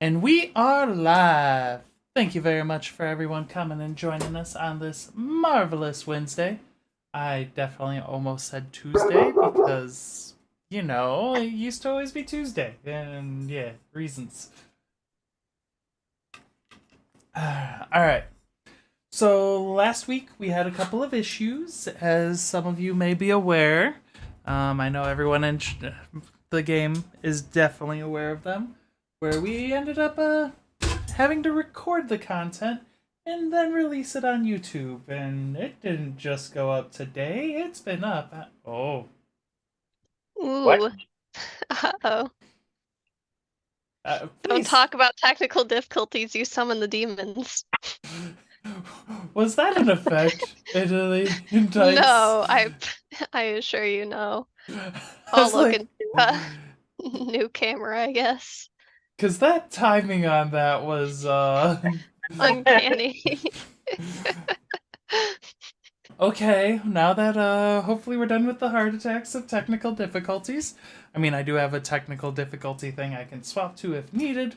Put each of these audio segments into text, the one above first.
And we are live. Thank you very much for everyone coming and joining us on this marvelous Wednesday. I definitely almost said Tuesday because, it used to always be Tuesday. And yeah, reasons. Alright. So last week we had a couple of issues, as some of you may be aware. I know everyone in the game is definitely aware of them, where we ended up having to record the content and then release it on YouTube. And it didn't just go up today, it's been up. Oh. What? Ooh. Uh-oh. Don't Please. talk about technical difficulties, you summon the demons. Was that an effect, Italy? Dice? No, I assure you no. I I'll was look like, into a new camera, I guess. because that timing on that was Uncanny. okay. Now that hopefully we're done with the heart attacks of technical difficulties. I mean, I do have a technical difficulty thing I can swap to if needed,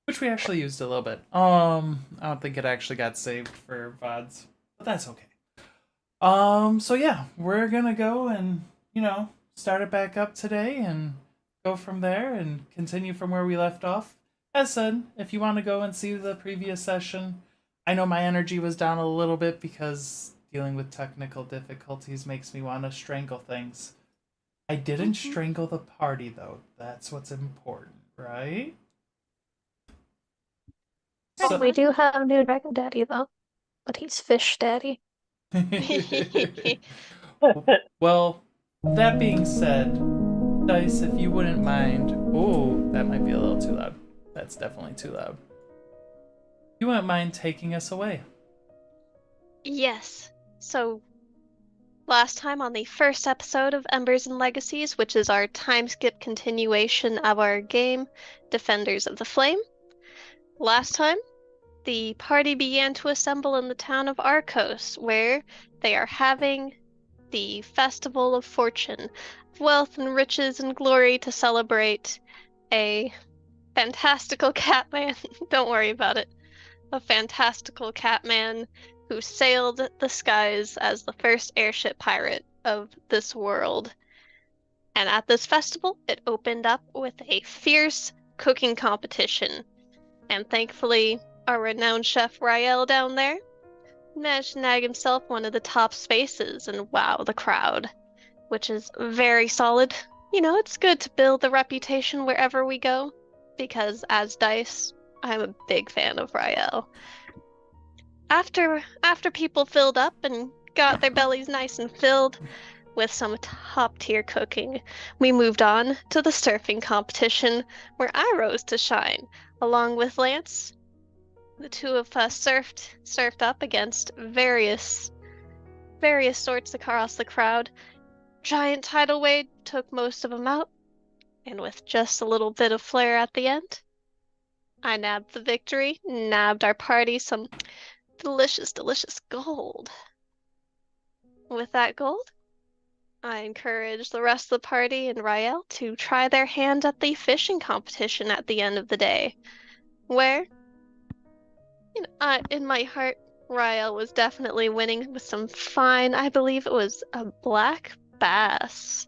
which we actually used a little bit. I don't think it actually got saved for VODs, but that's okay. So yeah, we're gonna go and, start it back up today and go from there and continue from where we left off. As said, if you want to go and see the previous session, I know my energy was down a little bit because dealing with technical difficulties makes me want to strangle things. I didn't strangle the party, though. That's what's important, right? So, We do have new Dragon Daddy though, but he's Fish Daddy. well, that being said, Dice, if you wouldn't mind. Oh, that might be a little too loud. That's definitely too loud. You wouldn't mind taking us away. Yes. So, last time on the first episode of Embers and Legacies, which is our time skip continuation of our game, Defenders of the Flame. Last time, the party began to assemble in the town of Arcos, where they are having the Festival of Fortune, wealth and riches and glory to celebrate a fantastical catman. Don't worry about it. A fantastical catman who sailed the skies as the first airship pirate of this world. And at this festival, it opened up with a fierce cooking competition. And thankfully, our renowned chef Rael down there managed to nag himself one of the top spaces and wow the crowd, which is very solid. It's good to build the reputation wherever we go, because as Dice, I'm a big fan of Rael. After people filled up and got their bellies nice and filled with some top tier cooking, we moved on to the surfing competition, where I rose to shine, along with Lance. The two of us surfed up against various sorts across the crowd. Giant tidal wave took most of them out, and with just a little bit of flair at the end, I nabbed the victory, nabbed our party some delicious, delicious gold. With that gold, I encouraged the rest of the party and Rael to try their hand at the fishing competition at the end of the day, where, in my heart, Rael was definitely winning with some fine, I believe it was a black bass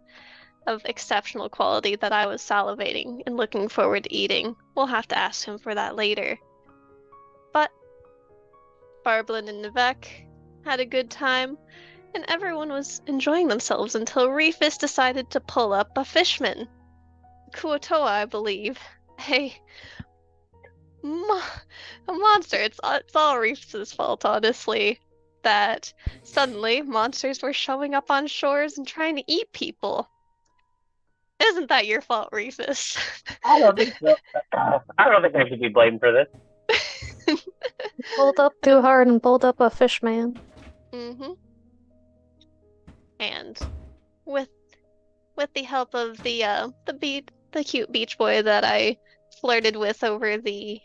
of exceptional quality that I was salivating and looking forward to eating. We'll have to ask him for that later. But Barblin and Nivek had a good time, and everyone was enjoying themselves until Reefus decided to pull up a fishman. Kuo-Toa, I believe. A monster. It's all Reefus's fault, honestly. That suddenly monsters were showing up on shores and trying to eat people. Isn't that your fault, Reefus? I don't think so. I don't think I should be blamed for this. Pulled up too hard and pulled up a fish man. And with the help of the cute beach boy that I flirted with over the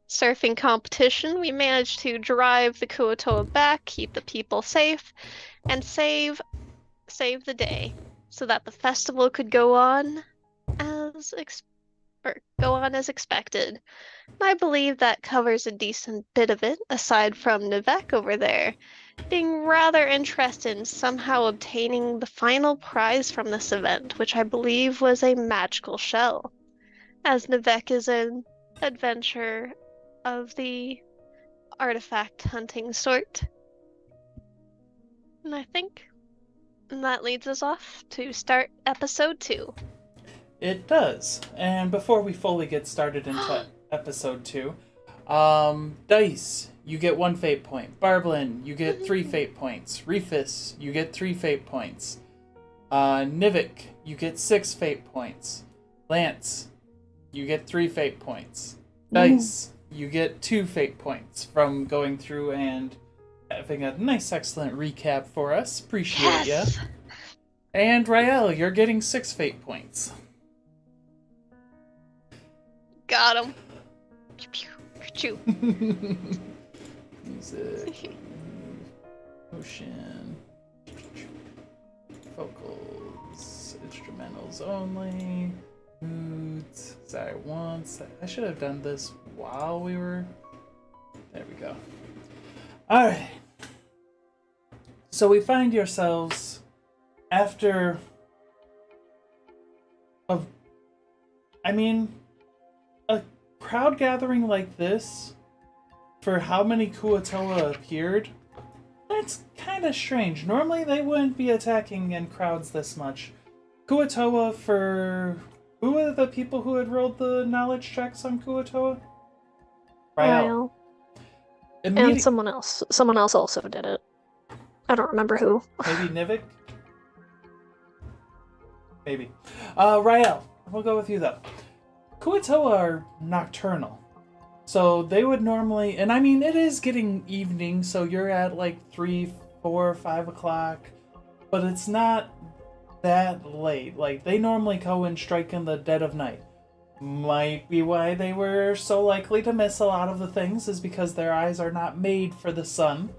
surfing competition, we managed to drive the Kuo-Toa back, keep the people safe, and save the day, so that the festival could go on as or go on as expected. And I believe that covers a decent bit of it, aside from Nivek over there being rather interested in somehow obtaining the final prize from this event, which I believe was a magical shell, as Nivek is an adventurer of the artifact hunting sort. And I think that leads us off to start episode 2. It does. And before we fully get started into episode 2, Dice, you get 1 fate point. Barblin, you get 3 fate points. Refus, you get 3 fate points. Nivik, you get 6 fate points. Lance, you get 3 fate points. Dice, you get 2 fate points from going through and having a nice, excellent recap for us. Appreciate ya. And Rael, you're getting 6 fate points. Got him. Pew, pew, pew. Music. Motion. Vocals. Instrumentals only. Moods. Sorry, once. I should have done this while we were... There we go. Alright. So we find yourselves after... a crowd gathering like this, for how many Kuo-Toa appeared, that's kind of strange. Normally they wouldn't be attacking in crowds this much. Kuo-Toa for... Who were the people who had rolled the knowledge checks on Kuo-Toa? Rael. And someone else. Someone else also did it. I don't remember who. Maybe Nivik? Maybe. Rael. We'll go with you, though. Kuo-Toa are nocturnal. So they would normally... And I mean, it is getting evening, so you're at like 3, 4, 5 o'clock. But it's not that late. Like, they normally go and strike in the dead of night. Might be why they were so likely to miss a lot of the things, is because their eyes are not made for the sun.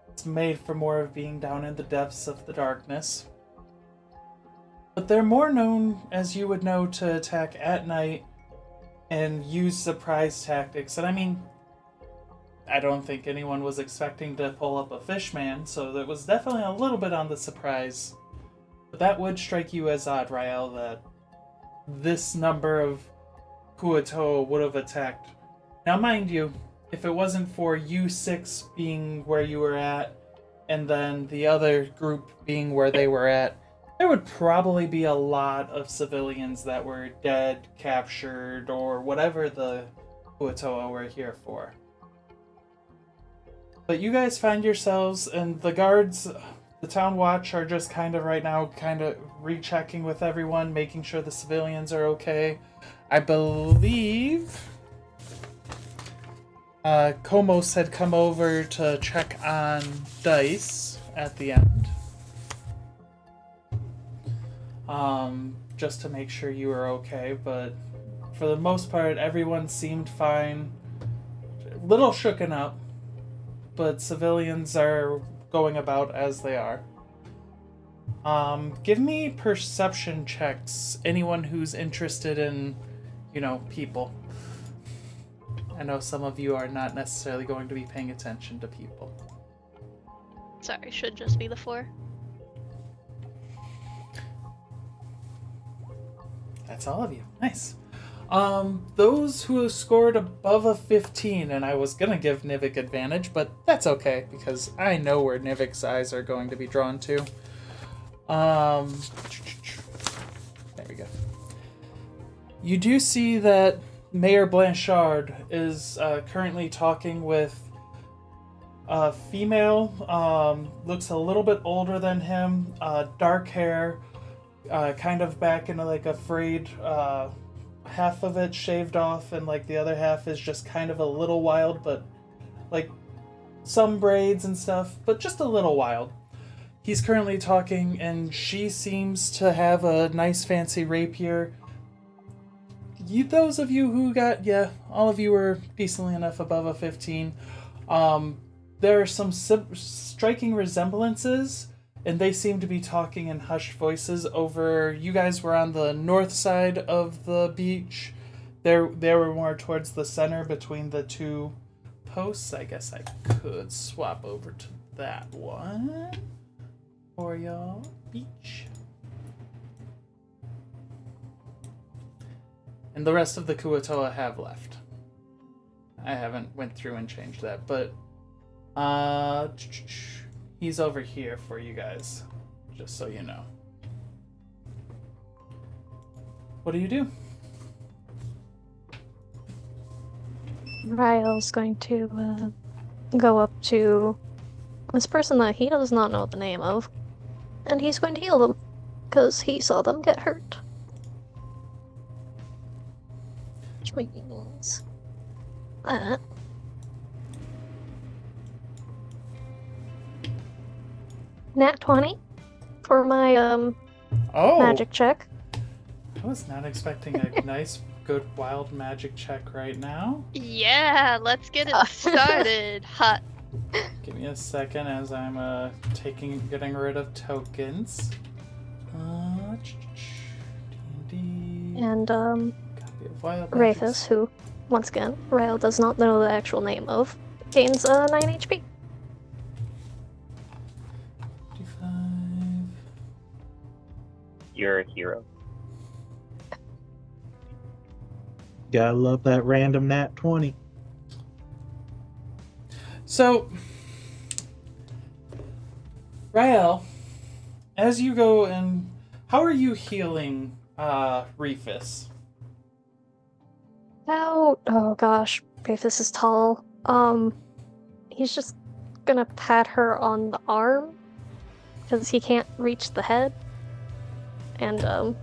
It's made for more of being down in the depths of the darkness. But they're more known, as you would know, to attack at night and use surprise tactics. And I mean, I don't think anyone was expecting to pull up a fishman, so it was definitely a little bit on the surprise. But that would strike you as odd, Rael, that this number of Kuo-Toa would have attacked. Now, mind you, if it wasn't for you 6 being where you were at, and then the other group being where they were at, there would probably be a lot of civilians that were dead, captured, or whatever the Kuo-Toa were here for. But you guys find yourselves, and the guards, the town watch, are just kind of right now rechecking with everyone, making sure the civilians are okay. I believe Komos had come over to check on Dice at the end. Just to make sure you were okay, but for the most part, everyone seemed fine. A little shooken up, but civilians are going about as they are. Give me perception checks, anyone who's interested in, people. I know some of you are not necessarily going to be paying attention to people. Sorry, should just be the 4. That's all of you. Nice. Those who have scored above a 15, and I was gonna give Nivik advantage, but that's okay, because I know where Nivik's eyes are going to be drawn to. There we go. You do see that Mayor Blanchard is currently talking with a female, looks a little bit older than him, dark hair, kind of back into like a frayed, half of it shaved off, and like the other half is just kind of a little wild, but like some braids and stuff, but just a little wild. He's currently talking, and she seems to have a nice fancy rapier. Those of you who got, all of you were decently enough above a 15. There are some striking resemblances and they seem to be talking in hushed voices over. You guys were on the north side of the beach. They were more towards the center between the two posts. I guess I could swap over to that one for y'all. Beach. And the rest of the Kuo-Toa have left. I haven't went through and changed that, but he's over here for you guys, just so you know. What do you do? Ryle's going to go up to this person that he does not know the name of, and he's going to heal them, because he saw them get hurt. Which means that Nat 20 for my magic check. I was not expecting a nice, good, wild magic check right now. Yeah, let's get it started. Hot. Give me a second as I'm getting rid of tokens. D&D. And Copy of wild Rafus, who, once again, Ryle does not know the actual name of, gains 9 HP. 55. You're a hero. Gotta love that random nat 20. So, Rael, as you go and how are you healing Rafus? Oh gosh, Rafus is tall. He's just gonna pat her on the arm because he can't reach the head, and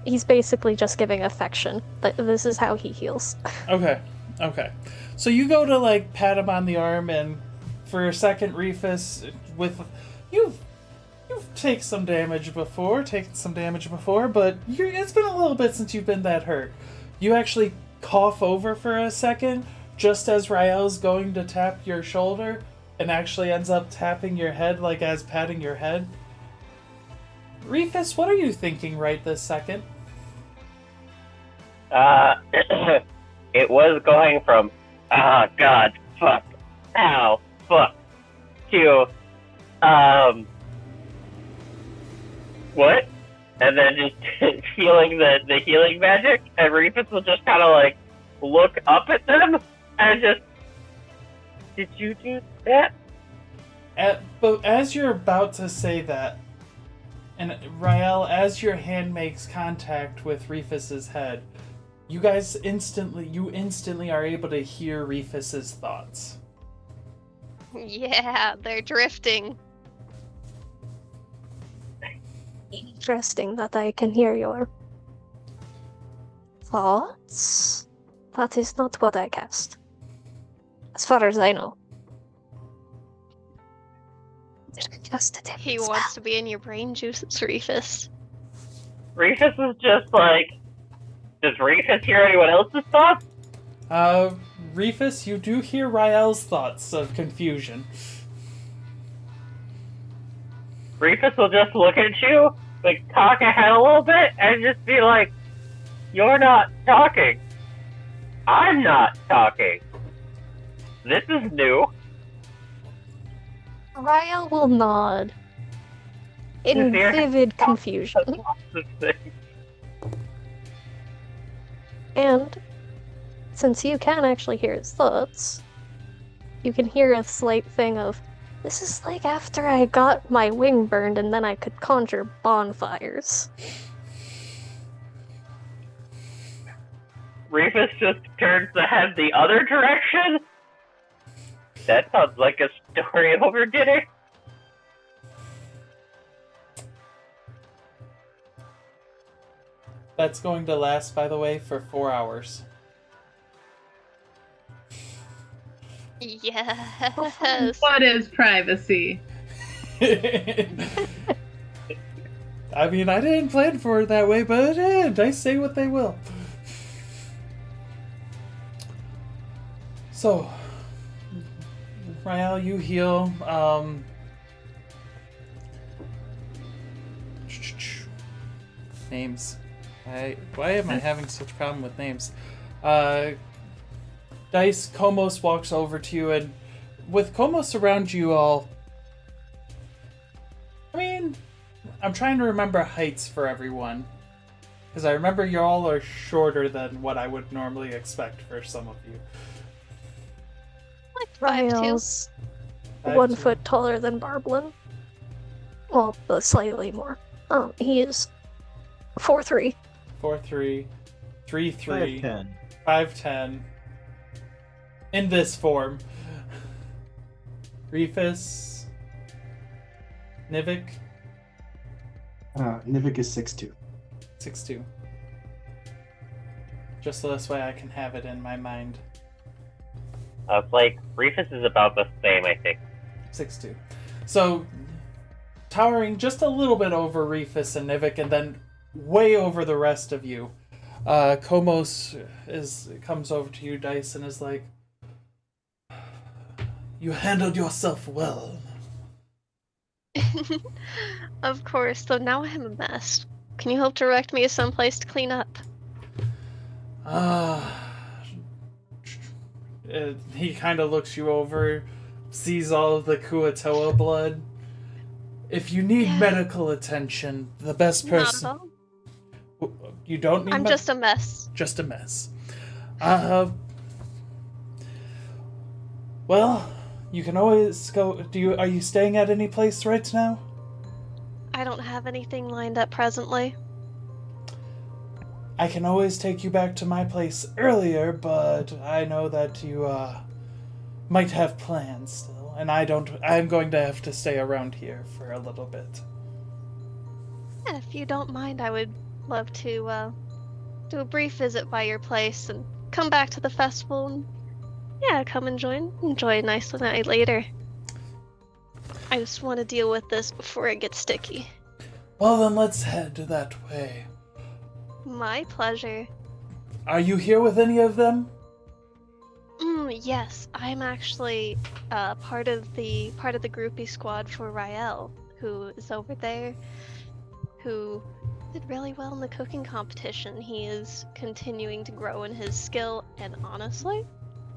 he's basically just giving affection. But this is how he heals. Okay. So you go to pat him on the arm, and for a second, Rafus, you've taken some damage before, but it's been a little bit since you've been that hurt. You actually cough over for a second, just as Rael's going to tap your shoulder, and actually ends up tapping your head, as patting your head. Rafus, what are you thinking right this second? It was going from, God, fuck, ow, fuck, to, what? And then just feeling the healing magic, and Rafus will just kind of, look up at them, and just, did you do that? But as you're about to say that, and Rael, as your hand makes contact with Rafus's head, you instantly are able to hear Rafus's thoughts. Yeah, they're drifting. Interesting that I can hear your thoughts. That is not what I cast, as far as I know. Did I cast it? He wants to be in your brain juices, Rafus. Rafus is just does Rafus hear anyone else's thoughts? Rafus, you do hear Rael's thoughts of confusion. Rafus will just look at you, talk ahead a little bit, and just be like, you're not talking. I'm not talking. This is new. Rael will nod in vivid confusion. And since you can actually hear his thoughts, you can hear a slight thing of, this is like after I got my wing burned and then I could conjure bonfires. Rafus just turns the head the other direction? That sounds like a story over dinner. That's going to last, by the way, for 4 hours. Yes. What is privacy? I mean, I didn't plan for it that way, but I say what they will. So, Rael, you heal. Names. Why am I having such a problem with names? Dice, Komos walks over to you, and with Komos around you all, I mean, I'm trying to remember heights for everyone. Because I remember you all are shorter than what I would normally expect for some of you. Like 5'2". Rael's 5'2". 1 foot taller than Barblin. Well, but slightly more. He is 4'3". 4'3", 3'3", 5'10". 5'10". In this form. Reefus. Nivik. Nivik is 6'2". 6'2". Just so this way I can have it in my mind. It's like, Reefus is about the same, I think. 6'2". So, towering just a little bit over Reefus and Nivik, and then way over the rest of you. Komos comes over to you, Dice, and is like, "You handled yourself well." Of course, so now I'm a mess. Can you help direct me to someplace to clean up? He kind of looks you over, sees all of the Kuo-Toa blood. If you need medical attention, the best person... Not at all. You don't need... I'm just a mess. Just a mess. Well, you can always go... Are you staying at any place right now? I don't have anything lined up presently. I can always take you back to my place earlier, but I know that you, might have plans still, and I'm going to have to stay around here for a little bit. Yeah, if you don't mind, I would love to, do a brief visit by your place and come back to the festival and, yeah, come and enjoy a nice night later. I just want to deal with this before it gets sticky. Well, then let's head that way. My pleasure. Are you here with any of them? Yes, I'm actually part of the groupie squad for Rael, who is over there, who did really well in the cooking competition. He is continuing to grow in his skill, and honestly,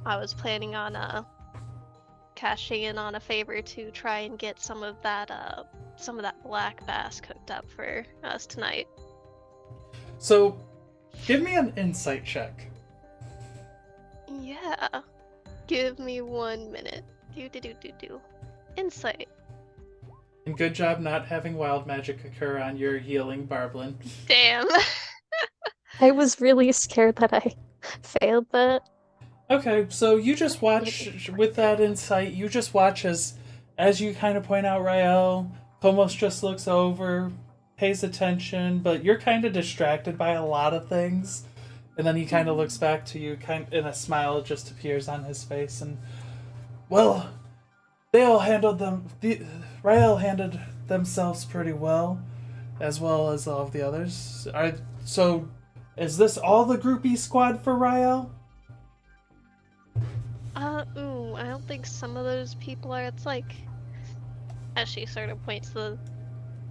I was planning on cashing in on a favor to try and get some of that black bass cooked up for us tonight. So, give me an insight check. Yeah. Give me 1 minute. Do. Insight. And good job not having wild magic occur on your healing Barblin. Damn. I was really scared that I failed that. Okay, so you just watch, with that insight, you just watch as you kind of point out Rael, Komos just looks over, pays attention, but you're kind of distracted by a lot of things. And then he kind of looks back to you, and a smile just appears on his face. And, well, Rael handled themselves pretty well as all of the others. So, is this all the groupie squad for Rael? I don't think some of those people are. It's like, as she sort of points to the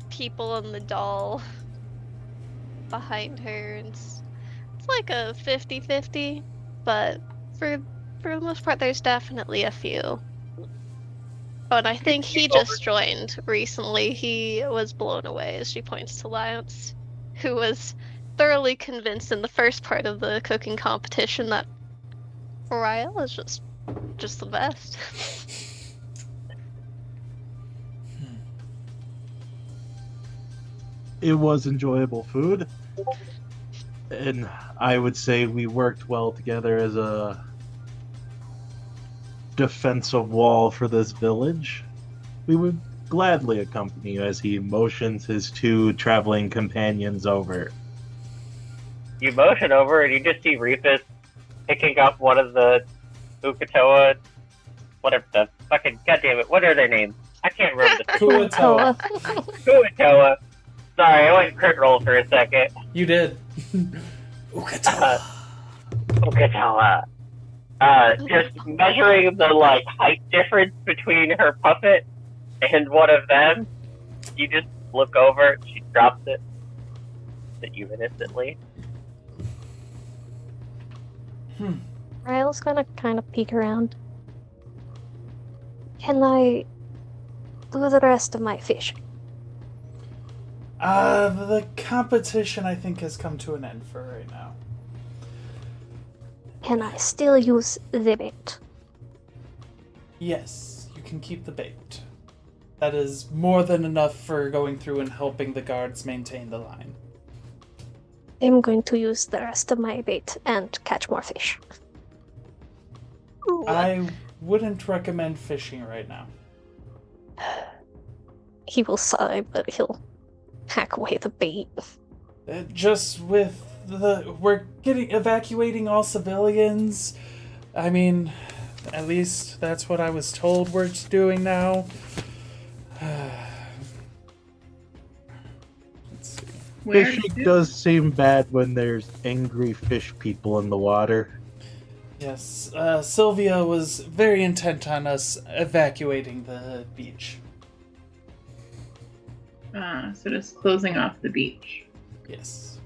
people on the doll behind her, and it's like a 50-50, but for the most part, there's definitely a few. Oh, and I think he just joined recently. He was blown away as she points to Lance, who was thoroughly convinced in the first part of the cooking competition that Rael is just the best. It was enjoyable food, and I would say we worked well together as a defensive wall for this village. We would gladly accompany you as he motions his two traveling companions over. You motion over and you just see Reefus picking up one of the Kuo-Toa, whatever the fucking, goddammit, what are their names? I can't remember the Kuo-Toa. Kuo-Toa. Sorry, I went crit roll for a second. You did. Kuo-Toa. Kuo-Toa. Just measuring the, height difference between her puppet and one of them. You just look over, she's drops it to you innocently. Ryle's gonna kind of peek around. Can I do the rest of my fishing? The competition, I think, has come to an end for right now. Can I still use the bait? Yes, you can keep the bait. That is more than enough for going through and helping the guards maintain the line. I'm going to use the rest of my bait and catch more fish. Ooh. I wouldn't recommend fishing right now. He will sigh, but he'll hack away the bait. Just with we're evacuating all civilians. I mean, at least that's what I was told we're doing now. Let's see. Fishing does seem bad when there's angry fish people in the water. Yes, Sylvia was very intent on us evacuating the beach. So just closing off the beach. Yes.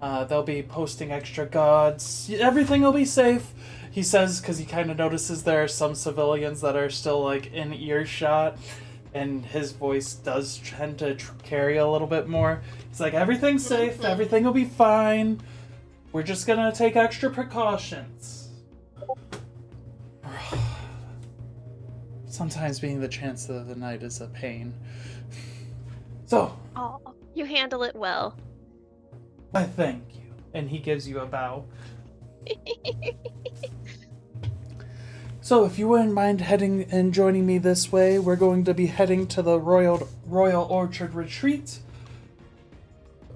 They'll be posting extra guards. Everything will be safe, he says, because he kind of notices there are some civilians that are still, like, in earshot, and his voice does tend to carry a little bit more. He's like, everything's safe, everything will be fine. We're just gonna take extra precautions. Sometimes being the chancellor of the night is a pain. So, Oh, you handle it well. I thank you. And he gives you a bow. So, if you wouldn't mind heading and joining me this way, we're going to be heading to the Royal Orchard Retreat.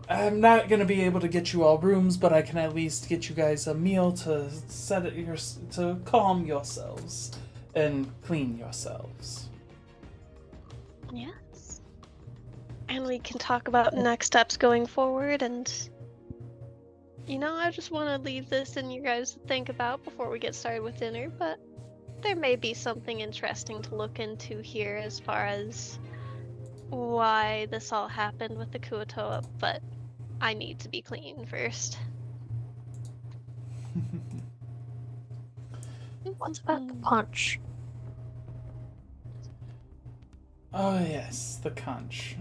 I'm not going to be able to get you all rooms, but I can at least get you guys a meal to to calm yourselves and clean yourselves. Yes. And we can talk about next steps going forward, and I just want to leave this in you guys to think about before we get started with dinner, but there may be something interesting to look into here as far as why this all happened with the Kuo-Toa, but I need to be clean first. What about the punch? Oh yes, the conch.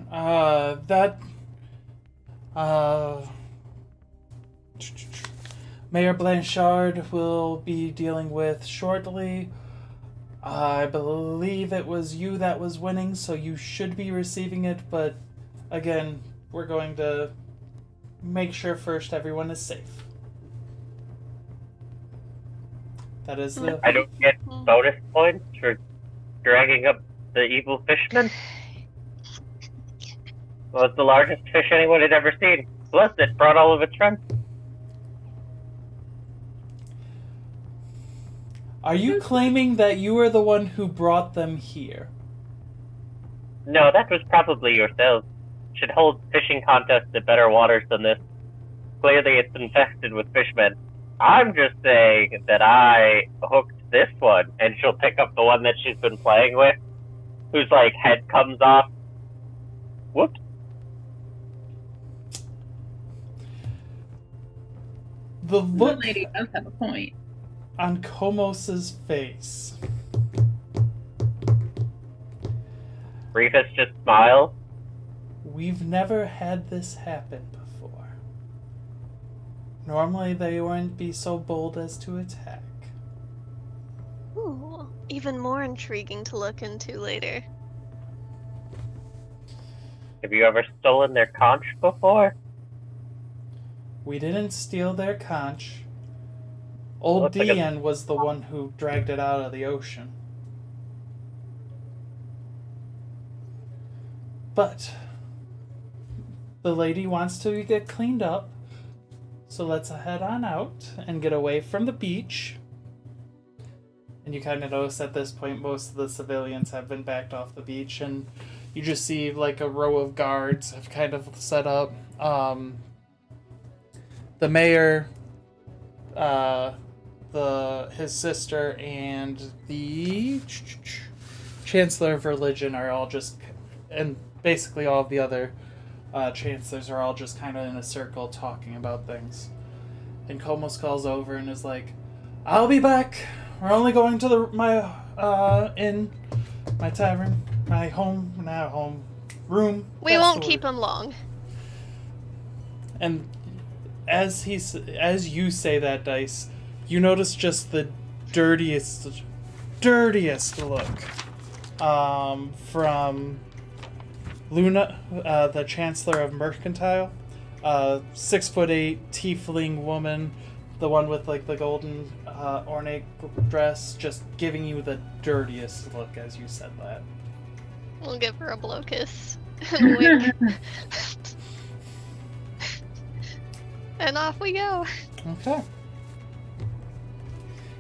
Mayor Blanchard will be dealing with shortly. I believe it was you that was winning, so you should be receiving it, but again, we're going to make sure first everyone is safe. That is the... I don't get bonus points for dragging up the evil fishman. Well, it's the largest fish anyone had ever seen. Plus, it brought all of its friends. Are you claiming that you are the one who brought them here? No, that was probably yourselves. Should hold fishing contests at better waters than this. Clearly, it's infested with fishmen. I'm just saying that I hooked this one, and she'll pick up the one that she's been playing with, whose, head comes off. Whoops. The look That lady does have a point. on Komos's face. Rufus just smiles. We've never had this happen before. Normally they wouldn't be so bold as to attack. Ooh, even more intriguing to look into later. Have you ever stolen their conch before? We didn't steal their conch. Old Looks like a- Dean was the one who dragged it out of the ocean. But the lady wants to get cleaned up, so let's head on out and get away from the beach. And you kind of notice at this point most of the civilians have been backed off the beach, and you just see a row of guards have kind of set up. The mayor, his sister, and the Chancellor of Religion are all just, and basically all of the other chancellors are all just kind of in a circle talking about things. And Komos calls over and is like, "I'll be back. We're only going to my inn, my tavern, my home, not home, room." We That's won't the keep word." him long. And as you say that, Dice, you notice just the dirtiest look from Luna, the Chancellor of Mercantile, 6'8" tiefling woman, the one with like the golden ornate dress, just giving you the dirtiest look as you said that. We'll give her a blow kiss and a wink. And off we go. Okay.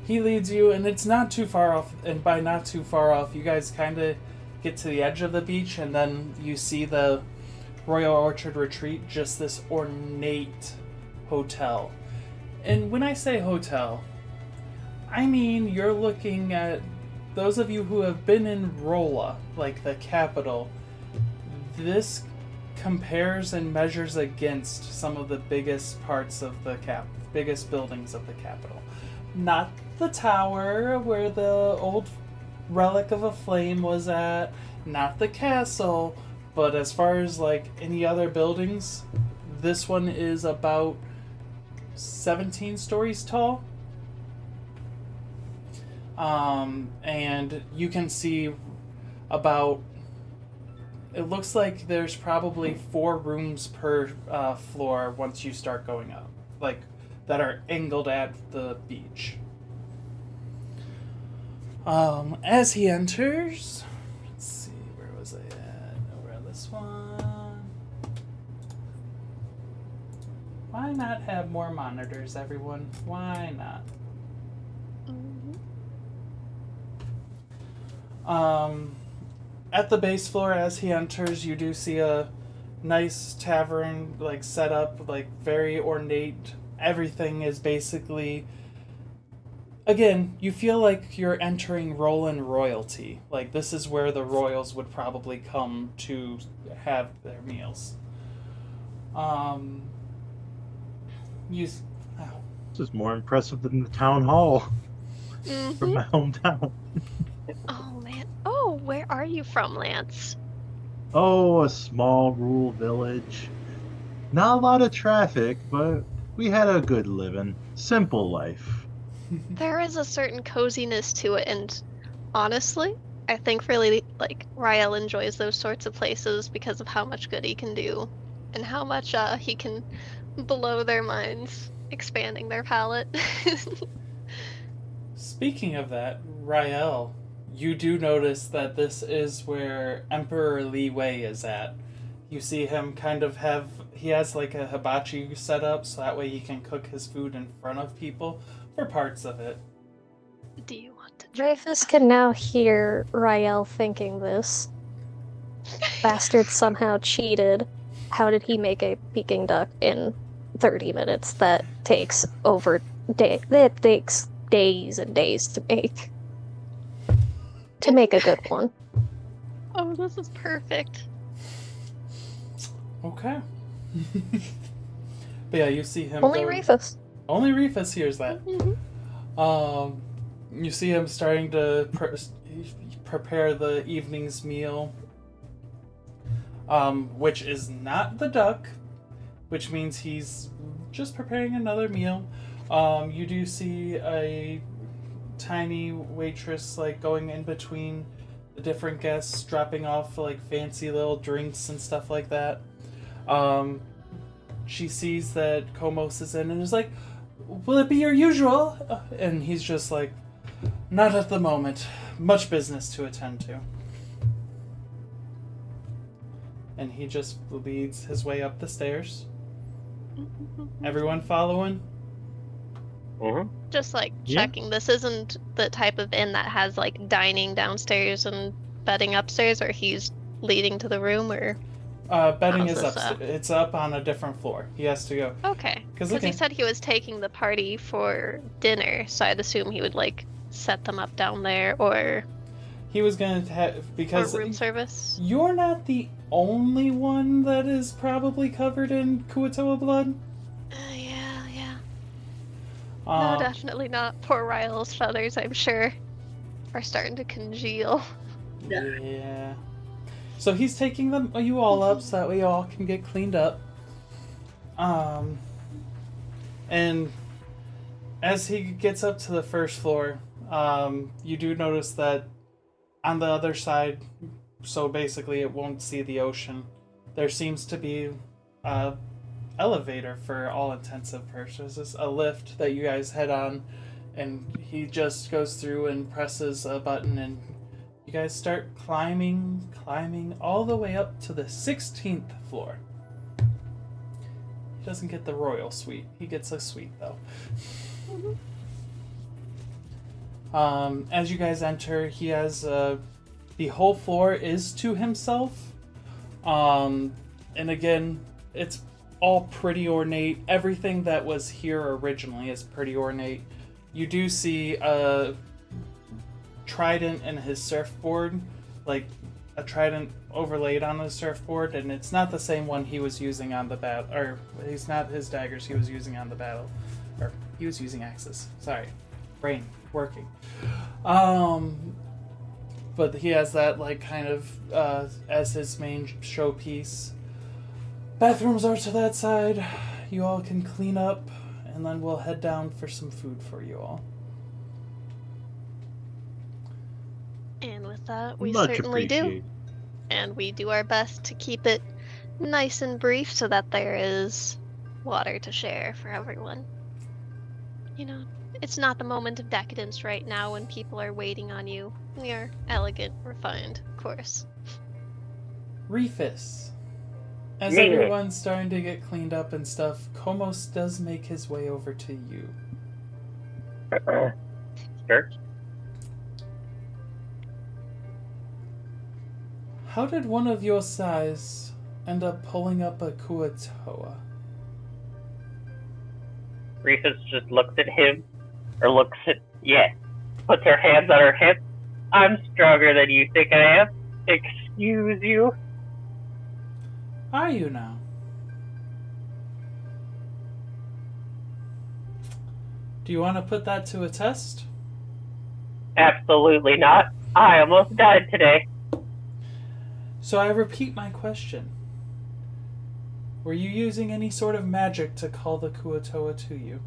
He leads you, and it's not too far off, and by not too far off, you guys kind of get to the edge of the beach, and then you see the Royal Orchard Retreat, just this ornate hotel. And when I say hotel, I mean you're looking at, those of you who have been in Rolla, like the capital, this compares and measures against some of the biggest parts of the biggest buildings of the capital. Not the tower where the old relic of a flame was at, not the castle, but as far as like any other buildings, this one is about 17 stories tall. And you can see about, it looks like there's probably 4 rooms per floor once you start going up, like that are angled at the beach. As he enters, let's see, where was I at? Over on this one. Why not have more monitors, everyone? Why not? At the base floor, as he enters, you do see a nice tavern, like set up, like very ornate. Everything is basically, again, you feel like you're entering Roland royalty. Like this is where the royals would probably come to have their meals. This is more impressive than the town hall from my hometown. Oh man. Oh, where are you from, Lance? Oh, a small rural village. Not a lot of traffic, but we had a good living. Simple life. There is a certain coziness to it, and honestly, I think really like Rael enjoys those sorts of places because of how much good he can do, and how much he can blow their minds, expanding their palate. Speaking of that, Rael, you do notice that this is where Emperor Li Wei is at. You see him kind of he has like a hibachi set up so that way he can cook his food in front of people for parts of it. Do you want to Dreyfus can now hear Rael thinking this. Bastard somehow cheated. How did he make a Peking duck in 30 minutes? That takes days and days to make. To make a good one. Oh, this is perfect. Okay. But yeah, you see him. Only Rufus. Only Rufus hears that. Mm-hmm. You see him starting to prepare the evening's meal, which is not the duck, which means he's just preparing another meal. You do see a tiny waitress like going in between the different guests, dropping off like fancy little drinks and stuff like that. She sees that Komos is in and is like, "Will it be your usual?" And he's just like, "Not at the moment. Much business to attend to." And he just leads his way up the stairs. Everyone following? Just like Yeah. checking, this isn't the type of inn that has like dining downstairs and bedding upstairs, or he's leading to the room, or Bedding How's is this up. up? It's up on a different floor. He has to go. okay, 'Cause because he okay. said he was taking the party for dinner, so I'd assume he would like set them up down there, or He was going to have... Because Or room service. you're not the only one that is probably covered in Kuo-Toa blood. Yeah. No, Um, definitely not. Poor Ryle's feathers, I'm sure, are starting to congeal. Yeah. So he's taking you all up so that we all can get cleaned up. And as he gets up to the first floor, you do notice that on the other side, so basically it won't see the ocean, there seems to be a elevator for all intensive purposes, a lift that you guys head on, and he just goes through and presses a button, and you guys start climbing all the way up to the 16th floor. He doesn't get the royal suite. He gets a suite, though. As you guys enter, he has the whole floor is to himself. And again, it's all pretty ornate. Everything that was here originally is pretty ornate. You do see a trident in his surfboard, like a trident overlaid on his surfboard, and it's not the same one he was using on the battle, or he's not his daggers he was using on the battle, or he was using axes. Sorry, brain working. But he has that like kind of as his main showpiece. Bathrooms are to that side. You all can clean up, and then we'll head down for some food for you all. And with that, we Much certainly do. appreciated. And we do our best to keep it nice and brief so that there is water to share for everyone. You know, it's not the moment of decadence right now when people are waiting on you. We are elegant, refined, of course. Refus. As Yeah. everyone's starting to get cleaned up and stuff, Komos does make his way over to you. Sure. How did one of your size end up pulling up a Kuo-Toa? Rufus just looks at him, or puts her hands on her hips. I'm stronger than you think I am. Excuse you. Are you now? Do you want to put that to a test? Absolutely not. I almost died today. So I repeat my question. Were you using any sort of magic to call the Kuo-Toa to you?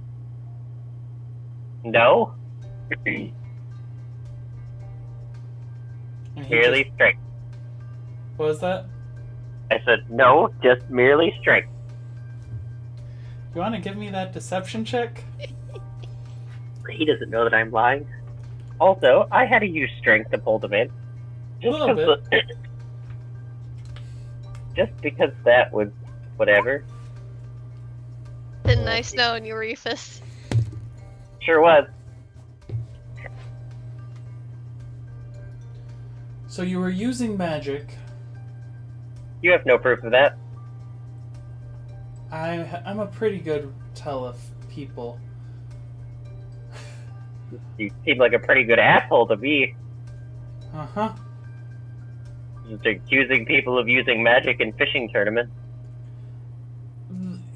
No. And he Merely just- strength. What was that? I said, no, just merely strength. You want to give me that deception check? He doesn't know that I'm lying. Also, I had to use strength to pull them in. A little bit. Just because that was whatever. Been nice knowing you, Rufus. Sure was. So you were using magic. You have no proof of that. I'm a pretty good tell of people. You seem like a pretty good asshole to me. Uh-huh. Just accusing people of using magic in fishing tournaments.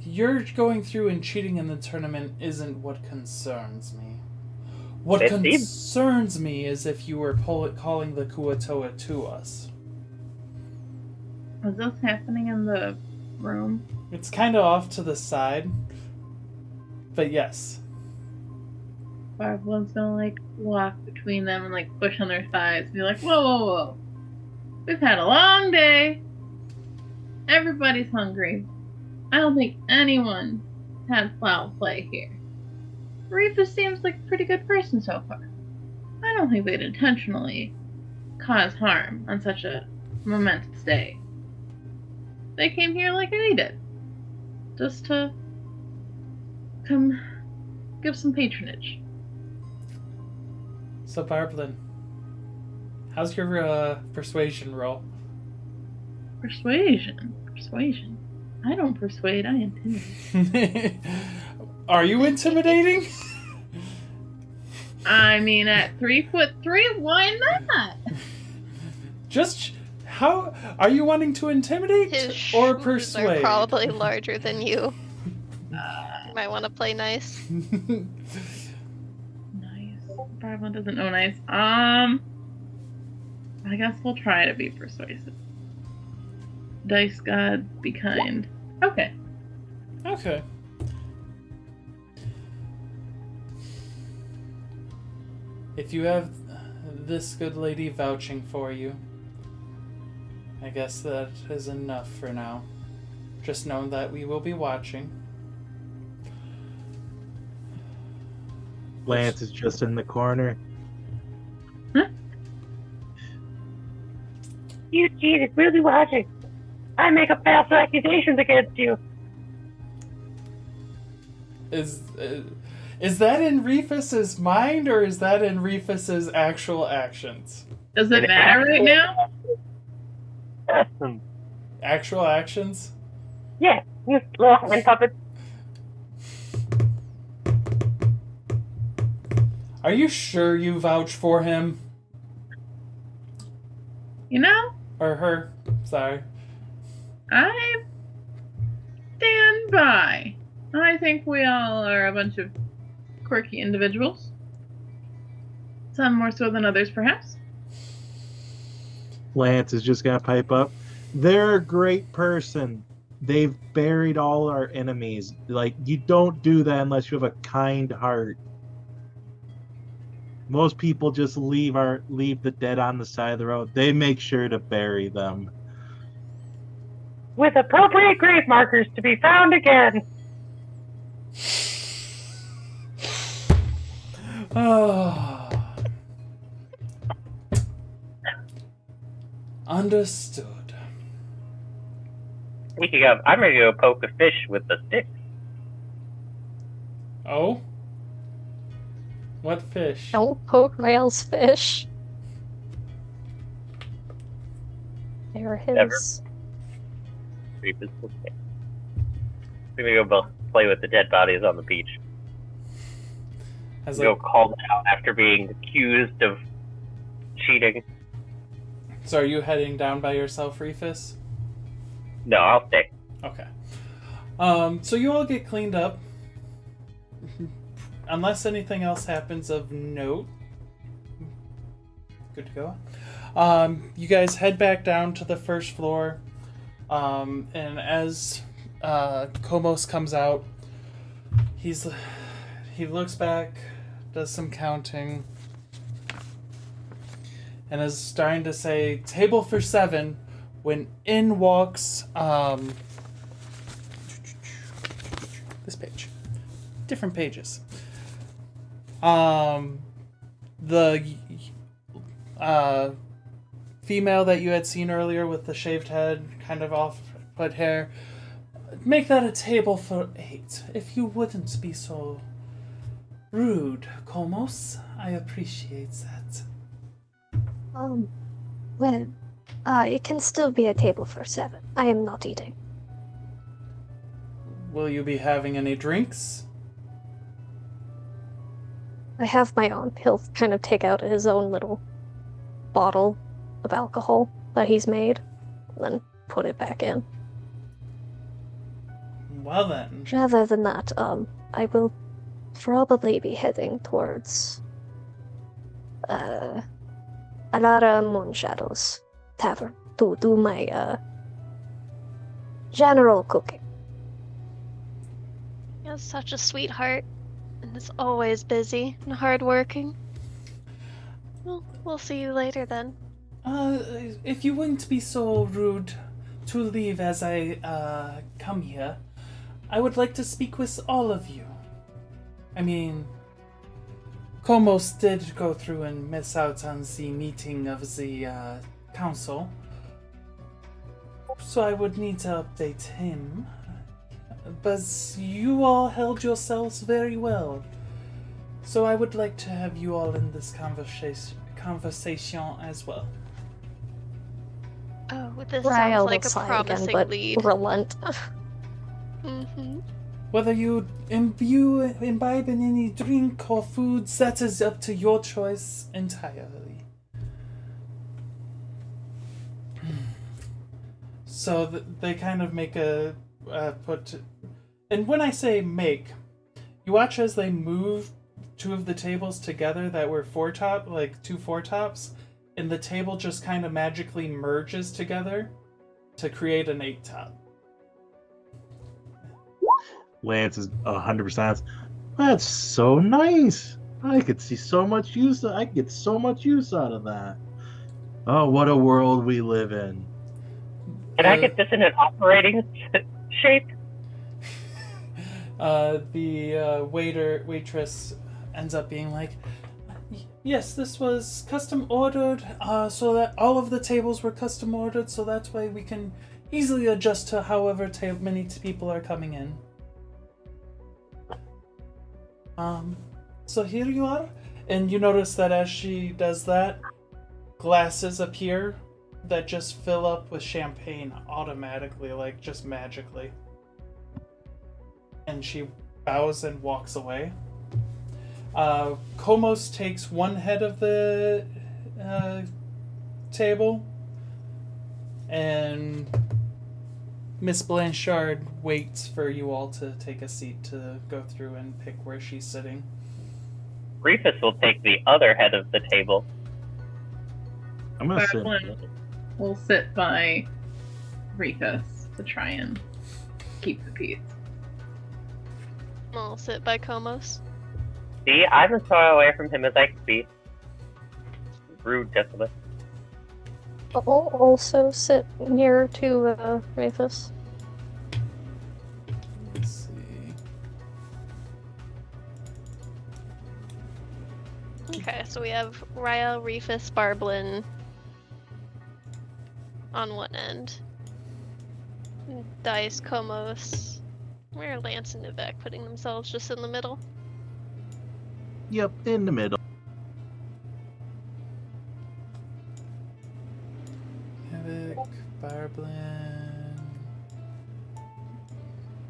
You're going through and cheating in the tournament isn't what concerns me. What It seems- concerns me is if you were calling the Kuo-Toa to us. Was this happening in the room? It's kind of off to the side, but yes. Barblin's gonna like walk between them and like push on their thighs and be like, whoa. We've had a long day. Everybody's hungry. I don't think anyone had foul play here. Rufus seems like a pretty good person so far. I don't think they'd intentionally cause harm on such a momentous day. They came here like I did. Just to come give some patronage. So Barblin, how's your persuasion roll? Persuasion. I don't persuade, I intimidate. Are you intimidating? I mean, at 3'3", why not? Just how are you wanting to intimidate His or shoes persuade? are probably larger than you. You might want to play nice. Nice. Bravo doesn't know nice. I guess we'll try to be persuasive. Dice God, be kind. Okay. Okay. If you have this good lady vouching for you, I guess that is enough for now. Just know that we will be watching. Lance is just in the corner. Eugene is really watching. I make up false accusations against you. Is that in Reefus's mind or is that in Reefus's actual actions? Does it matter right now? Actual actions? Yeah, you little hand puppet. Are you sure you vouch for him? You know, Or her? Sorry. I stand by. I think we all are a bunch of quirky individuals. Some more so than others, perhaps. Lance is just gonna pipe up. They're a great person. They've buried all our enemies. Like, you don't do that unless you have a kind heart. Most people just leave the dead on the side of the road. They make sure to bury them. With appropriate grave markers to be found again. Oh. Understood. Speaking of, I'm ready to go poke a fish with the stick. Oh? What fish? Don't poke Rail's fish. They're his. Never. We're gonna go play with the dead bodies on the beach. As Go call them out after being accused of cheating. So are you heading down by yourself, Reefus? No, I'll stay. Okay. So you all get cleaned up. Unless anything else happens of note. Good to go. You guys head back down to the first floor. And as Komos comes out, he looks back, does some counting, and is starting to say, "Table for 7," when in walks this page. Different pages. The female that you had seen earlier with the shaved head, kind of off-put hair. Make that a table for 8. If you wouldn't be so rude, Komos. I appreciate that. Well, it can still be a table for 7. I am not eating. Will you be having any drinks? I have my own. He'll kind of take out his own little bottle of alcohol that he's made, and then put it back in. Well then. Rather than that, I will probably be heading towards Alara Moonshadow's tavern to do my general cooking. He has such a sweetheart, and is always busy and hardworking. Well, we'll see you later then. If you wouldn't be so rude to leave as I come here, I would like to speak with all of you. I mean, Komos did go through and miss out on the meeting of the council, so I would need to update him. But you all held yourselves very well, so I would like to have you all in this conversation as well. Oh, this Ryle sounds like will a sigh promising again, but lead. relent. Mm-hmm. Whether you imbibe in any drink or foods, that is up to your choice entirely. So they kind of make a and when I say make, you watch as they move two of the tables together that were two four tops, and the table just kind of magically merges together to create an 8 top. Lance is 100%. That's so nice. I could see so much use. I could get so much use out of that. Oh, what a world we live in. Can I get this in an operating shape? The waitress ends up being like, yes, this was custom ordered, so that all of the tables were custom ordered, so that way we can easily adjust to however many people are coming in. So here you are, and you notice that as she does that, glasses appear that just fill up with champagne automatically, like just magically. And she bows and walks away. Komos takes one head of the table, and Miss Blanchard waits for you all to take a seat to go through and pick where she's sitting. Rufus will take the other head of the table. I'm gonna sit. We'll sit by Rufus to try and keep the peace. I'll sit by Komos. See, I'm as far away from him as I can be. Rude, Desolate. I'll also sit near to Rufus. Let's see. Okay, so we have Ryle, Rufus, Barblin on one end. Dice, Komos. Where are Lance and Nivek putting themselves just in the middle? Yep, in the middle. Havoc, Barblin.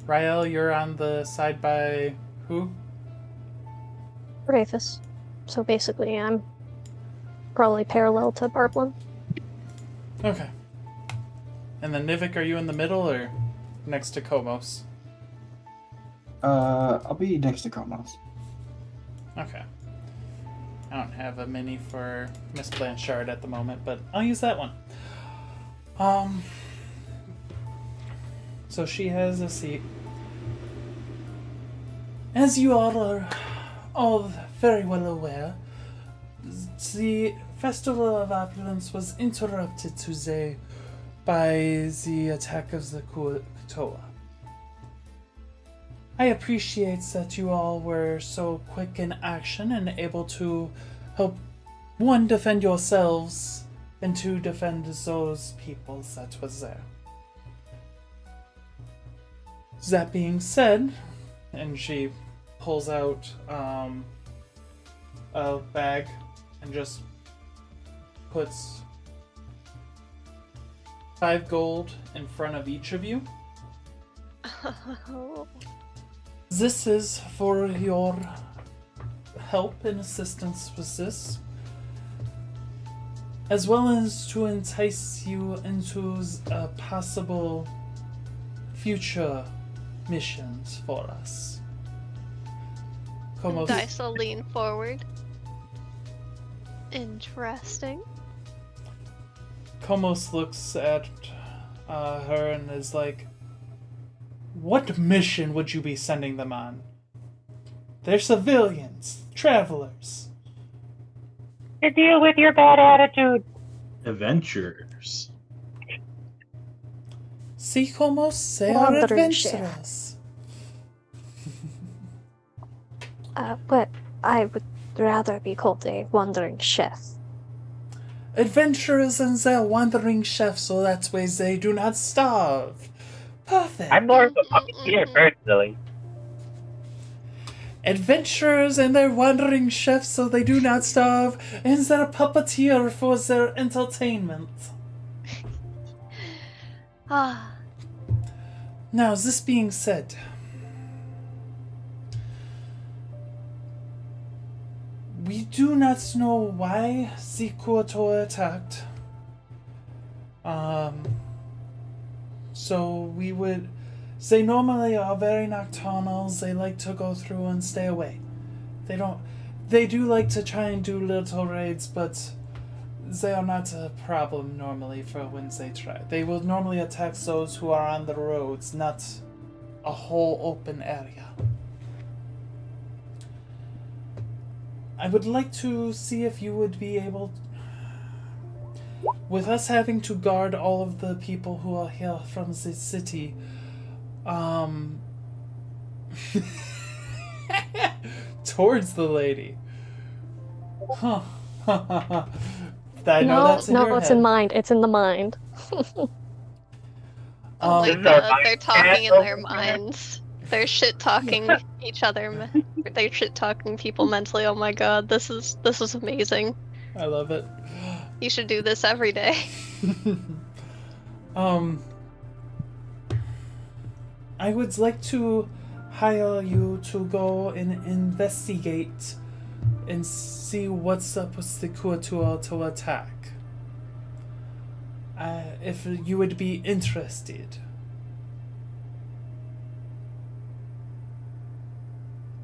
Rael, you're on the side by who? Rufus. So basically, I'm probably parallel to Barblin. Okay. And then Nivik, are you in the middle or next to Komos? I'll be next to Komos. Okay. I don't have a mini for Miss Blanchard at the moment, but I'll use that one. So she has a seat. As you all are all very well aware, the Festival of Opulence was interrupted today by the attack of the Kuo-Toa. I appreciate that you all were so quick in action and able to help, one, defend yourselves, and two, defend those peoples that was there. That being said, and she pulls out a bag and just puts 5 gold in front of each of you. This is for your help and assistance with this, as well as to entice you into possible future missions for us. Dice will lean forward. Interesting. Komos looks at her and is like, what mission would you be sending them on? They're civilians, travelers. To deal with your bad attitude. Adventurers. See, Komos, they are Wandering chef. adventurers. But I would rather be called a wandering chef. Adventurers and their wandering chefs, so that way they do not starve. Perfect. I'm more of a puppeteer, personally. Adventurers and their wandering chefs, so they do not starve, and their puppeteer for their entertainment. Ah, Now, this being said, we do not know why the Kuo-Toa attacked. So they normally are very nocturnal. They like to go through and stay away. They do like to try and do little raids, but they are not a problem normally for when they try. They will normally attack those who are on the roads, not a whole open area. I would like to see if you would be able, with us having to guard all of the people who are here from the city, towards the lady. Huh. I know that's in your it's head. in mind. It's in the mind. Oh my This is god, our they're mind talking in chat their over minds. They're shit talking each other. They're shit talking people mentally. Oh my god, this is amazing. I love it. You should do this every day. I would like to hire you to go and investigate and see what's up with the Kuo-Toa to attack. If you would be interested.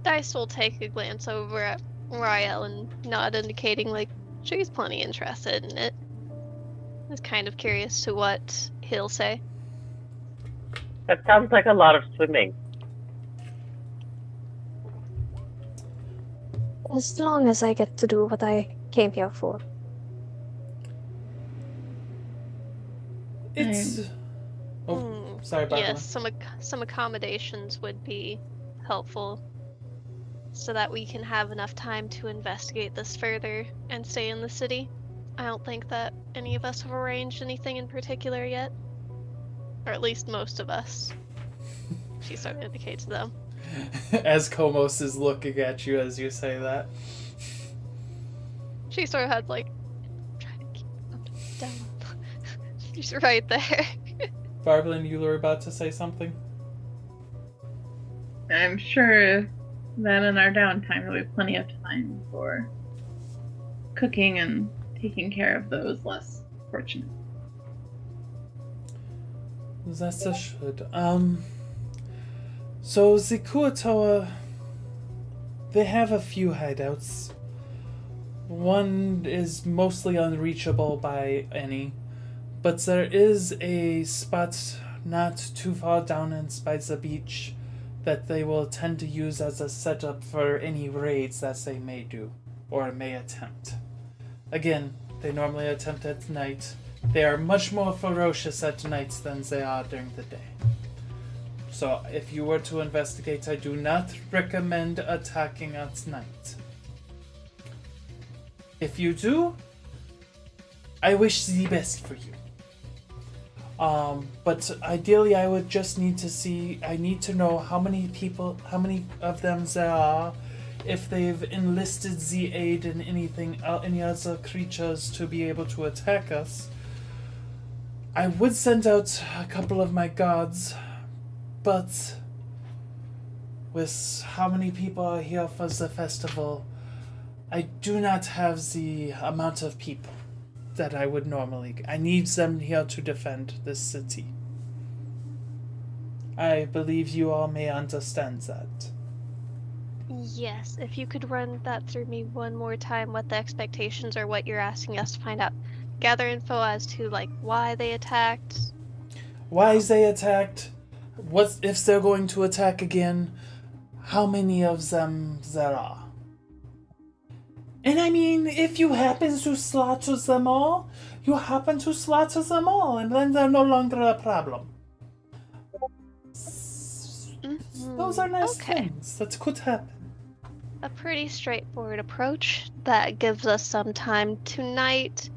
Dice will take a glance over at Rael and nod, indicating like she's plenty interested in it. I was kind of curious to what he'll say. That sounds like a lot of swimming. As long as I get to do what I came here for. It's... Oh, Hmm. sorry, Barbara. Yes, some accommodations would be helpful, so that we can have enough time to investigate this further and stay in the city. I don't think that any of us have arranged anything in particular yet. Or at least most of us. She sort of indicates them. As Komos is looking at you as you say that. She sort of had like, trying to keep them down. She's right there. Barbara, you were about to say something? I'm sure that in our downtime there'll be plenty of time for cooking and taking care of those less fortunate. That's a should. So the Kuo-Toa, they have a few hideouts. One is mostly unreachable by any, but there is a spot not too far down by the beach that they will tend to use as a setup for any raids that they may do, or may attempt. Again, they normally attempt at night. They are much more ferocious at nights than they are during the day. So if you were to investigate, I do not recommend attacking at night. If you do, I wish the best for you. But ideally I would just need to see, I need to know how many of them there are, if they've enlisted the aid in anything, any other creatures to be able to attack us. I would send out a couple of my guards, but with how many people are here for the festival, I do not have the amount of people that I would normally. I need them here to defend this city. I believe you all may understand that. Yes, if you could run that through me one more time, what the expectations are, what you're asking us to find out. Gather info as to like why they attacked. Why they attacked? What if they're going to attack again? How many of them there are? And I mean, if you happen to slaughter them all, you happen to slaughter them all, and then they're no longer a problem. Those are nice things that could happen. A pretty straightforward approach that gives us some time tonight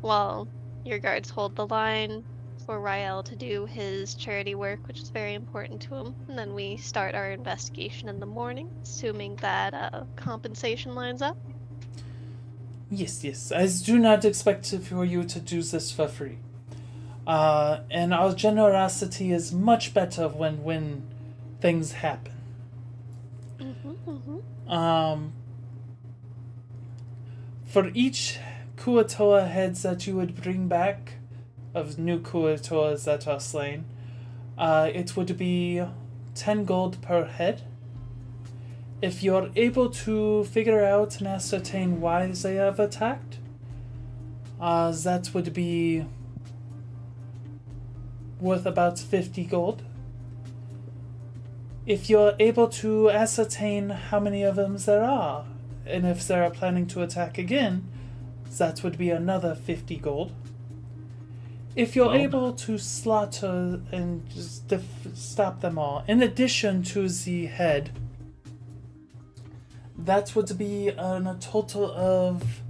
while your guards hold the line for Rael to do his charity work, which is very important to him. And then we start our investigation in the morning, assuming that compensation lines up. Yes. I do not expect for you to do this for free. And our generosity is much better when things happen. For each Kuo-Toa heads that you would bring back, of new Kuo-Toas that are slain, It would be 10 gold per head. If you're able to figure out and ascertain why they have attacked, that would be worth about 50 gold. If you're able to ascertain how many of them there are, and if they are planning to attack again, that would be another 50 gold. If you're able to slaughter and just stop them all, in addition to the head, that would be a total of...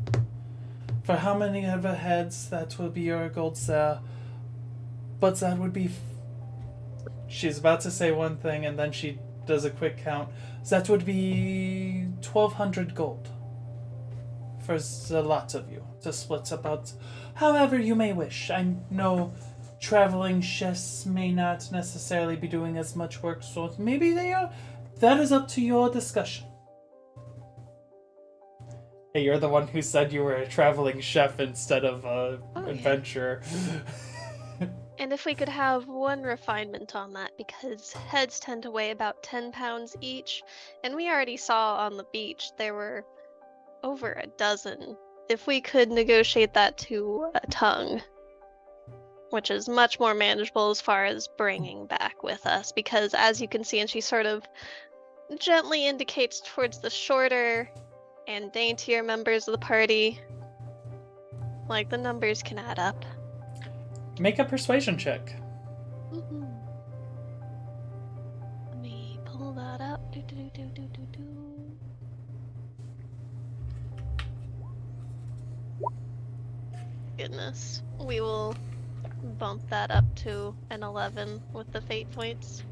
For how many of the heads, that will be your gold there. But that would be... She's about to say one thing, and then she does a quick count. That would be 1,200 gold. For the lot of you. To split about however you may wish. I know traveling chefs may not necessarily be doing as much work, so maybe they are. That is up to your discussion. Hey, you're the one who said you were a traveling chef instead of a adventurer. And if we could have one refinement on that, because heads tend to weigh about 10 pounds each, and we already saw on the beach there were over a dozen. If we could negotiate that to a tongue, which is much more manageable as far as bringing back with us, because as you can see, and she sort of gently indicates towards the shorter and daintier members of the party, like, the numbers can add up. Make a persuasion check. Mm-hmm. Let me pull that up. Goodness. We will bump that up to an 11 with the fate points.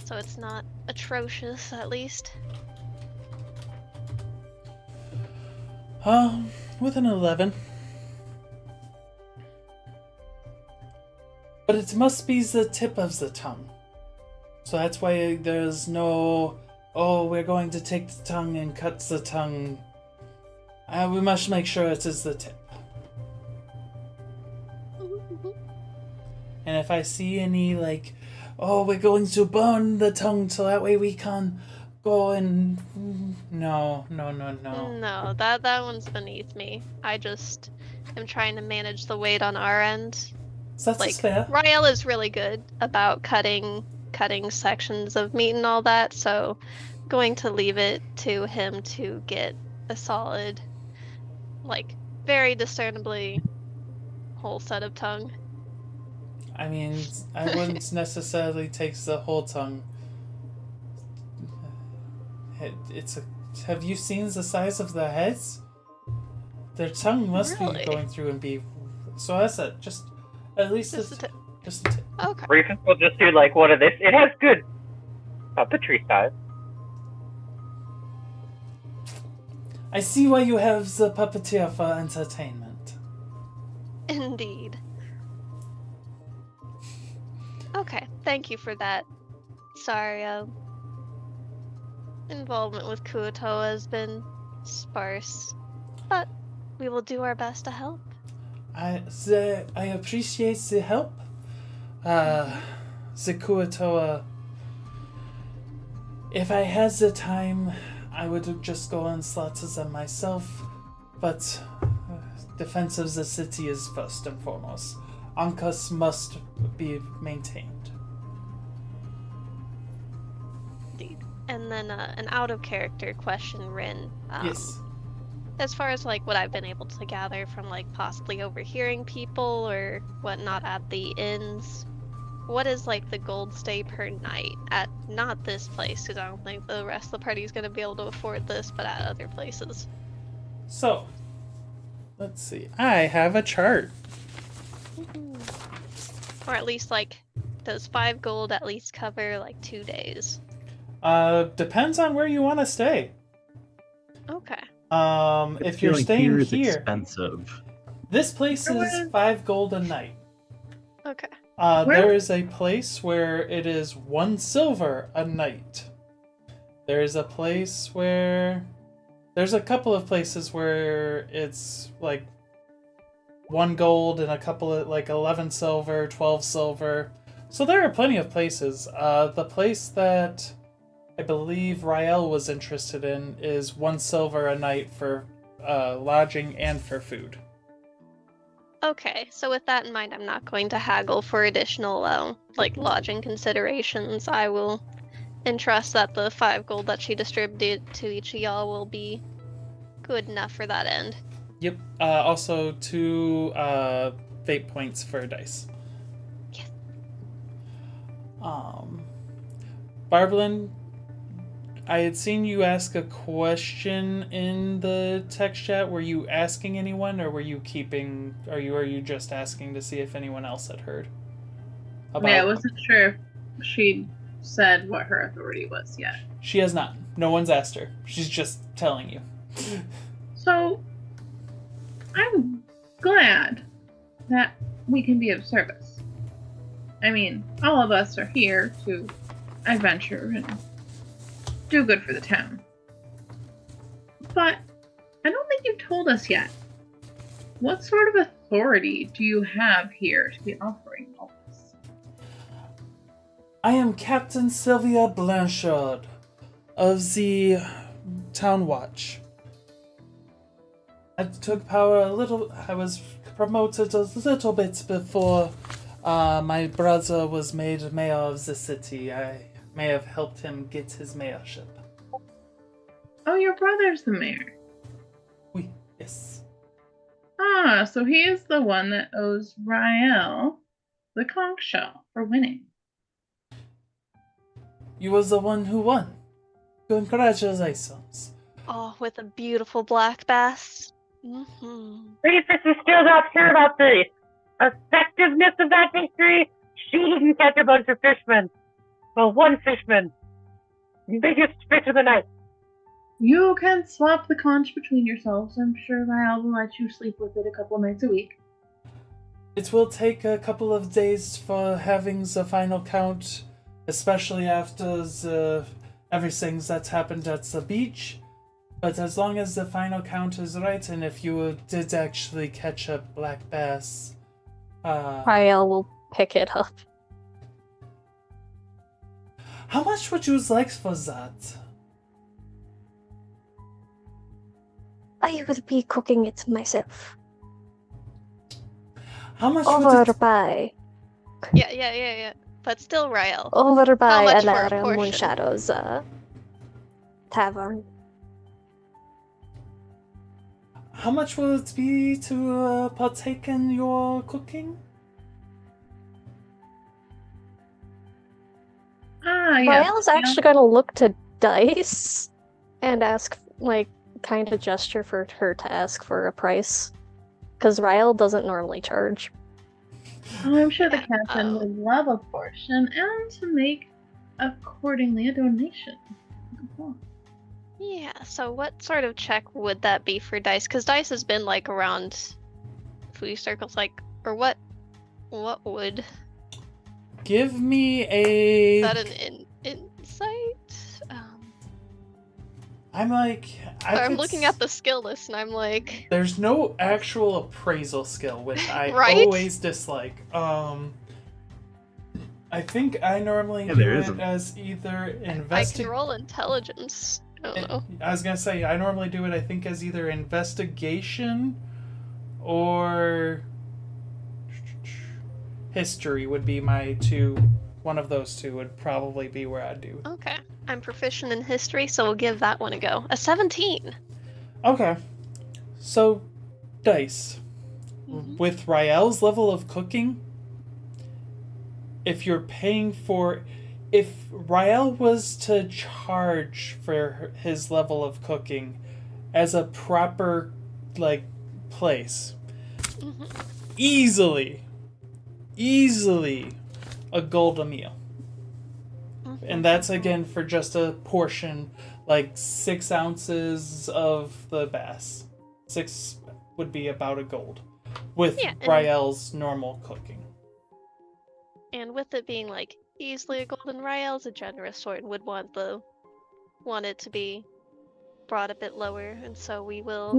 So it's not atrocious, at least. With an 11. But it must be the tip of the tongue. So that's why there's no, oh, we're going to take the tongue and cut the tongue. We must make sure it is the tip. And if I see any, like, oh, we're going to burn the tongue so that way we can go and... No. No, that one's beneath me. I just am trying to manage the weight on our end. So that's fair. Rael is really good about cutting sections of meat and all that, so going to leave it to him to get a solid, like, very discernibly whole set of tongue. I mean, I wouldn't necessarily take the whole tongue. Have you seen the size of their heads? Their tongue must be going through and be... So that's it. Just at least Just a tip. Just a tip. Okay. Reefus will just do like one of this. It has good puppetry size. I see why you have the puppeteer for entertainment. Indeed. Okay, thank you for that. Sorry, involvement with Kuo-Toa has been sparse, but we will do our best to help. I appreciate the help. The Kuo-Toa. If I had the time, I would just go and slaughter them myself, but defense of the city is first and foremost. Ankus must be maintained. Indeed. And then an out-of-character question, Rin. Yes. As far as like what I've been able to gather from like possibly overhearing people or whatnot at the inns, what is like the gold stay per night at not this place, because I don't think the rest of the party is going to be able to afford this, but at other places. So, let's see. I have a chart. Or at least like, does 5 gold at least cover like 2 days? Depends on where you want to stay. Okay. If you're staying it's here, expensive. this place is 5 gold a night. Okay. There is a place where it is 1 silver a night. There's a place where... There's a couple of places where it's like 1 gold and a couple of like 11 silver, 12 silver. So there are plenty of places. The place that I believe Rael was interested in is 1 silver a night for lodging and for food. Okay, so with that in mind, I'm not going to haggle for additional, lodging considerations. I will entrust that the 5 gold that she distributed to each of y'all will be good enough for that end. Yep. Also 2 fate points for dice. Yes. Barblin, I had seen you ask a question in the text chat. Were you asking anyone, or were you just asking to see if anyone else had heard? Yeah, I wasn't sure if she said what her authority was yet. She has not. No one's asked her. She's just telling you. So, I'm glad that we can be of service. I mean, all of us are here to adventure and do good for the town. But I don't think you've told us yet. What sort of authority do you have here to be offering all this? I am Captain Sylvia Blanchard of the Town Watch. I took power I was promoted a little bit before my brother was made mayor of the city. I may have helped him get his mayorship. Oh, your brother's the mayor. Oui, yes. Ah, so he is the one that owes Rael the conch shell for winning. You was the one who won. Congratulations. Oh, with a beautiful black bass. Mm-hmm. Rufus is still not sure about the effectiveness of that victory. She didn't catch a bunch of fishmen. Well, one fishman. Biggest fish of the night. You can swap the conch between yourselves. I'm sure Rael will let you sleep with it a couple nights a week. It will take a couple of days for having the final count, especially after everything that's happened at the beach. But as long as the final count is right, and if you did actually catch a black bass, Rael will pick it up. how much would you like for that? I will be cooking it myself. How much Over would it... by Yeah. But still, Rael. Over by much for a Alarum portion? Moonshadow's tavern. How much will it be to partake in your cooking? Ah, yeah. Rael's actually going to look to Dice and ask, kind of gesture for her to ask for a price. Because Rael doesn't normally charge. Oh, I'm sure the captain would love a portion and to make accordingly a donation. Yeah, so what sort of check would that be for Dice? Because Dice has been, around foodie circles, or what would... Give me a... Is that an insight? I'm looking at the skill list and I'm like... There's no actual appraisal skill, which I Right? always dislike. I think I normally do there it isn't. as either I can roll intelligence. I don't know. I was gonna say, I normally do it, I think, as either investigation or history would be my two. One of those two would probably be where I'd do. Okay. I'm proficient in history, so we'll give that one a go. A 17! Okay. So, Dice. Mhm. With Rael's level of cooking, if you're paying for... If Rael was to charge for his level of cooking as a proper, place, Mhm. easily a gold a meal. Mhm. And that's, again, for just a portion, 6 ounces of the bass. 6 would be about a gold. With Yeah, and- Rael's normal cooking. And with it being easily a golden Rael's a generous sort and would want it to be brought a bit lower, and so we will.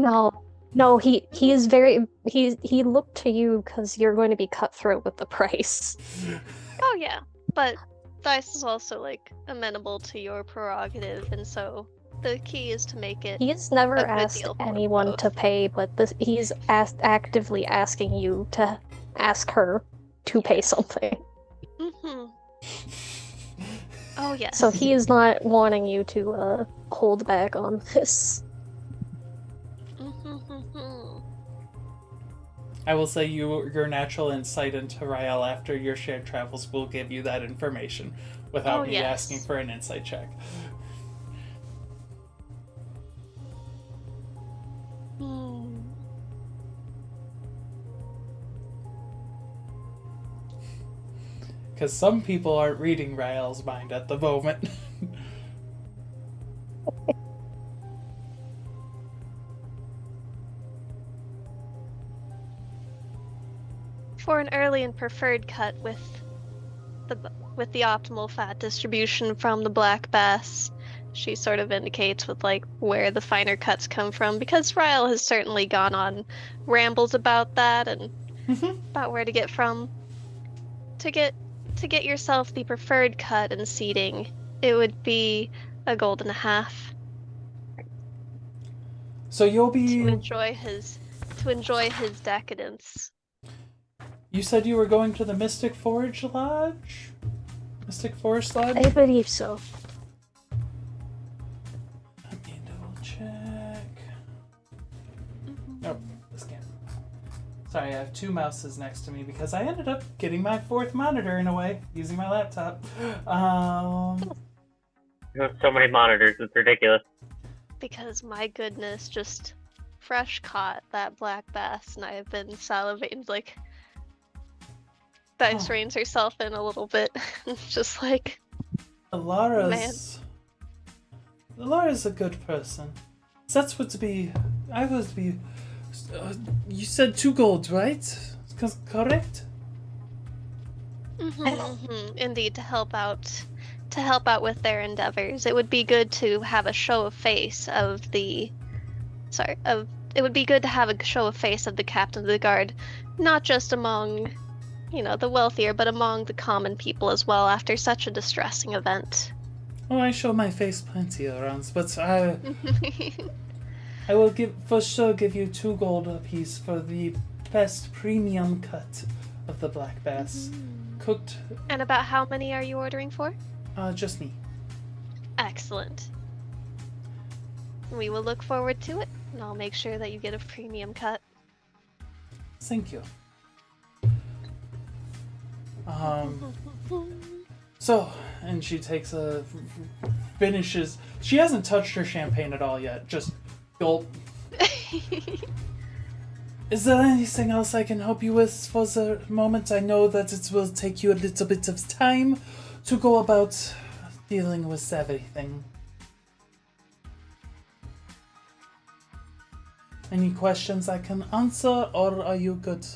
No, he is very he looked to you because you're going to be cutthroat with the price. Oh yeah, but Dice is also like amenable to your prerogative, and so the key is to make it. He's never A good asked deal for anyone both. to pay, but he's actively asking you to ask her to pay something. Mm-hmm. Oh yes. So he is not wanting you to hold back on this. Mm-hmm. I will say your natural insight into Rael after your shared travels will give you that information without Oh, me yes. asking for an insight check. Hmm. Because some people aren't reading Rael's mind at the moment. For an early and preferred cut with the optimal fat distribution from the black bass, she sort of indicates with like where the finer cuts come from, because Ryle has certainly gone on rambles about that and about where to get from. To get yourself the preferred cut and seating, it would be a gold and a half So you'll to be... enjoy his decadence. You said you were going to the Mystic Forge Lodge? Mystic Forest Lodge? I believe so. Let me double check. Nope, this can't. Sorry, I have two mouses next to me because I ended up getting my fourth monitor in a way, using my laptop. You have so many monitors, it's ridiculous. Because my goodness, just fresh caught that black bass, and I have been salivating. Like, Dice reins herself in a little bit, just like, Alara's a good person. That's what to be. I was to be. You said 2 gold, right? Correct. Indeed, to help out with their endeavors. It would be good to have a show of face of the. It would be good to have a show of face of the captain of the guard, not just among, the wealthier, but among the common people as well after such a distressing event. Oh, I show my face plenty around, but I will for sure give you 2 gold apiece for the best premium cut of the black bass. Cooked. And about how many are you ordering for? Just me. Excellent. We will look forward to it, and I'll make sure that you get a premium cut. Thank you. So, and she finishes. She hasn't touched her champagne at all yet. Just gulp. Is there anything else I can help you with for the moment? I know that it will take you a little bit of time to go about dealing with everything. Any questions I can answer, or are you good?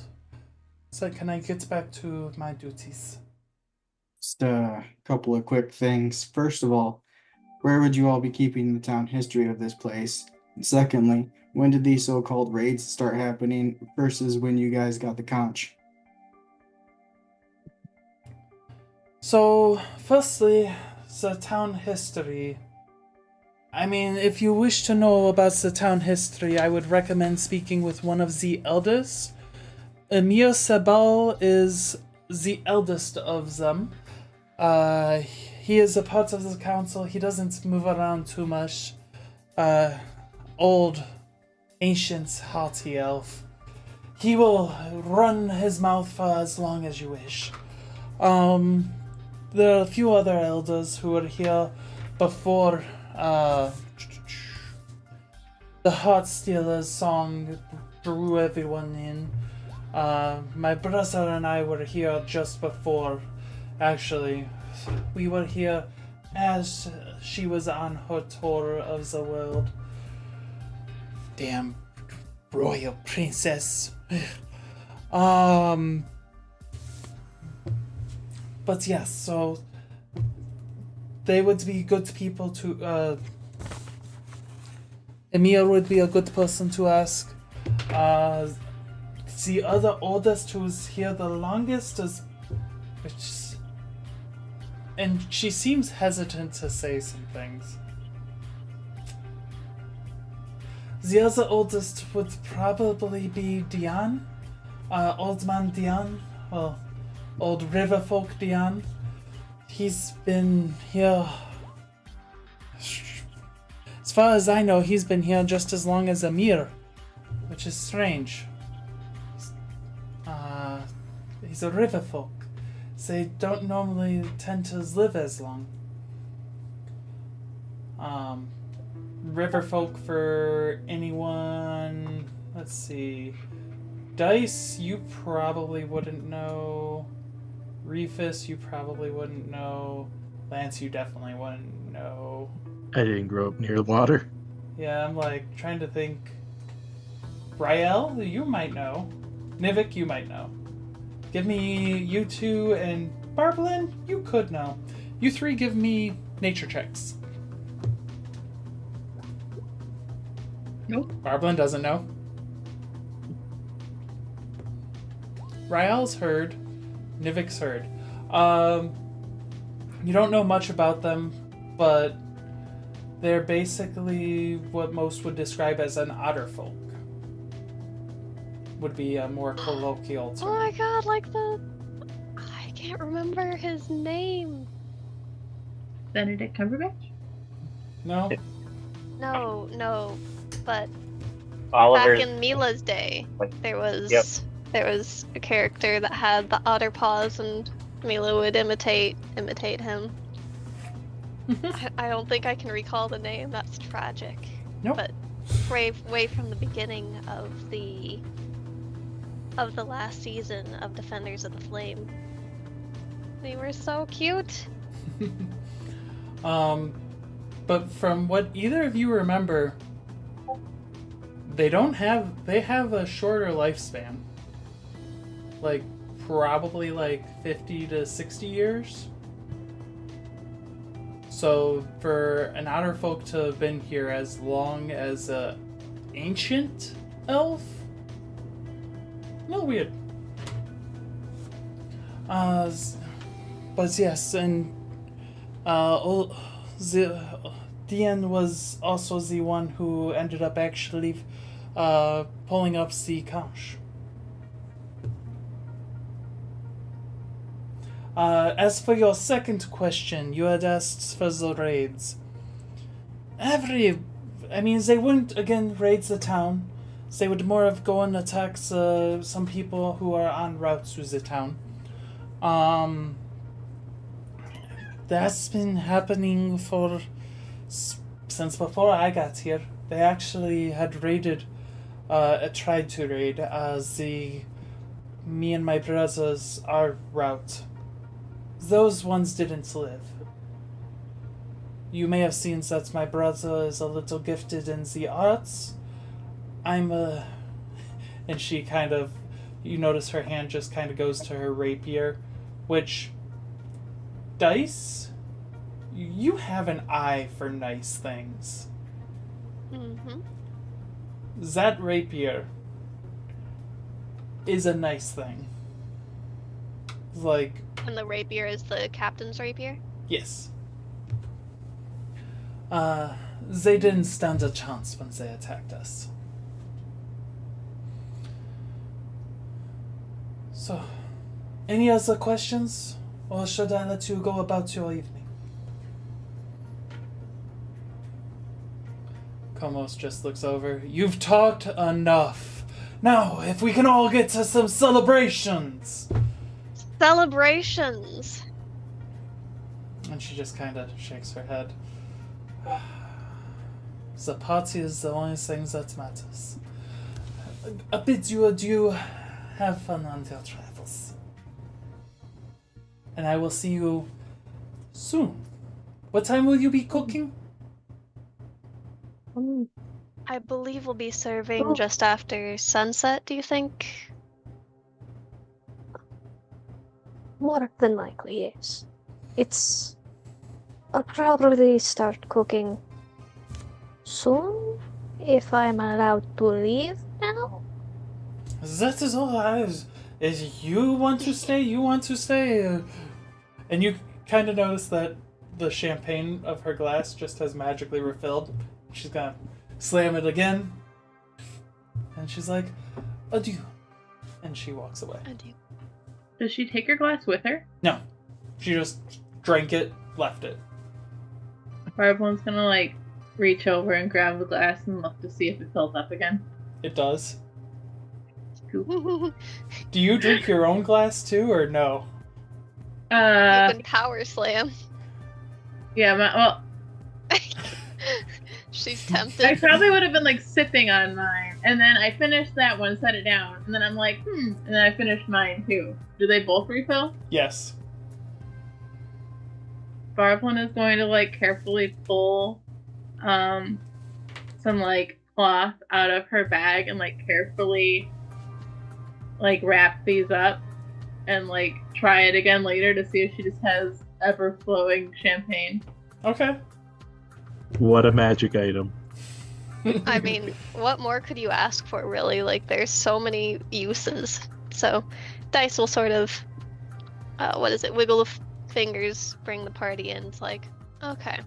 So can I get back to my duties? Just a couple of quick things. First of all, where would you all be keeping the town history of this place? And secondly, when did these so-called raids start happening versus when you guys got the conch? So, firstly, the town history. I mean, if you wish to know about the town history, I would recommend speaking with one of the elders. Emir Sabal is the eldest of them. He is a part of the council. He doesn't move around too much. Old, ancient, haughty elf. He will run his mouth for as long as you wish. There are a few other elders who were here before the Heart Stealers song drew everyone in. My brother and I were here just before. Actually, we were here as she was on her tour of the world. Damn royal princess. But yes, so they would be good people to Emir would be a good person to ask. The other oldest who's here the longest is, which and she seems hesitant to say some things. The other oldest would probably be Dion. Old man Dion. Well, old river folk Dion. He's been here... As far as I know, he's been here just as long as Amir, which is strange. He's a river folk. They don't normally tend to live as long. River folk, for anyone, let's see. Dice, you probably wouldn't know. Reefus, you probably wouldn't know. Lance, you definitely wouldn't know. I didn't grow up near the water. Yeah, I'm like trying to think. Rael, you might know. Nivik, you might know. Give me you two, and Barblin, you could know. You three give me nature checks. Nope. Barblin doesn't know. Rael's heard. Nivik's heard. You don't know much about them, but they're basically what most would describe as an otter folk. Would be a more colloquial term. Oh my god, like the... I can't remember his name. Benedict Cumberbatch? No? No, but Oliver's back in Mila's day, there was Yep. there was a character that had the otter paws, and Mila would imitate him. I don't think I can recall the name. That's tragic. Nope. But way from the beginning of the last season of Defenders of the Flame, they were so cute. But from what either of you remember, they have a shorter lifespan. Like, probably like 50 to 60 years. So for an otter folk to have been here as long as a ancient elf, a little weird. But yes, and Dian was also the one who ended up actually pulling up the cache. As for your second question, you had asked for the raids. They wouldn't again raid the town. They would more of go and attack some people who are en route to the town. That's been happening since before I got here. They actually had raided, tried to raid me and my brothers, our route. Those ones didn't live. You may have seen that my brother is a little gifted in the arts. And she kind of, you notice her hand just kind of goes to her rapier, which, Dice, you have an eye for nice things. Mm-hmm. That rapier is a nice thing. Like, And the rapier is the captain's rapier? yes. They didn't stand a chance when they attacked us. So, any other questions? Or should I let you go about your evening? Komos just looks over. You've talked enough. Now, if we can all get to some celebrations! Celebrations! And she just kind of shakes her head. The party is the only thing that matters. I bid you adieu. Have fun on your travels. And I will see you soon. What time will you be cooking? I believe we'll be serving Oh. just after sunset, do you think? More than likely, yes. I'll probably start cooking soon, if I'm allowed to leave now. That is all. If you want to stay, you want to stay. And you kind of notice that the champagne of her glass just has magically refilled. She's gonna slam it again. And she's like, adieu. And she walks away. Adieu. Does she take her glass with her? No. She just drank it, left it. Barblin's gonna, like, reach over and grab the glass and look to see if it fills up again. It does. Cool. Do you drink your own glass too, or no? You can power slam. Yeah, well, She's tempted. I probably would have been, like, sipping on mine, and then I finished that one, set it down, and then I'm like, and then I finished mine, too. Do they both refill? Yes. Barblin is going to, like, carefully pull some, like, cloth out of her bag and, like, carefully, like, wrap these up and, like, try it again later to see if she just has ever-flowing champagne. Okay. What a magic item. I mean, what more could you ask for, really? Like, there's so many uses. So, Dice will sort of, wiggle the fingers, bring the party in. It's like, okay.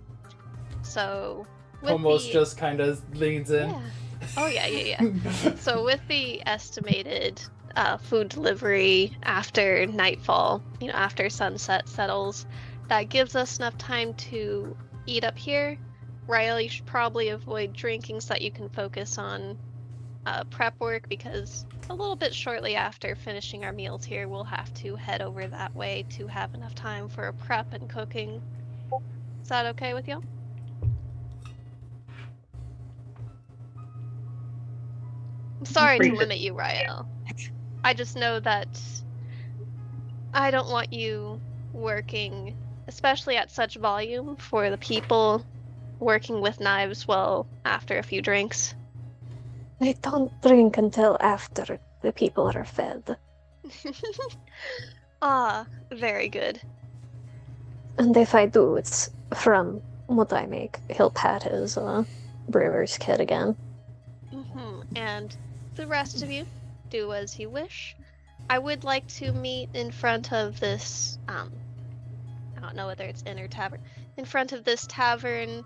So, with Almost just kind of leans in. Yeah. Oh, yeah. So, with the estimated food delivery after nightfall, after sunset settles, that gives us enough time to eat up here. Rael, you should probably avoid drinking so that you can focus on prep work, because a little bit shortly after finishing our meals here, we'll have to head over that way to have enough time for prep and cooking. Is that okay with you? I'm sorry to limit you, Rael. I just know that I don't want you working, especially at such volume, for the people working with knives well after a few drinks. I don't drink until after the people are fed. Ah, very good. And if I do, it's from what I make. He'll pat his brewer's kit again. And the rest of you, do as you wish. I would like to meet in front of this, I don't know whether it's inn or tavern, in front of this tavern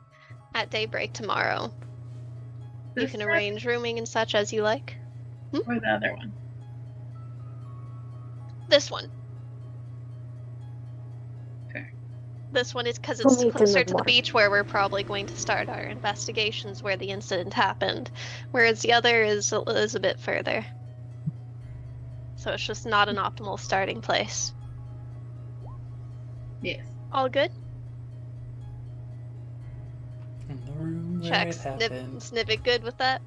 at daybreak tomorrow. You can arrange rooming and such as you like. Or the other one? This one. Okay. This one is because We'll it's meet in closer the to the morning. beach where we're probably going to start our investigations where the incident happened, whereas the other is a bit further. So it's just not an optimal starting place. Yes. All good? In the room where Check. it happened. Snippet good with that?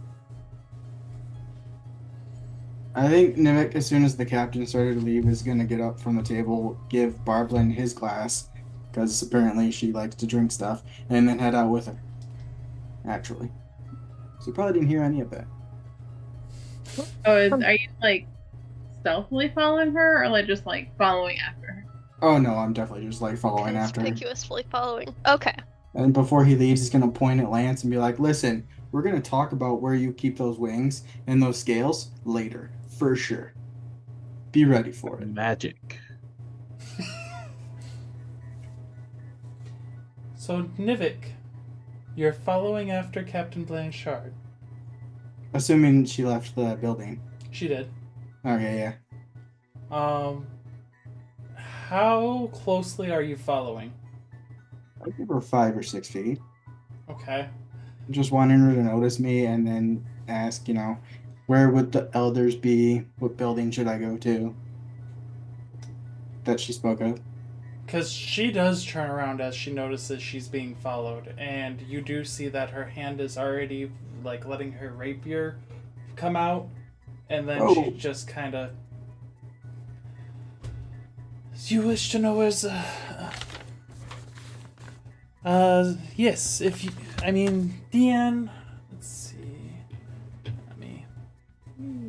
I think Nivik, as soon as the captain started to leave, is going to get up from the table, give Barblin his glass, because apparently she likes to drink stuff, and then head out with her. Actually. So you probably didn't hear any of that. Oh, are you, like, stealthily following her, or, like, just, like, following after her? Oh no, I'm definitely just like following after her. Conspicuously following. Okay. And before he leaves, he's going to point at Lance and be like, listen, we're going to talk about where you keep those wings and those scales later, for sure. Be ready for it. Magic. So, Nivik, you're following after Captain Blanchard. Assuming she left the building. She did. Okay, yeah. How closely are you following? I give her 5 or 6 feet. Okay. Just wanting her to notice me and then ask, where would the elders be? What building should I go to? That she spoke of. Because she does turn around as she notices she's being followed, and you do see that her hand is already, like, letting her rapier come out, and then she just kind of... You wish to know where's... yes, if you... I mean, Deanne... Let's see... Let me...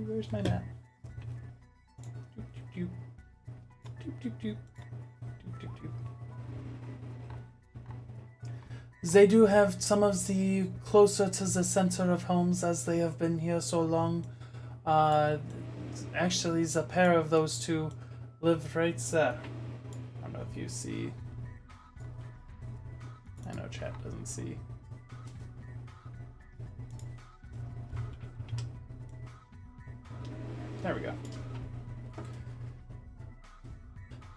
Where's my map? Doop, doop, doop. Doop, doop, doop. They do have some of the closer to the center of homes as they have been here so long. Actually, the pair of those two live right there. I don't know if you see. I know chat doesn't see. There we go.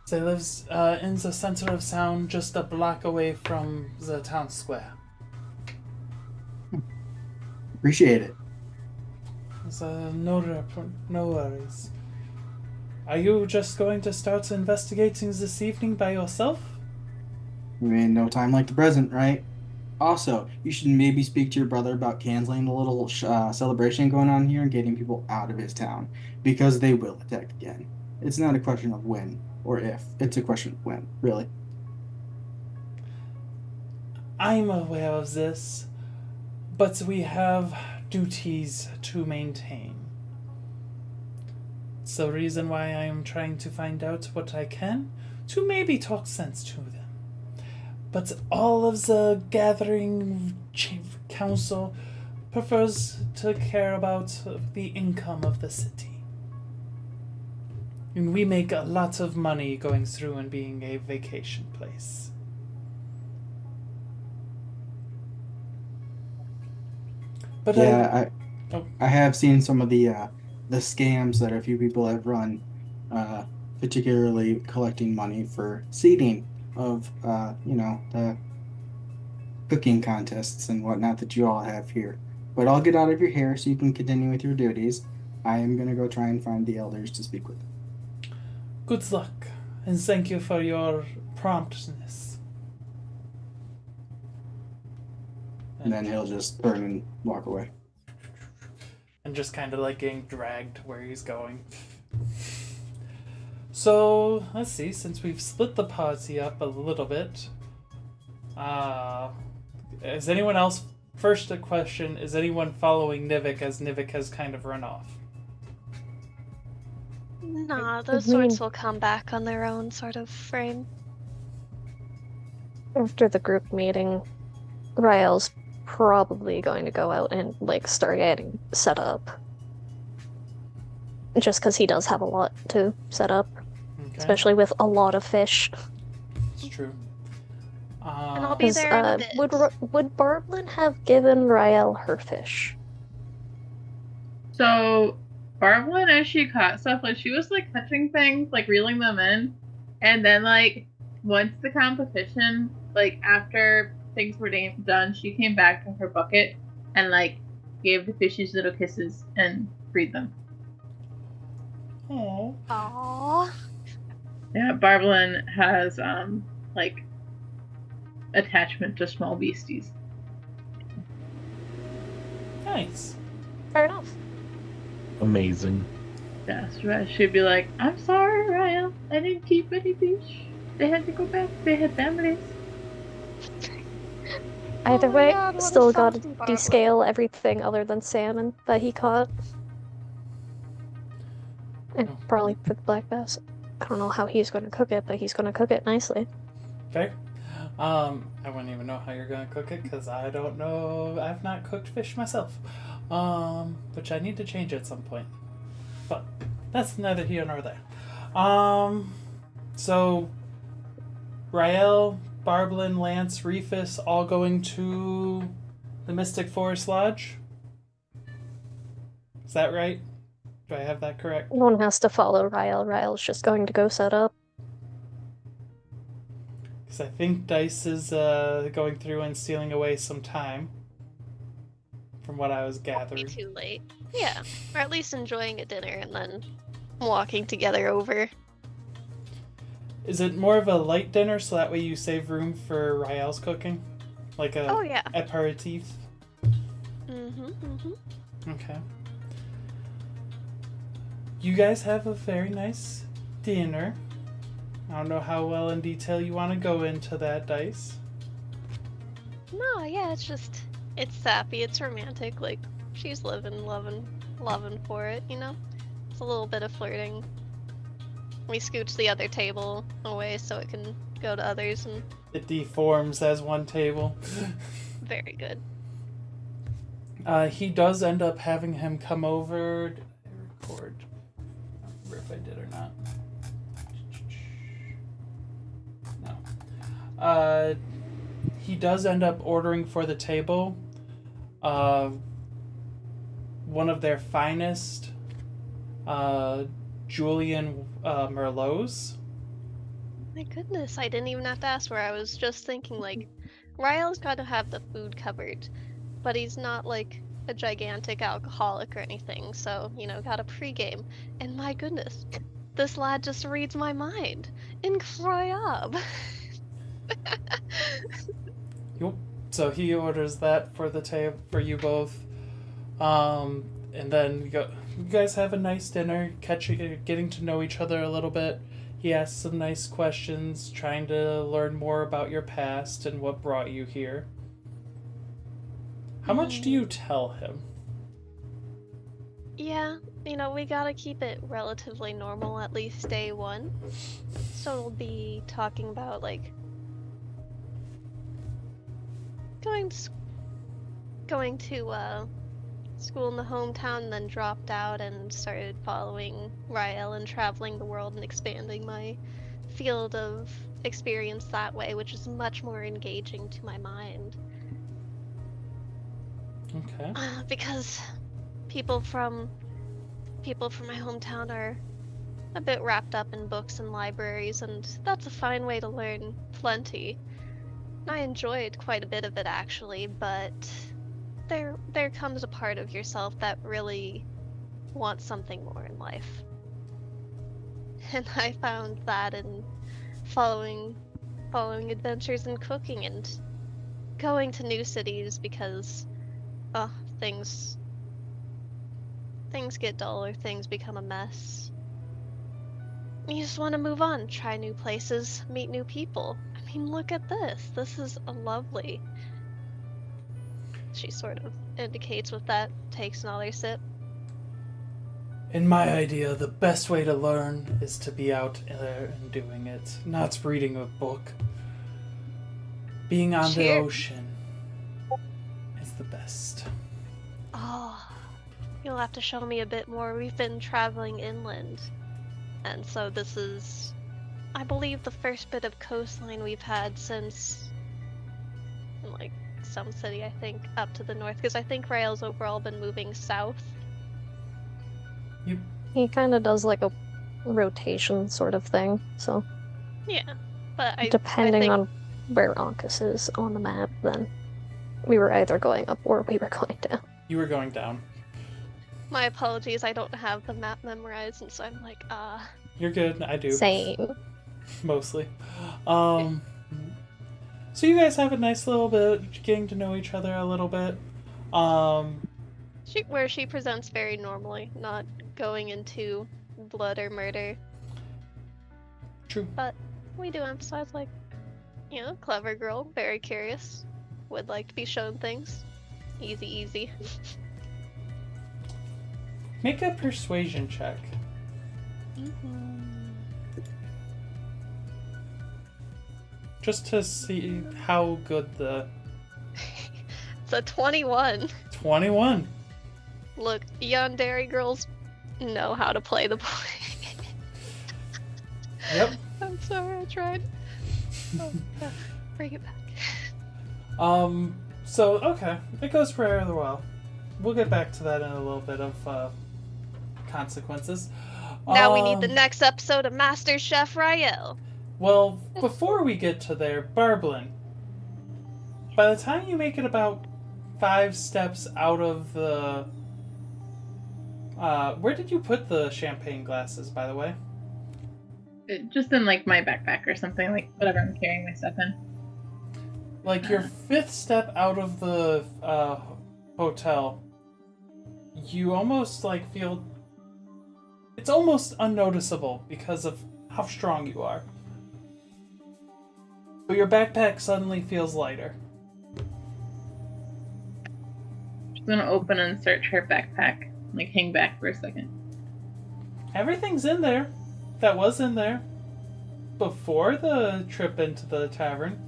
So he lives in the center of town, just a block away from the town square. Appreciate it. So no worries. Are you just going to start investigating this evening by yourself? I mean, no time like the present, right? Also, you should maybe speak to your brother about canceling the little celebration going on here and getting people out of his town, because they will attack again. It's not a question of when or if, it's a question of when, really. I'm aware of this, but we have duties to maintain. It's the reason why I am trying to find out what I can to maybe talk sense to them. But all of the gathering council prefers to care about the income of the city. And we make a lot of money going through and being a vacation place. But Yeah, Oh. I have seen some of the scams that a few people have run, particularly collecting money for seeding of the cooking contests and whatnot that you all have here. But I'll get out of your hair so you can continue with your duties. I am gonna go try and find the elders to speak with. Good luck, and thank you for your promptness. And then he'll just turn and walk away. And just kind of like getting dragged where he's going. So, let's see, since we've split the party up a little bit, is anyone else, first a question, is anyone following Nivik as Nivik has kind of run off? Nah, those swords will come back on their own sort of frame. After the group meeting, Rael's probably going to go out and start getting set up. Just because he does have a lot to set up, Okay, especially with a lot of fish. it's true. And I'll be there in a bit. Would Barblin have given Rael her fish? So, Barblin, as she caught stuff, she was touching things, reeling them in, and then once the competition, after things were done, she came back to her bucket and gave the fishies little kisses and freed them. Aww. Aww. Yeah, Barblin has attachment to small beasties. Nice. Fair enough. Amazing. That's right. She'd be like, "I'm sorry, Rael. I didn't keep any fish. They had to go back. They had families." Either Oh my way, God, what a still gotta softie, Barblin. descale everything other than salmon that he caught. And probably for the black bass. I don't know how he's going to cook it, but he's going to cook it nicely. Fair. I wouldn't even know how you're gonna cook it because I don't know. I've not cooked fish myself, which I need to change at some point. But that's neither here nor there. So Rael, Barblin, Lance, Reefus, all going to the Mystic Forest Lodge. Is that right? Do I have that correct? One has to follow Rael. Rael's just going to go set up. Because I think Dice is going through and stealing away some time, from what I was Be gathering. too late. Yeah, or at least enjoying a dinner and then walking together over. Is it more of a light dinner so that way you save room for Rael's cooking? Like a Oh yeah. aperitif? Mm-hmm. Okay. You guys have a very nice dinner. I don't know how well in detail you want to go into that, Dice. No, yeah, it's sappy, it's romantic, she's loving for it, you know? It's a little bit of flirting. We scooch the other table away so it can go to others, and It deforms as one table. very good. He does end up having him come over. Did I record? I don't remember if I did or not. No. he does end up ordering for the table one of their finest Julian Merlots. My goodness, I didn't even have to ask where. I was just thinking, like, Ryle's got to have the food covered, but he's not, like, a gigantic alcoholic or anything, so, you know, got a pregame. And my goodness, this lad just reads my mind. Incroyable. Yep. So he orders that for the table for you both, and then you guys have a nice dinner, getting to know each other a little bit. He asks some nice questions, trying to learn more about your past and what brought you here. How much do you tell him? Yeah, you know, we gotta keep it relatively normal, at least day one. So we'll be talking about, like, going to school in the hometown, then dropped out and started following Rael and traveling the world and expanding my field of experience that way, which is much more engaging to my mind. Okay. Because people from my hometown are a bit wrapped up in books and libraries, and that's a fine way to learn plenty. I enjoyed quite a bit of it, actually, but there comes a part of yourself that really wants something more in life. And I found that in following adventures in cooking and going to new cities, because things get dull or things become a mess. You just want to move on, try new places, meet new people. I mean, look at this. This is a lovely... She sort of indicates with that, takes another sip. In my idea, the best way to learn is to be out there and doing it, not reading a book. Being on the ocean is the best. Oh, you'll have to show me a bit more. We've been traveling inland, and so this is, I believe, the first bit of coastline we've had since, like, some city, I think, up to the north, because I think Rael's overall been moving south. Yep. He kind of does like a rotation sort of thing, so Yeah, but depending I think... on where Ankus is on the map, then we were either going up or we were going down. You were going down. My apologies, I don't have the map memorized, and so I'm like, You're good, I do. Same. Mostly. So you guys have a nice little bit, getting to know each other a little bit. Where she presents very normally, not going into blood or murder. True. But we do emphasize, like, you know, clever girl, very curious, would like to be shown things. Easy. Make a persuasion check. Just to see how good the... It's a 21. 21. Look, yandere girls know how to play the boy. Yep. I'm sorry, I tried. Oh, yeah. Bring it back. So, okay. It goes fairly well. We'll get back to that in a little bit of consequences. Now we need the next episode of Master Chef Rael. Well, before we get to there, Barblin, by the time you make it about 5 steps out of the... where did you put the champagne glasses, by the way? Just in, like, my backpack or something, like, whatever I'm carrying my stuff in. Like, your 5th step out of the hotel, you almost, like, feel... It's almost unnoticeable because of how strong you are. But your backpack suddenly feels lighter. Just gonna open and search her backpack. Like, hang back for a second. Everything's in there. That was in there. Before the trip into the tavern.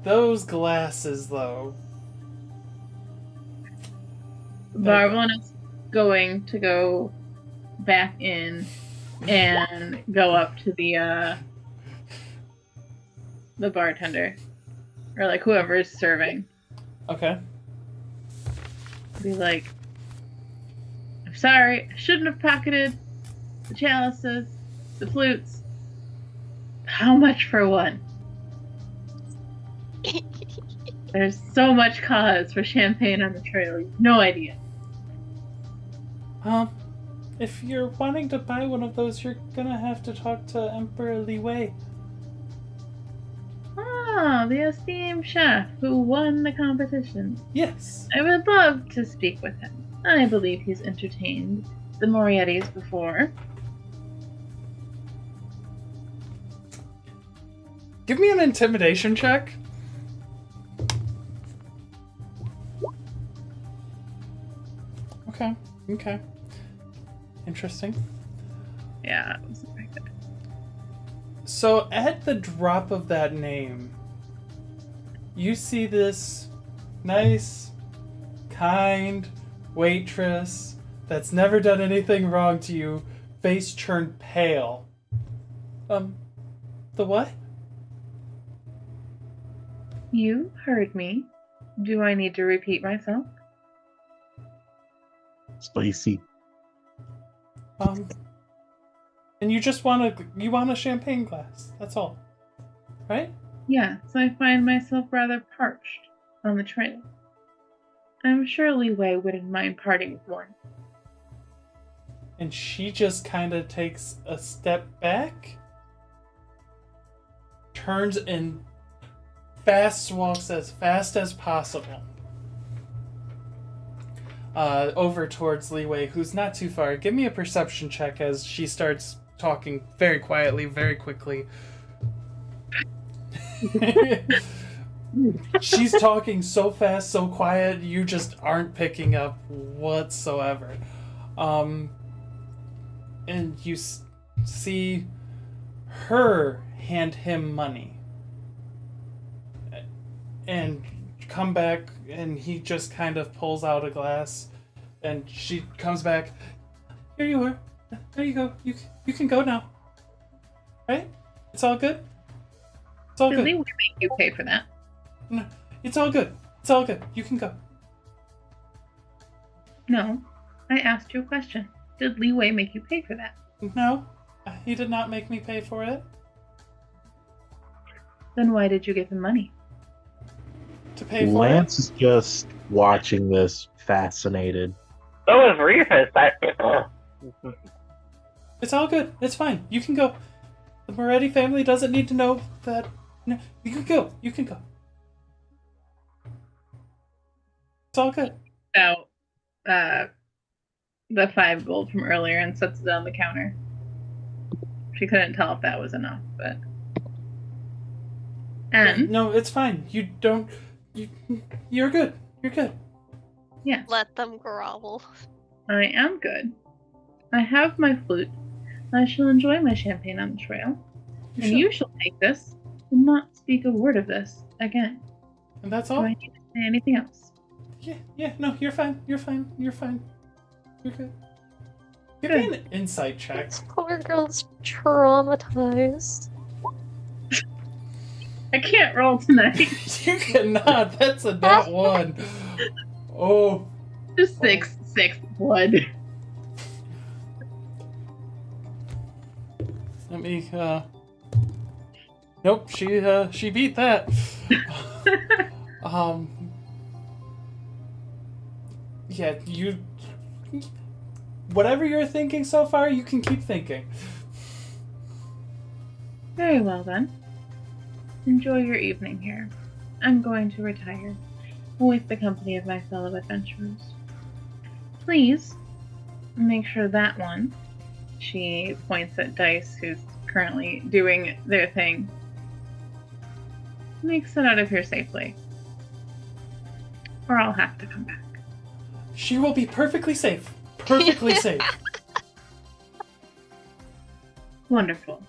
Those glasses, though. Barblin is going to go back in and go up to the bartender. or like whoever is serving. Okay. Be like, I'm sorry, I shouldn't have pocketed the chalices, the flutes. How much for one? There's so much cause for champagne on the trail. You've no idea. If you're wanting to buy one of those, you're gonna have to talk to Emperor Li Wei. Ah, the esteemed chef who won the competition. Yes. I would love to speak with him. I believe he's entertained the Moriettis before. Give me an intimidation check. Okay. Interesting. Yeah, it wasn't very good. So at the drop of that name, you see this nice, kind waitress that's never done anything wrong to you, face turned pale. The what? You heard me. Do I need to repeat myself? Spicy. And you just want a champagne glass. That's all. Right? Yes, I find myself rather parched on the trail. I'm sure Li Wei wouldn't mind parting with one. And she just kind of takes a step back, turns and fast walks as fast as possible over towards Li Wei, who's not too far. Give me a perception check as she starts talking very quietly, very quickly. She's talking so fast, so quiet, you just aren't picking up whatsoever. And you see her hand him money. And come back, and he just kind of pulls out a glass, and she comes back. Here you are. There you go. You can go now. Right? It's all good? It's all Did good. Li Wei make you pay for that? No, it's all good. It's all good. You can go. No. I asked you a question. Did Li Wei make you pay for that? No, he did not make me pay for it. Then why did you give him money? To pay for Lance is just watching this, fascinated. So is Rufus. it. It's all good. It's fine. You can go. The Moretti family doesn't need to know that. No, you can go. You can go. It's all good. Out the 5 gold from earlier and sets it on the counter. She couldn't tell if that was enough, but... And... No, it's fine. You don't... You're good. You're good. Yeah. Let them grovel. I am good. I have my flute. I shall enjoy my champagne on the trail. You shall take this and not speak a word of this again. And that's Do all? I need to say anything else? Yeah, no, you're fine. You're fine. You're fine. You're good. Give me an insight check. This poor girl's traumatized. I can't roll tonight. You cannot. That's a nat 1. Oh. Just 6 blood. Let me, Nope, she beat that. Yeah, you... Whatever you're thinking so far, you can keep thinking. Very well then. Enjoy your evening here. I'm going to retire with the company of my fellow adventurers. Please make sure that one, she points at Dice, who's currently doing their thing, makes it out of here safely. Or I'll have to come back. She will be perfectly safe. Perfectly safe. Wonderful.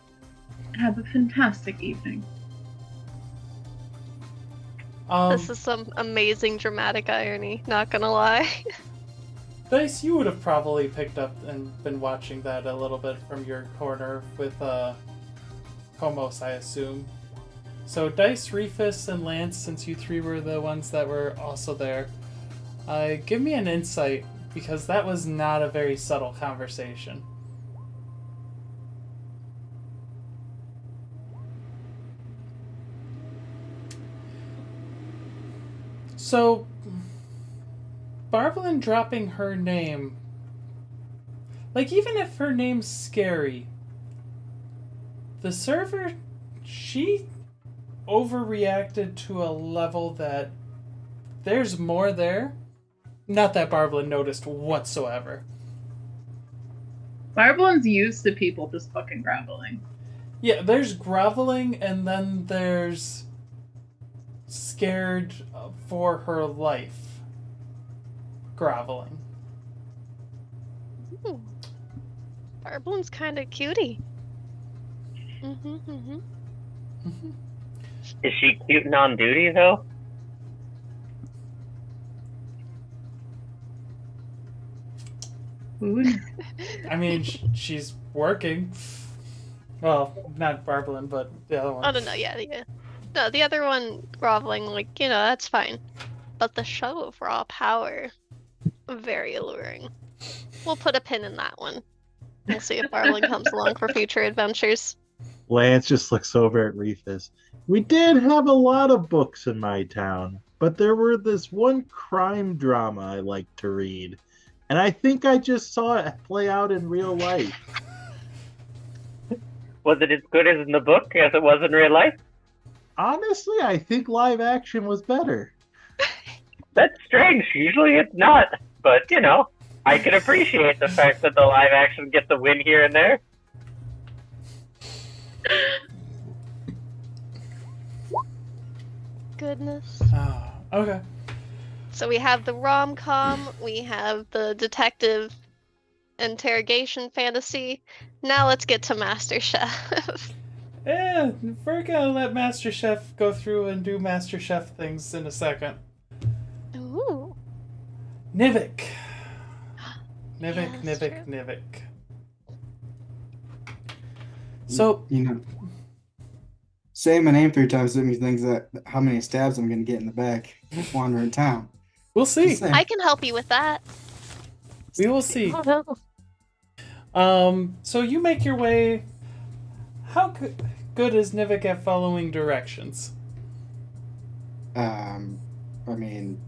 Have a fantastic evening. This is some amazing dramatic irony, not gonna lie. Dice, you would have probably picked up and been watching that a little bit from your corner with Komos, I assume. So Dice, Refus, and Lance, since you three were the ones that were also there, give me an insight, because that was not a very subtle conversation. So, Barblin dropping her name, like, even if her name's scary, the server, she overreacted to a level that there's more there. Not that Barblin noticed whatsoever. Barblin's used to people just fucking groveling. Yeah, there's groveling, and then there's scared for her life groveling. Ooh. Barblin's kind of cutie. Is she cute and on duty, though? Food? I mean, she's working. Well, not Barblin, but the other one. Oh, no, yeah. No, the other one groveling, like, that's fine. But the show of raw power, very alluring. We'll put a pin in that one. We'll see if Barblin comes along for future adventures. Lance just looks over at Refus. We did have a lot of books in my town, but there were this one crime drama I liked to read. And I think I just saw it play out in real life. Was it as good as in the book as it was in real life? Honestly, I think live action was better. That's strange. Usually it's not. But, I can appreciate the fact that the live action gets a win here and there. Goodness. Oh, okay. So we have the rom-com, we have the detective interrogation fantasy. Now let's get to MasterChef. Yeah, we're gonna let MasterChef go through and do MasterChef things in a second. Ooh. Nivik. Nivik, Yeah, that's Nivik, true. Nivik. So, Saying my name 3 times makes me think that how many stabs I'm gonna get in the back wandering town. we'll see. Just saying. I can help you with that. We will see. Oh no. So you make your way. How good is Nivik at following directions? I mean,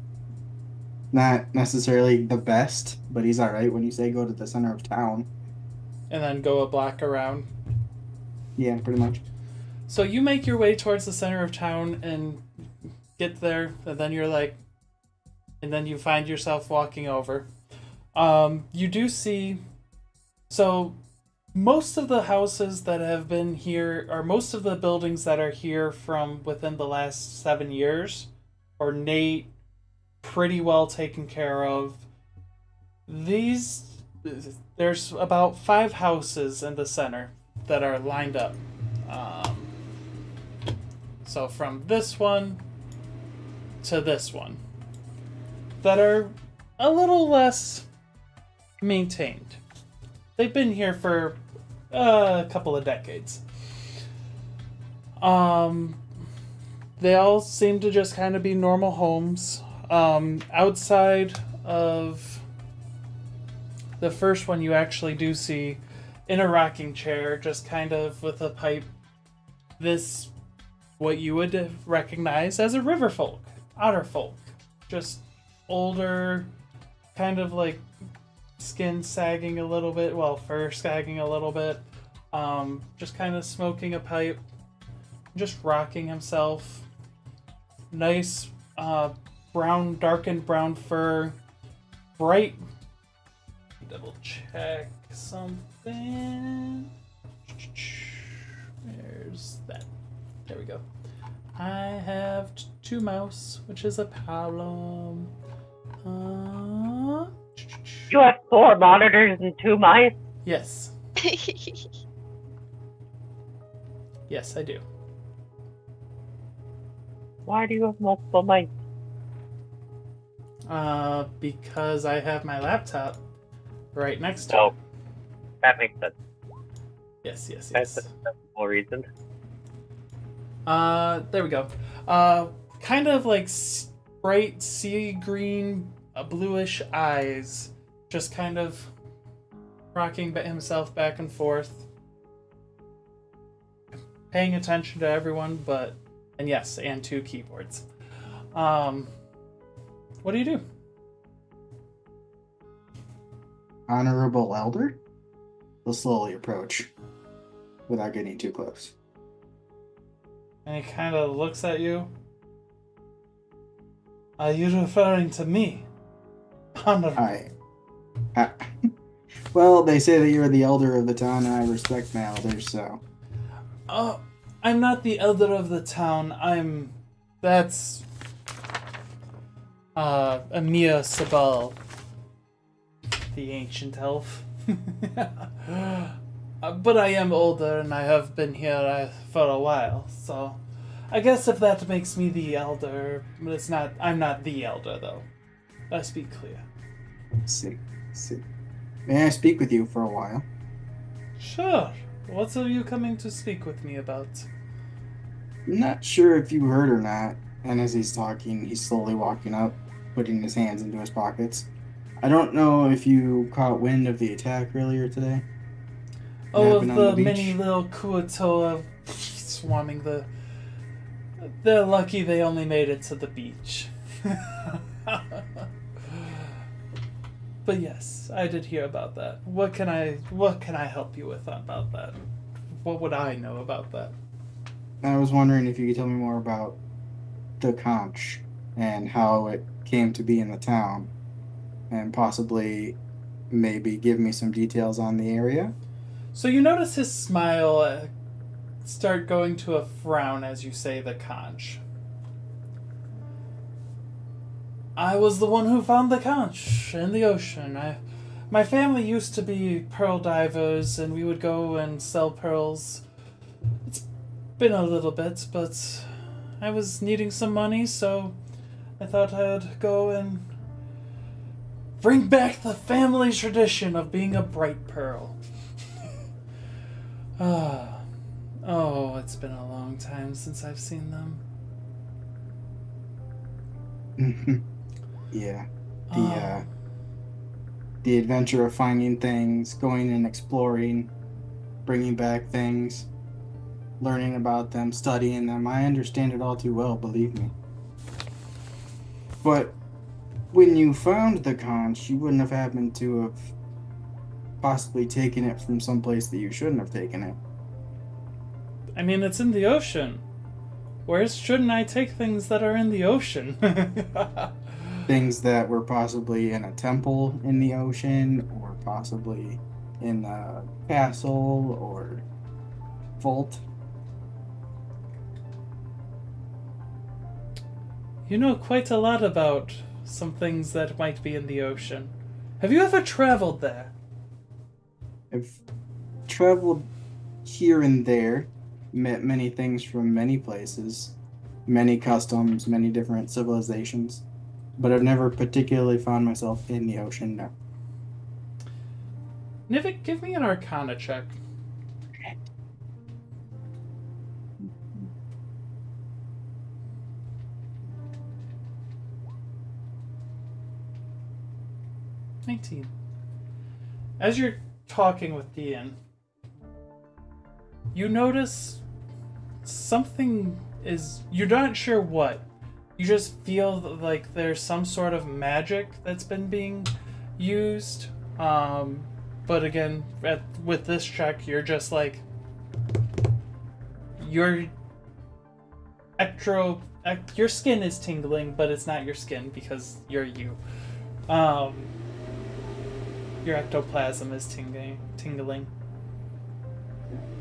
not necessarily the best, but he's all right when you say go to the center of town. And then go a block around. Yeah, pretty much. So you make your way towards the center of town and get there, and then you're like, and then you find yourself walking over. You do see, so most of the houses that have been here, or most of the buildings that are here from within the last 7 years, are pretty well taken care of. There's about 5 houses in the center that are lined up. So from this one to this one, that are a little less maintained. They've been here for a couple of decades. They all seem to just kind of be normal homes. Outside of the first one, you actually do see in a rocking chair, just kind of with a pipe, this, what you would recognize as a river folk, otter folk. Just older, kind of like skin sagging a little bit, well, fur sagging a little bit. Just kind of smoking a pipe, just rocking himself. Nice darkened brown fur, bright. Double check something. There's that. There we go. I have 2 mouse, which is a problem. You have 4 monitors and 2 mice? Yes. Yes, I do. Why do you have multiple mice? Because I have my laptop right next to Oh, it. that makes sense. Yes. That's a sensible reason. There we go. Kind of like bright sea green, bluish eyes, just kind of rocking himself back and forth, paying attention to everyone, and yes, and 2 keyboards. What do you do? Honorable Elder? He'll slowly approach without getting too close. And he kind of looks at you. Are you referring to me? Honorable. Well, they say that you're the elder of the town, and I respect my elders, so. I'm not the elder of the town. That's Amia Sabal, the ancient elf. But I am older, and I have been here for a while, so I guess if that makes me the elder, but it's not. I'm not the elder, though. Let's be clear. See. May I speak with you for a while? Sure. What are you coming to speak with me about? I'm not sure if you heard or not, and as he's talking, he's slowly walking up, putting his hands into his pockets. I don't know if you caught wind of the attack earlier today. Oh, of Happened on the the beach? many little Kuo-Toa swarming the... They're lucky they only made it to the beach. But yes, I did hear about that. What can I help you with about that? What would I know about that? I was wondering if you could tell me more about the conch and how it came to be in the town, and possibly maybe give me some details on the area. So you notice his smile start going to a frown as you say the conch. I was the one who found the conch in the ocean. My family used to be pearl divers, and we would go and sell pearls. It's been a little bit, but I was needing some money, so I thought I'd go and bring back the family tradition of being a bright pearl. Oh, it's been a long time since I've seen them. Yeah. The adventure of finding things, going and exploring, bringing back things, learning about them, studying them. I understand it all too well, believe me. But when you found the conch, you wouldn't have happened to have possibly taken it from someplace that you shouldn't have taken it. I mean, it's in the ocean. Where shouldn't I take things that are in the ocean? Things that were possibly in a temple in the ocean, or possibly in a castle or vault. You know quite a lot about some things that might be in the ocean. Have you ever traveled there? I've traveled here and there, met many things from many places, many customs, many different civilizations, but I've never particularly found myself in the ocean, no. Nivik, give me an Arcana check. As you're talking with Dean, you notice something is... You're not sure what. You just feel like there's some sort of magic that's been being used. But again, with this check, you're just like... Your skin is tingling, but it's not your skin because you're you. Your ectoplasm is tingling.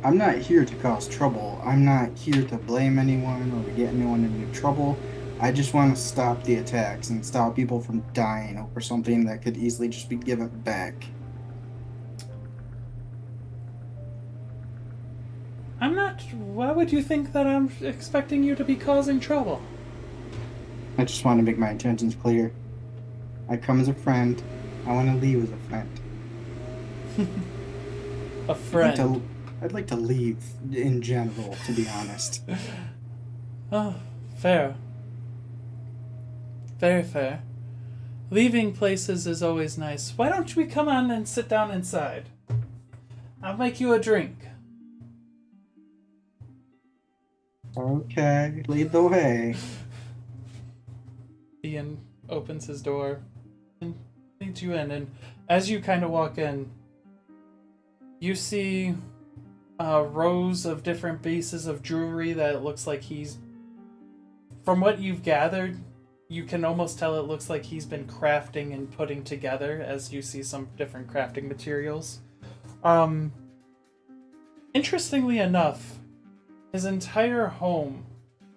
I'm not here to cause trouble. I'm not here to blame anyone or to get anyone into trouble. I just want to stop the attacks and stop people from dying over something that could easily just be given back. I'm not... Why would you think that I'm expecting you to be causing trouble? I just want to make my intentions clear. I come as a friend. I want to leave as a friend. A friend. I'd like to leave in general, to be honest. Oh, fair. Very fair. Leaving places is always nice. Why don't we come on and sit down inside? I'll make you a drink. Okay, lead the way. Ian opens his door and leads you in. And as you kind of walk in, you see rows of different pieces of jewelry that it looks like he's... From what you've gathered, you can almost tell it looks like he's been crafting and putting together as you see some different crafting materials. Interestingly enough, his entire home,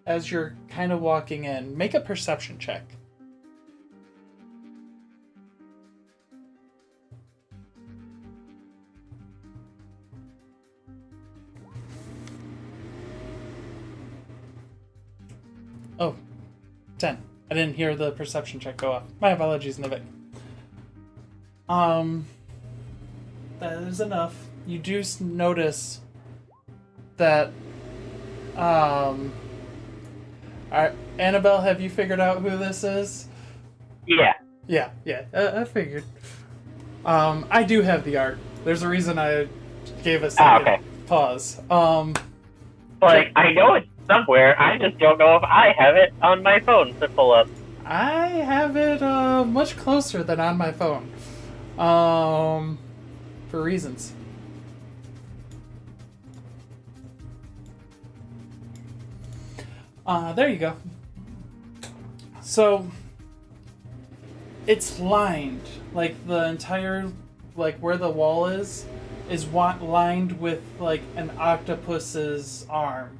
as you're kind of walking in, make a perception check. Oh, 10. I didn't hear the perception check go off. My apologies, Nivik. That is enough. You do notice that, Annabelle, have you figured out who this is? Yeah. Yeah, I figured. I do have the art. There's a reason I gave a second pause. Like, I know it's somewhere, I just don't know if I have it on my phone to pull up. I have it much closer than on my phone. For reasons. There you go. So, it's lined, like the entire, like where the wall is lined with like an octopus's arm.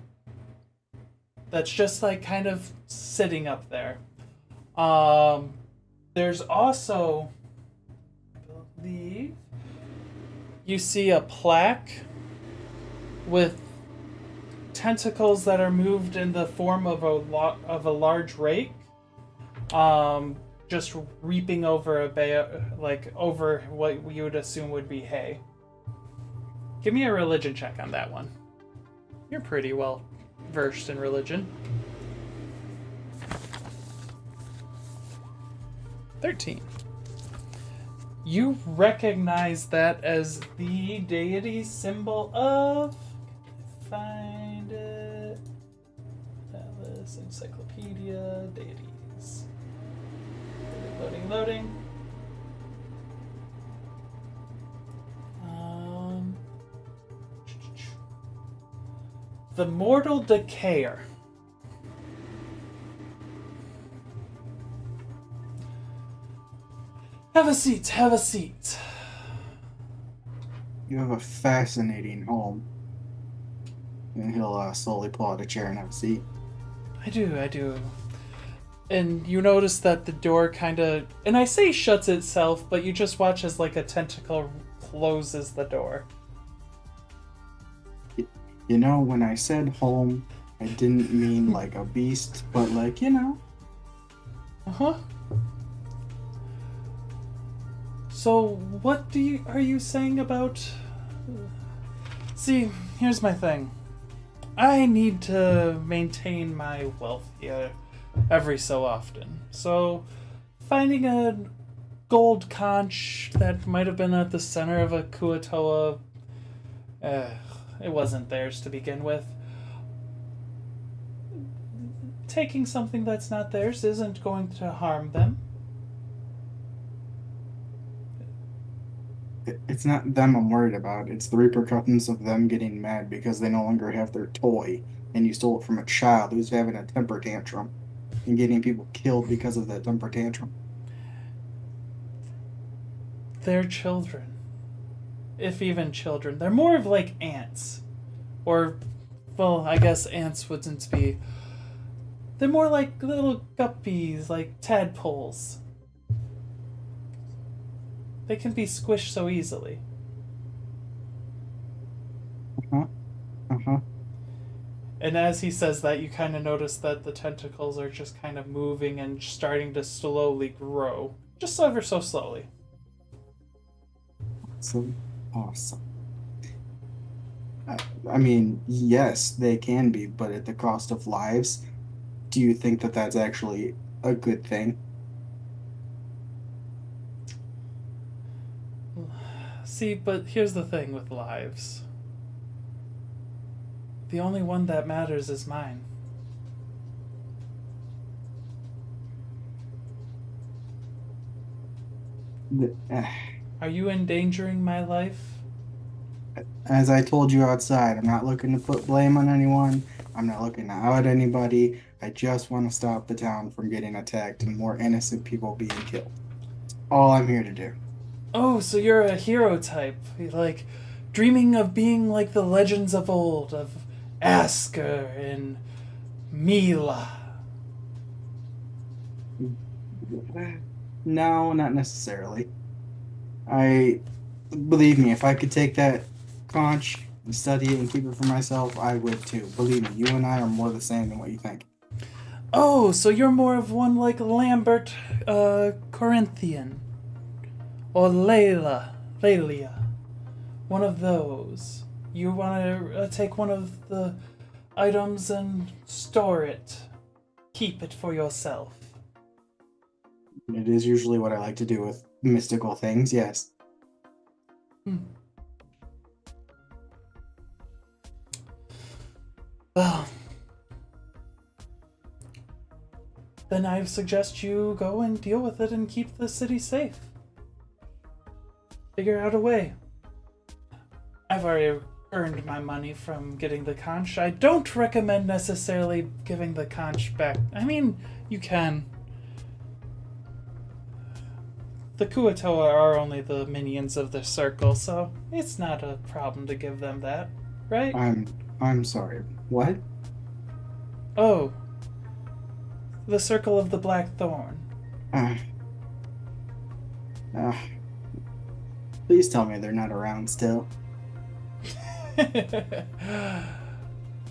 That's just like kind of sitting up there. There's also, I believe, you see a plaque with tentacles that are moved in the form of a large rake, just reaping over over what you would assume would be hay. Give me a religion check on that one. You're pretty well versed in religion. 13. You recognize that as the deity symbol of... Find it. Atlas, Encyclopedia, deities. Loading. The Mortal Decayer. Have a seat. You have a fascinating home. And he'll slowly pull out a chair and have a seat. I do. And you notice that the door kind of... And I say shuts itself, but you just watch as like a tentacle closes the door. You know, when I said home, I didn't mean like a beast, but like, you know. Uh-huh. So, what are you saying about... See, here's my thing. I need to maintain my wealth here every so often. So, finding a gold conch that might have been at the center of a Kuo-Toa, it wasn't theirs to begin with. Taking something that's not theirs isn't going to harm them. It's not them I'm worried about. It's the repercussions of them getting mad because they no longer have their toy, and you stole it from a child who's having a temper tantrum and getting people killed because of that temper tantrum. They're children. If even children. They're more of like ants. Or, well, I guess ants wouldn't be... They're more like little guppies, like tadpoles. They can be squished so easily. Uh-huh. And as he says that, you kind of notice that the tentacles are just kind of moving and starting to slowly grow. Just ever so slowly. Awesome. I mean, yes, they can be, but at the cost of lives. do you think that that's actually a good thing? See, but here's the thing with lives. The only one that matters is mine. Are you endangering my life? As I told you outside, I'm not looking to put blame on anyone. I'm not looking to out anybody. I just want to stop the town from getting attacked and more innocent people being killed. That's all I'm here to do. Oh, so you're a hero type. Like, dreaming of being like the legends of old, of Asker and Mila. No, not necessarily. Believe me, if I could take that conch and study it and keep it for myself, I would too. Believe me, you and I are more the same than what you think. Oh, so you're more of one like Lambert, Corinthian. Or Lelia. One of those. You want to take one of the items and store it. Keep it for yourself. It is usually what I like to do with mystical things, yes. Well, then I suggest you go and deal with it and keep the city safe. Figure out a way. I've already earned my money from getting the conch. I don't recommend necessarily giving the conch back. I mean, you can. The Kuo-Toa are only the minions of the circle, so it's not a problem to give them that, right? I'm sorry. What? Oh. The Circle of the Black Thorn. Please tell me they're not around still.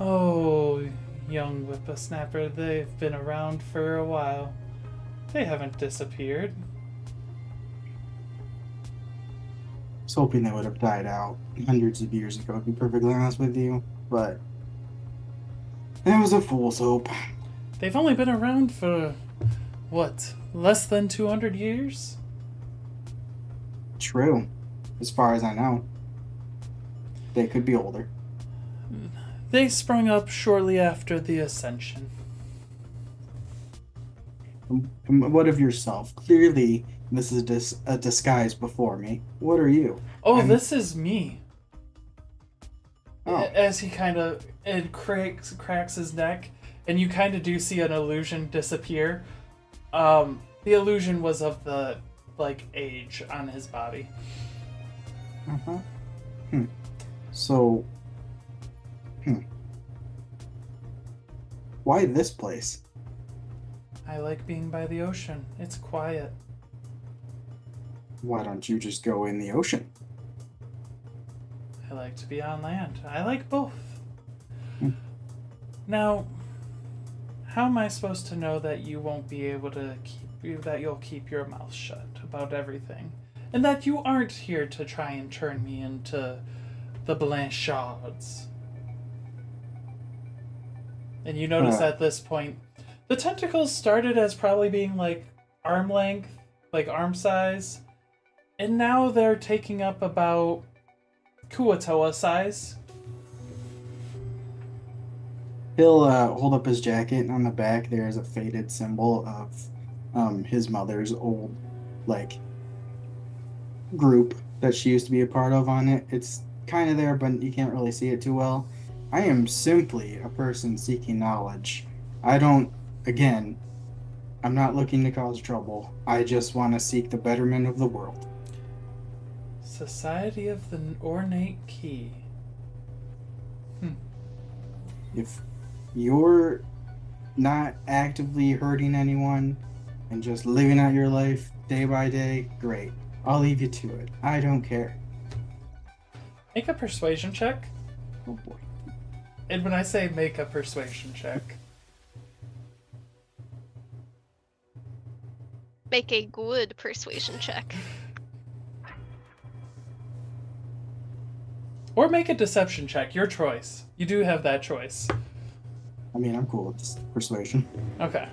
Oh, young whippersnapper, they've been around for a while. They haven't disappeared. I was hoping they would have died out hundreds of years ago, to be perfectly honest with you, but that was a fool's hope. They've only been around for, what, less than 200 years? True, as far as I know. They could be older. They sprung up shortly after the Ascension. What of yourself? Clearly, this is a disguise before me. What are you? Oh, this is me. Oh. As he kind of cracks his neck, and you kind of do see an illusion disappear. The illusion was of the age on his body. Uh-huh. So, why this place? I like being by the ocean. It's quiet. Why don't you just go in the ocean? I like to be on land. I like both. Hmm. Now, how am I supposed to know that you won't be able to that you'll keep your mouth shut about everything? And that you aren't here to try and turn me into the Blanchards? And you notice at this point, the tentacles started as probably being like arm length, like arm size, and now they're taking up about Kuo-Toa size. He'll hold up his jacket, and on the back there is a faded symbol of his mother's old group that she used to be a part of on it. It's kind of there, but you can't really see it too well. I am simply a person seeking knowledge. I'm not looking to cause trouble. I just want to seek the betterment of the world. Society of the Ornate Key. If you're not actively hurting anyone and just living out your life day by day, great. I'll leave you to it. I don't care. Make a persuasion check. Oh boy. And when I say make a persuasion check, Make a good persuasion check. or make a deception check, your choice. You do have that choice. I mean, I'm cool with this persuasion. Okay.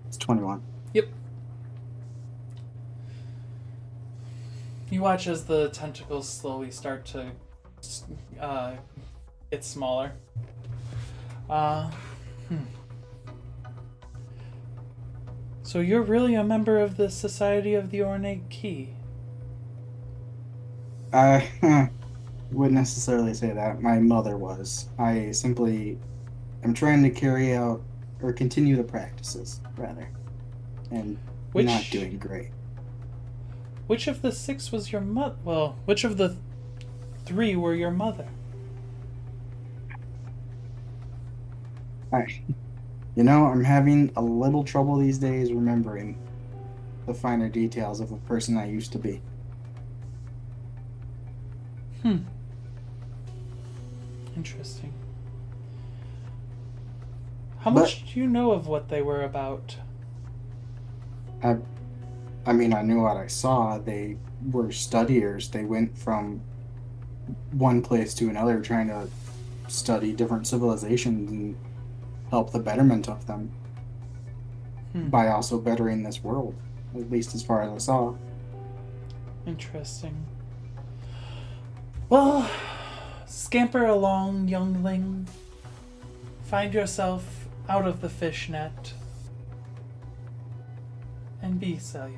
It's 21. Yep. You watch as the tentacles slowly start to get smaller. So you're really a member of the Society of the Ornate Key? I wouldn't necessarily say that. My mother was. I simply am trying to carry out or continue the practices, rather, and not doing great. Which of the 6 was your mother? Well, which of the 3 were your mother? I'm having a little trouble these days remembering the finer details of the person I used to be. Interesting. How much do you know of what they were about? I mean, I knew what I saw. They were studiers. They went from one place to another trying to study different civilizations and help the betterment of them by also bettering this world, at least as far as I saw. Interesting. Well, scamper along, youngling. Find yourself out of the fishnet. And be safe.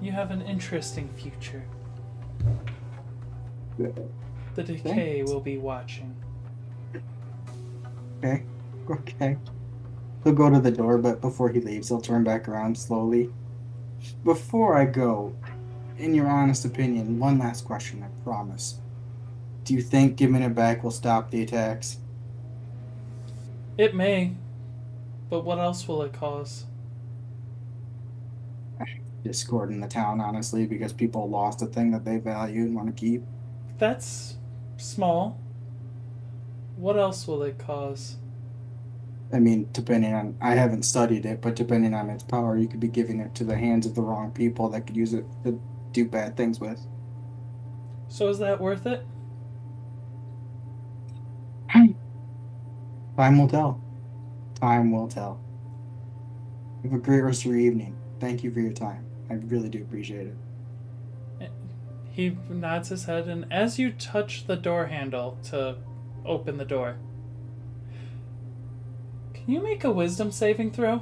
You have an interesting future. The decay Thanks. will be watching. Okay. He'll go to the door, but before he leaves, he'll turn back around slowly. Before I go, in your honest opinion, one last question, I promise. Do you think giving it back will stop the attacks? It may. But what else will it cause? Discord in the town, honestly, because people lost a thing that they value and want to keep. That's small. What else will it cause? I mean, depending on, I haven't studied it, but depending on its power, you could be giving it to the hands of the wrong people that could use it to do bad things with. So is that worth it? Time will tell. Time will tell. Have a great rest of your evening. Thank you for your time. I really do appreciate it. He nods his head, and as you touch the door handle to open the door, can you make a wisdom saving throw?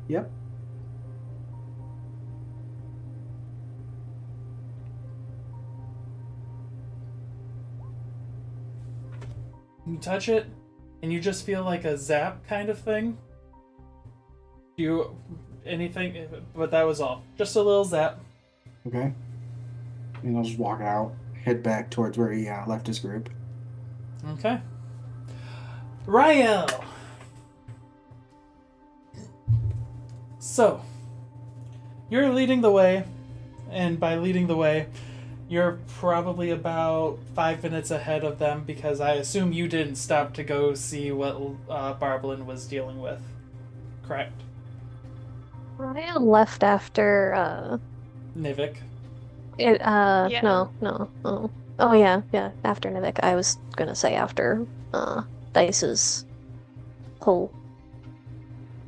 Yep. You touch it, and you just feel like a zap kind of thing. Do you anything? But that was all. Just a little zap. Okay. And I'll just walk out, head back towards where he left his group. Okay. Rael! So, you're leading the way, and by leading the way, you're probably about 5 minutes ahead of them because I assume you didn't stop to go see what Barblin was dealing with. Correct? Ryan left after Nivik. Yeah. No. Oh yeah, after Nivik. I was gonna say after Dice's whole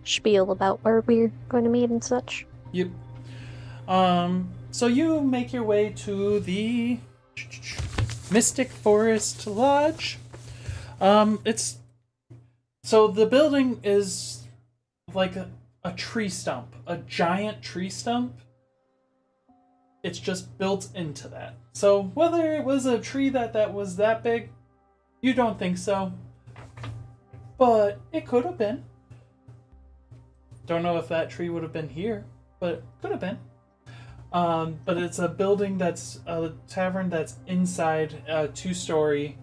spiel about where we're going to meet and such. Yep. So you make your way to the Mystic Forest Lodge. It's so the building is like a tree stump, a giant tree stump. It's just built into that. So whether it was a tree that was that big, you don't think so. But it could have been. Don't know if that tree would have been here, but it could have been. But it's a building that's a tavern that's inside a 2-story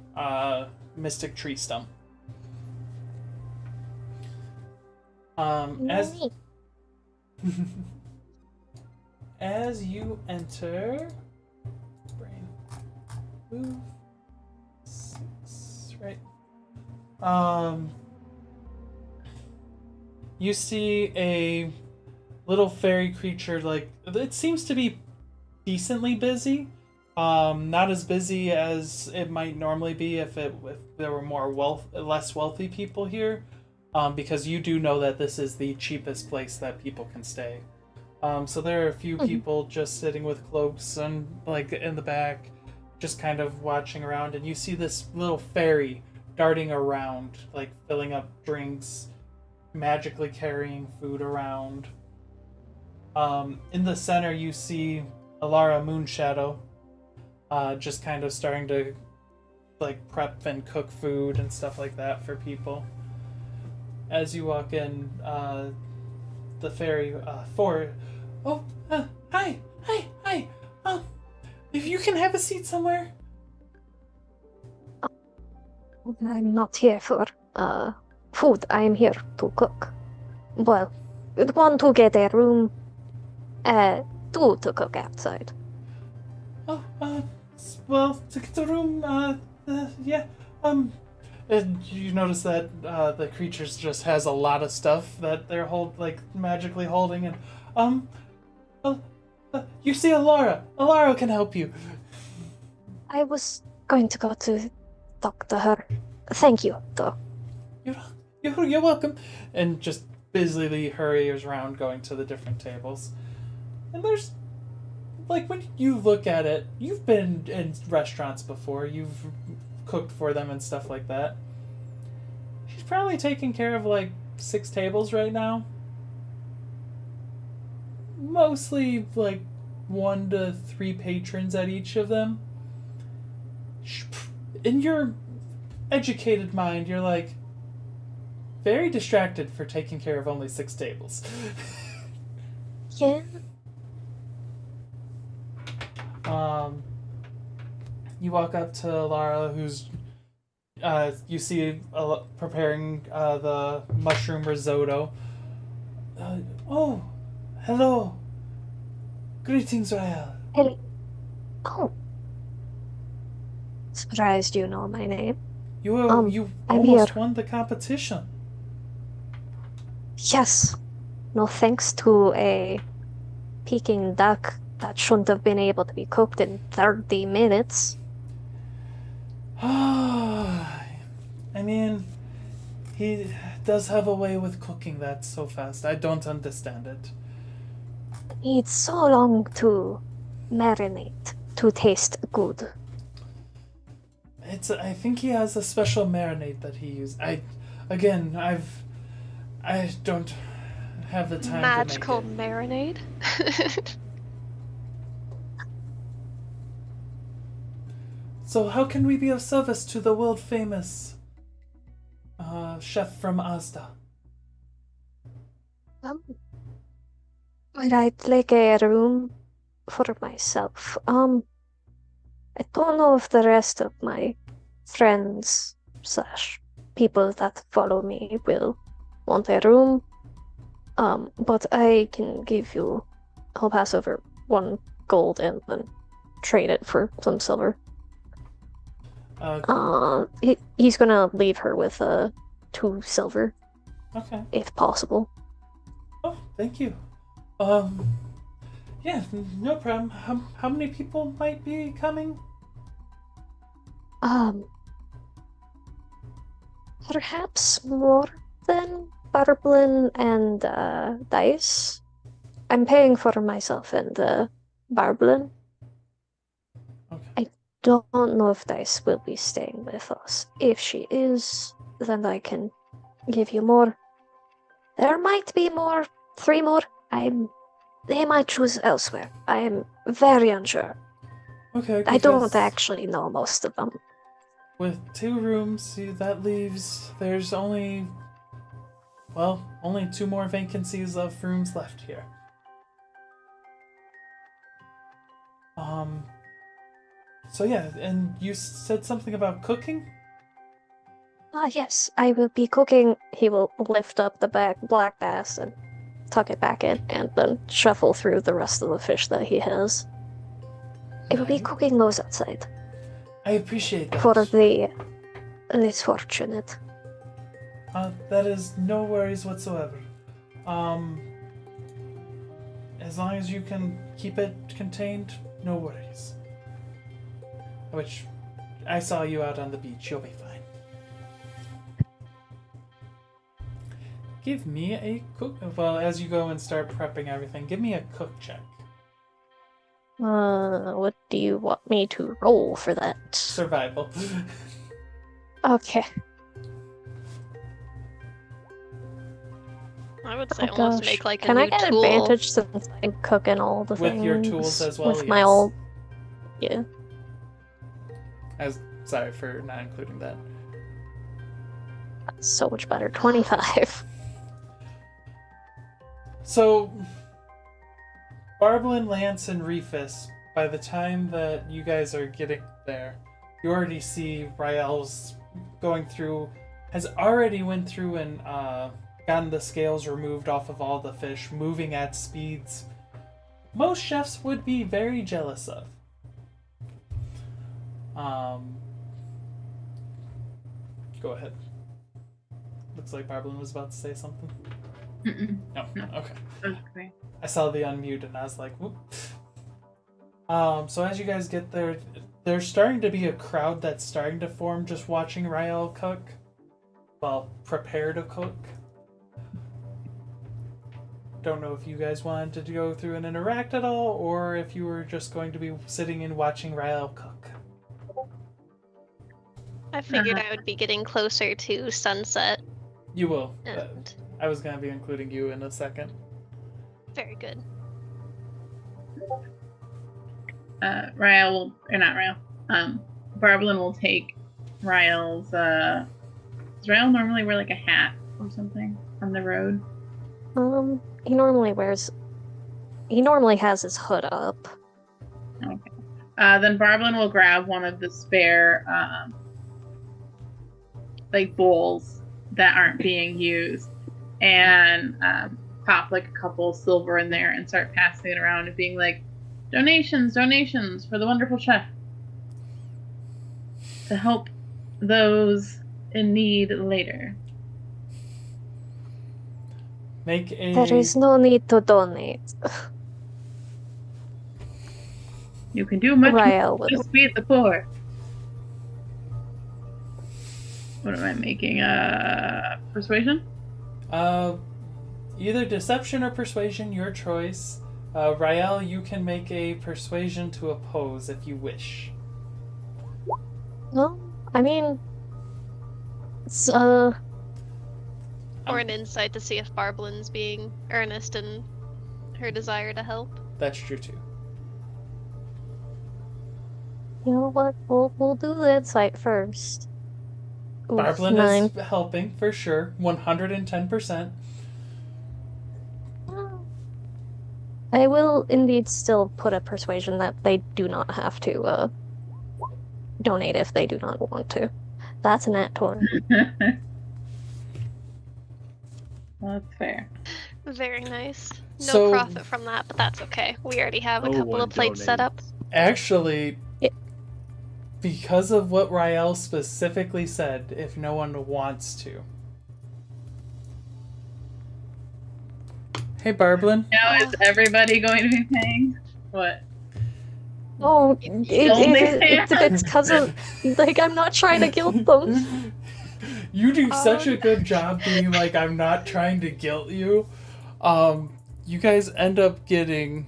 mystic tree stump. As you enter, brain move 6, right? You see a little fairy creature, like, it seems to be decently busy, Not as busy as it might normally be if there were less wealthy people here, because you do know that this is the cheapest place that people can stay. So there are a few people just sitting with cloaks and like in the back, just kind of watching around, and you see this little fairy darting around, like filling up drinks, magically carrying food around. In the center, you see Alara Moonshadow, just kind of starting to like prep and cook food and stuff like that for people. As you walk in, the fairy hi, if you can have a seat somewhere. I'm not here for food. I'm here to cook. Well, want to get a room, two to cook outside. Well, to get the room, yeah, and you notice that the creatures just has a lot of stuff that they're magically holding, and you see Alara can help you. I was going to go to talk to her. Thank you, though. You're welcome. And just busily hurries around going to the different tables. And there's, like, when you look at it, you've been in restaurants before, you've cooked for them and stuff like that. She's probably taking care of, like, 6 tables right now. Mostly, like, 1 to 3 patrons at each of them. In your educated mind, you're like, very distracted for taking care of only 6 tables. Yeah. You walk up to Lara, who's you see preparing the mushroom risotto. Oh, hello. Greetings, Rael. Hey. Oh. Surprised you know my name. You I'm almost here. won the competition. Yes. No thanks to a Peking duck that shouldn't have been able to be cooked in 30 minutes. I mean, he does have a way with cooking that's so fast. I don't understand it. Needs so long to marinate to taste good. I think he has a special marinade that he uses. I don't have the time Magical to make marinade. it. So how can we be of service to the world famous chef from Asda? I'd like a room for myself. I don't know if the rest of my friends / people that follow me will want a room. But I can give you, I'll pass over 1 gold and then trade it for some silver. He's gonna leave her with 2 silver, Okay. if possible. Oh, thank you. Yeah, no problem. How many people might be coming? Perhaps more than Barblin and Dice. I'm paying for myself and Barblin. Okay. I don't know if Dice will be staying with us. If she is, then I can give you more. There might be more, 3 more. They might choose elsewhere. I am very unsure. Okay. I don't because actually know most of them. With 2 rooms, that leaves there's only 2 more vacancies of rooms left here. So yeah, and you said something about cooking? Yes, I will be cooking. He will lift up the black bass and tuck it back in, and then shuffle through the rest of the fish that he has. I will be Right. cooking those outside I appreciate that. for the less fortunate. That is no worries whatsoever. As long as you can keep it contained, no worries. Which, I saw you out on the beach. You'll be fine. Give me a cook... Well, as you go and start prepping everything, give me a cook check. What do you want me to roll for that? Survival. Okay. I would say Oh almost gosh. make like a Can new I get tool. advantage since I'm cooking all the With things? your tools as well, With my yes. old... Yeah. Sorry for not including that. So much better. 25. So, Barblin, Lance, and Refus, by the time that you guys are getting there, you already see Rael's going through, has already went through and gotten the scales removed off of all the fish, moving at speeds most chefs would be very jealous of. Go ahead. Looks like Barblin was about to say something. Mm-mm. No. Okay. Okay. I saw the unmute and I was like, whoop. So as you guys get there, there's starting to be a crowd that's starting to form just watching Rael cook. Well, prepare to cook. Don't know if you guys wanted to go through and interact at all, or if you were just going to be sitting and watching Rael cook. I figured I would be getting closer to sunset. You will. And I was going to be including you in a second. very good. Rael will, or not Rael, Barblin will take Rael's, does Rael normally wear like a hat or something on the road? He normally has his hood up. Okay. Then Barblin will grab one of the spare, like bowls that aren't being used and pop like a couple silver in there and start passing it around and being like, donations for the wonderful chef to help those in need later. Make a... There is no need to donate. You can do much Rael more will. to feed the poor. What am I making? Persuasion? Either deception or persuasion, your choice. Rael, you can make a persuasion to oppose if you wish. Well, I mean, it's, Or an insight to see if Barblin's being earnest in her desire to help. That's true too. you know what? We'll do the insight first. Oof, Barblin 9. is helping for sure, 110%. I will indeed still put a persuasion that they do not have to donate if they do not want to. That's a nat 20. Well, that's fair. Very nice. No So- profit from that, but that's okay. We already have a No couple one of plates set up. Actually, Yeah. because of what Rael specifically said, if no one wants to. Hey, Barblin. Now is everybody going to be paying? What? Oh, OnlyFans? it's because of, like, I'm not trying to guilt them. You do such a good job being like, I'm not trying to guilt you. You guys end up getting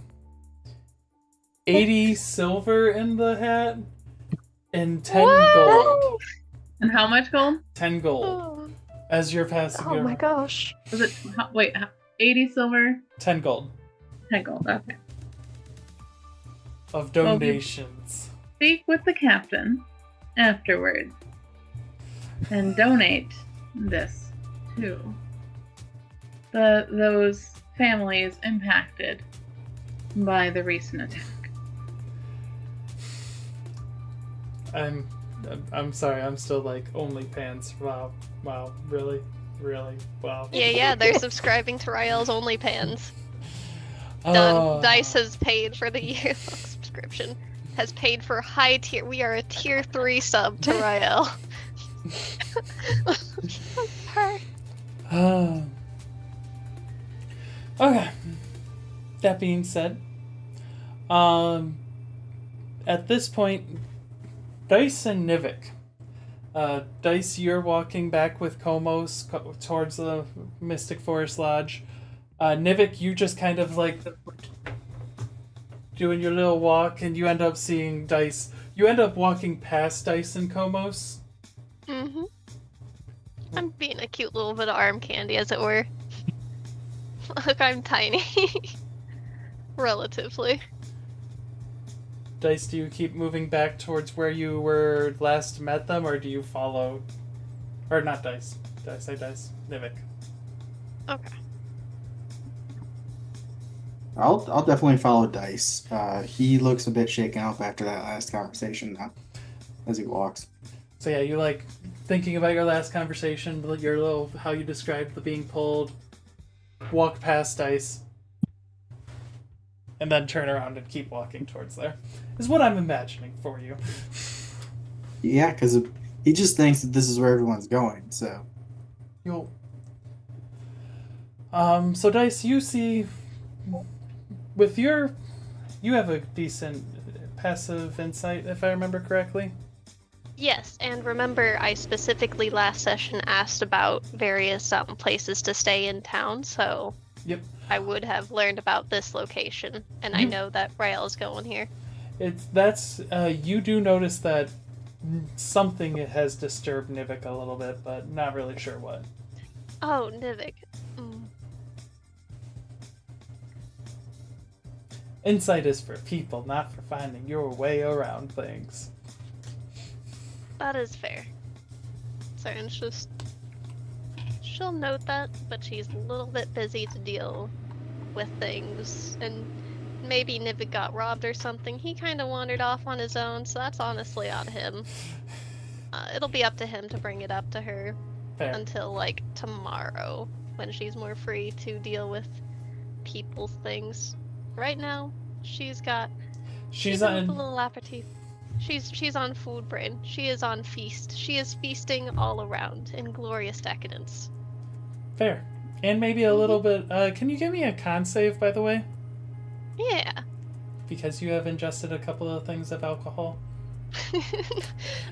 80 silver in the hat and 10 gold. And how much gold? 10 gold Oh. as you're passing Oh your my gosh. Was it, wait, 80 silver, 10 gold 10 gold, okay. of donations. Speak with the captain afterwards and donate this to those families impacted by the recent attack. I'm sorry, I'm still like OnlyPants. Wow, really, wow. Yeah, they're subscribing to Rael's OnlyPans. Done. Oh. Dice has paid for the year subscription. Has paid for high tier. We are a tier 3 sub to Rael. Okay. That being said, at this point, Dice and Nivik. Dice, you're walking back with Komos towards the Mystic Forest Lodge. Nivik, you just kind of like doing your little walk, and you end up seeing Dice. You end up walking past Dice and Komos. Mm-hmm. I'm being a cute little bit of arm candy, as it were. Look, I'm tiny. Relatively. Dice, do you keep moving back towards where you were last met them, or do you follow? Or not Dice. Did I say Dice? Nivik. Okay. I'll definitely follow Dice. He looks a bit shaken up after that last conversation now, as he walks. So yeah, you like thinking about your last conversation, your little how you described the being pulled, walk past Dice, and then turn around and keep walking towards there. Is what I'm imagining for you. Yeah, because he just thinks that this is where everyone's going. So You'll. So Dice, you see, with your, you have a decent passive insight, if I remember correctly. Yes, and remember, I specifically last session asked about various places to stay in town, so Yep. I would have learned about this location, and I know that Rael is going here. You do notice that something has disturbed Nivik a little bit, but not really sure what. Oh, Nivik. Mm. Insight is for people, not for finding your way around things. That is fair. Syrin's just... She'll note that, but she's a little bit busy to deal with things, and maybe Nivik got robbed or something. He kind of wandered off on his own, so that's honestly on him. It'll be up to him to bring it up to her Fair. until, like, tomorrow, when she's more free to deal with people's things. Right now, she's She's a on. little aperitif. She's on food brain. She is on feast. She is feasting all around in glorious decadence. Fair. And maybe a little bit. Can you give me a con save, by the way? Yeah. Because you have ingested a couple of things of alcohol.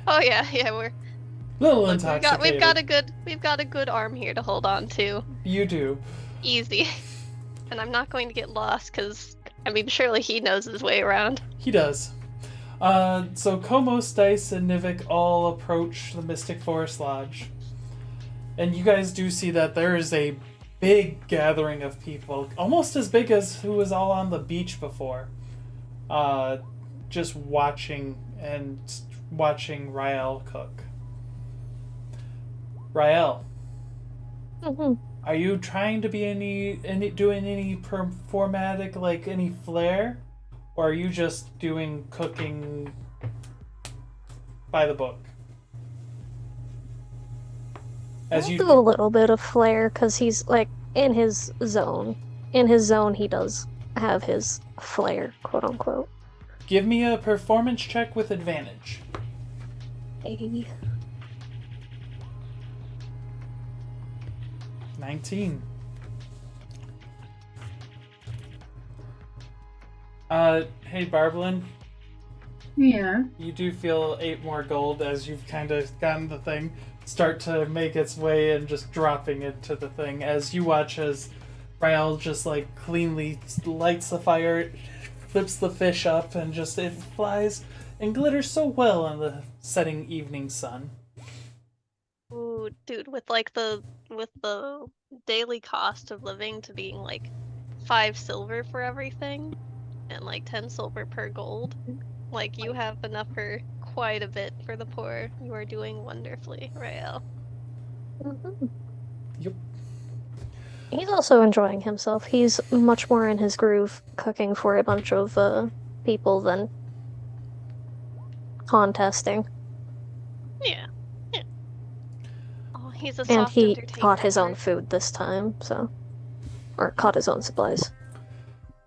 Oh yeah, we're Little look, intoxicated. we've got a good arm here to hold on to. You do. Easy. And I'm not going to get lost because I mean surely he knows his way around. He does. So Komos, Dice, and Nivik all approach the Mystic Forest Lodge. And you guys do see that there is a big gathering of people, almost as big as who was all on the beach before. Just watching Rael cook. Rael, Mm-hmm. are you trying to be doing any performatic, like any flair? Or are you just doing cooking by the book? I'll do a little bit of flair because he's like in his zone. In his zone, he does have his flair, quote unquote. Give me a performance check with advantage. Hey. 19. Hey Barblin, Yeah. you do feel 8 more gold as you've kind of gotten the thing start to make its way and just dropping into the thing as you watch as Rael just like cleanly lights the fire, flips the fish up, and just it flies and glitters so well in the setting evening sun. Ooh, dude, with the daily cost of living to being like 5 silver for everything and like 10 silver per gold, like you have enough for quite a bit for the poor. You are doing wonderfully, Rael. Mm-hmm. Yep. He's also enjoying himself. He's much more in his groove cooking for a bunch of people than contesting. Yeah. Oh, he's a And soft he entertainer. caught his own food this time, so. Or caught his own supplies.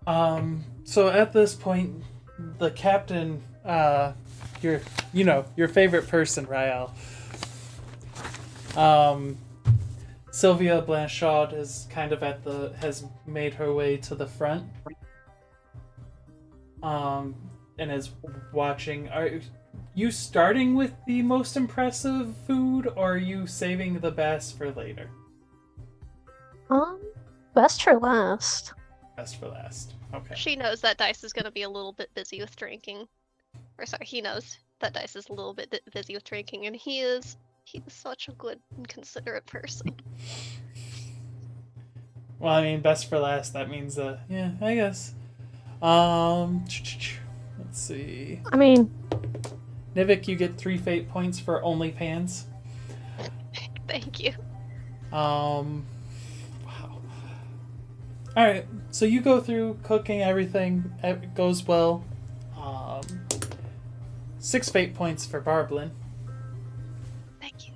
So at this point, the captain, your favorite person, Rael. Sylvia Blanchard is kind of has made her way to the front. And is watching. you starting with the most impressive food, or are you saving the best for later? Best for last. Best for last. Okay. She knows that Dice is gonna be a little bit busy with drinking. Or sorry, he knows that Dice is a little bit busy with drinking, and he's such a good and considerate person. Well, I mean, best for last, that means, yeah, I guess. Let's see. I mean, Nivik, you get 3 fate points for OnlyFans. Thank you. Wow. Alright, so you go through cooking everything, it goes well. 6 fate points for Barblin. Thank you.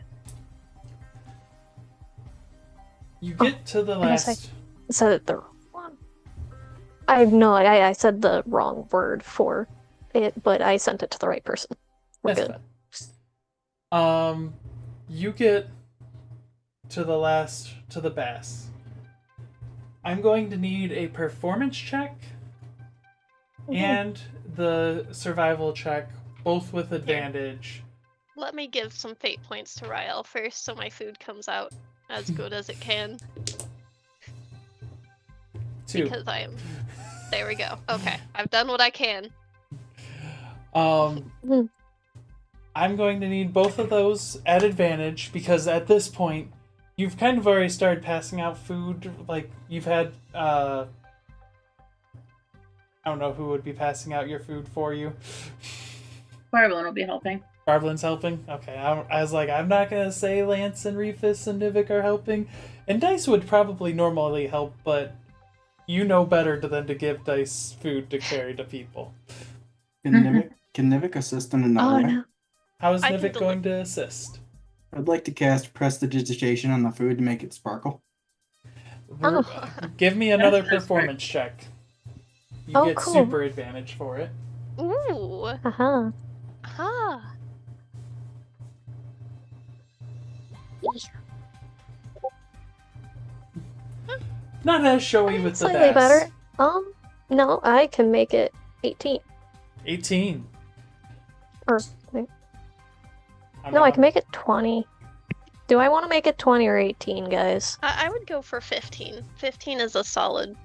You get to the guess last... I said it the wrong one. I said the wrong word for it, but I sent it to the right person. We're That's good. fine. You get to the bass. I'm going to need a performance check and the survival check, both with advantage. Let me give some fate points to Rael first so my food comes out as good as it can. 2. Because I am... There we go. Okay, I've done what I can. I'm going to need both of those at advantage because at this point, you've kind of already started passing out food. Like, you've had, I don't know who would be passing out your food for you. Barblin will be helping. Barblin's helping? Okay, I was like, I'm not going to say Lance and Refus and Nivik are helping. And Dice would probably normally help, but you know better than to give Dice food to carry to people. Can Nivik assist in another way? No. How is I can Nivik going to assist? I'd like to cast Prestidigitation on the food to make it sparkle. Give me another That's performance check. You Oh, get cool. super advantage for it. Ooh. Uh-huh. Ah. Not as showy with the Slightly bass. better. No, I can make it 18. 18. Or, I'm no, I not- can make it 20. Do I want to make it 20 or 18, guys? I would go for 15. 15 is a solid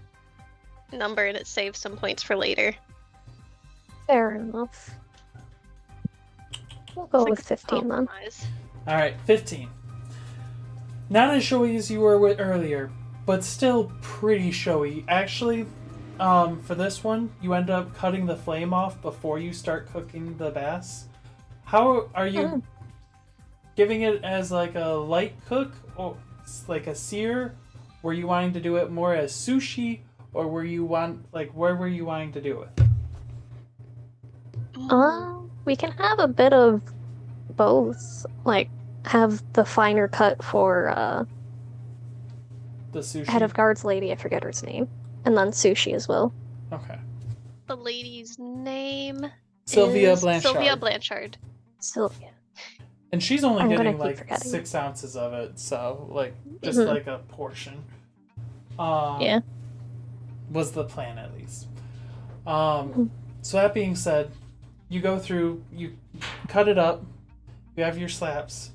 number and it saves some points for later. Fair enough. We'll go It's like with a 15 then. compromise. Alright, 15. Not as showy as you were with earlier, but still pretty showy. Actually, for this one, you end up cutting the flame off before you start cooking the bass. How are you giving it as like a light cook or like a sear? Were you wanting to do it more as sushi, or where were you wanting to do it? We can have a bit of both. Like, have the finer cut for The sushi. head of guards lady, I forget her name, and then sushi as well. Okay. The lady's name Sylvia is Blanchard. Sylvia Blanchard. Sylvia. And she's only I'm gonna getting keep like forgetting. 6 ounces of it, so like just Mhm. like a portion. Yeah. Was the plan at least. Mhm. So that being said, you go through, you cut it up, you have your slaps,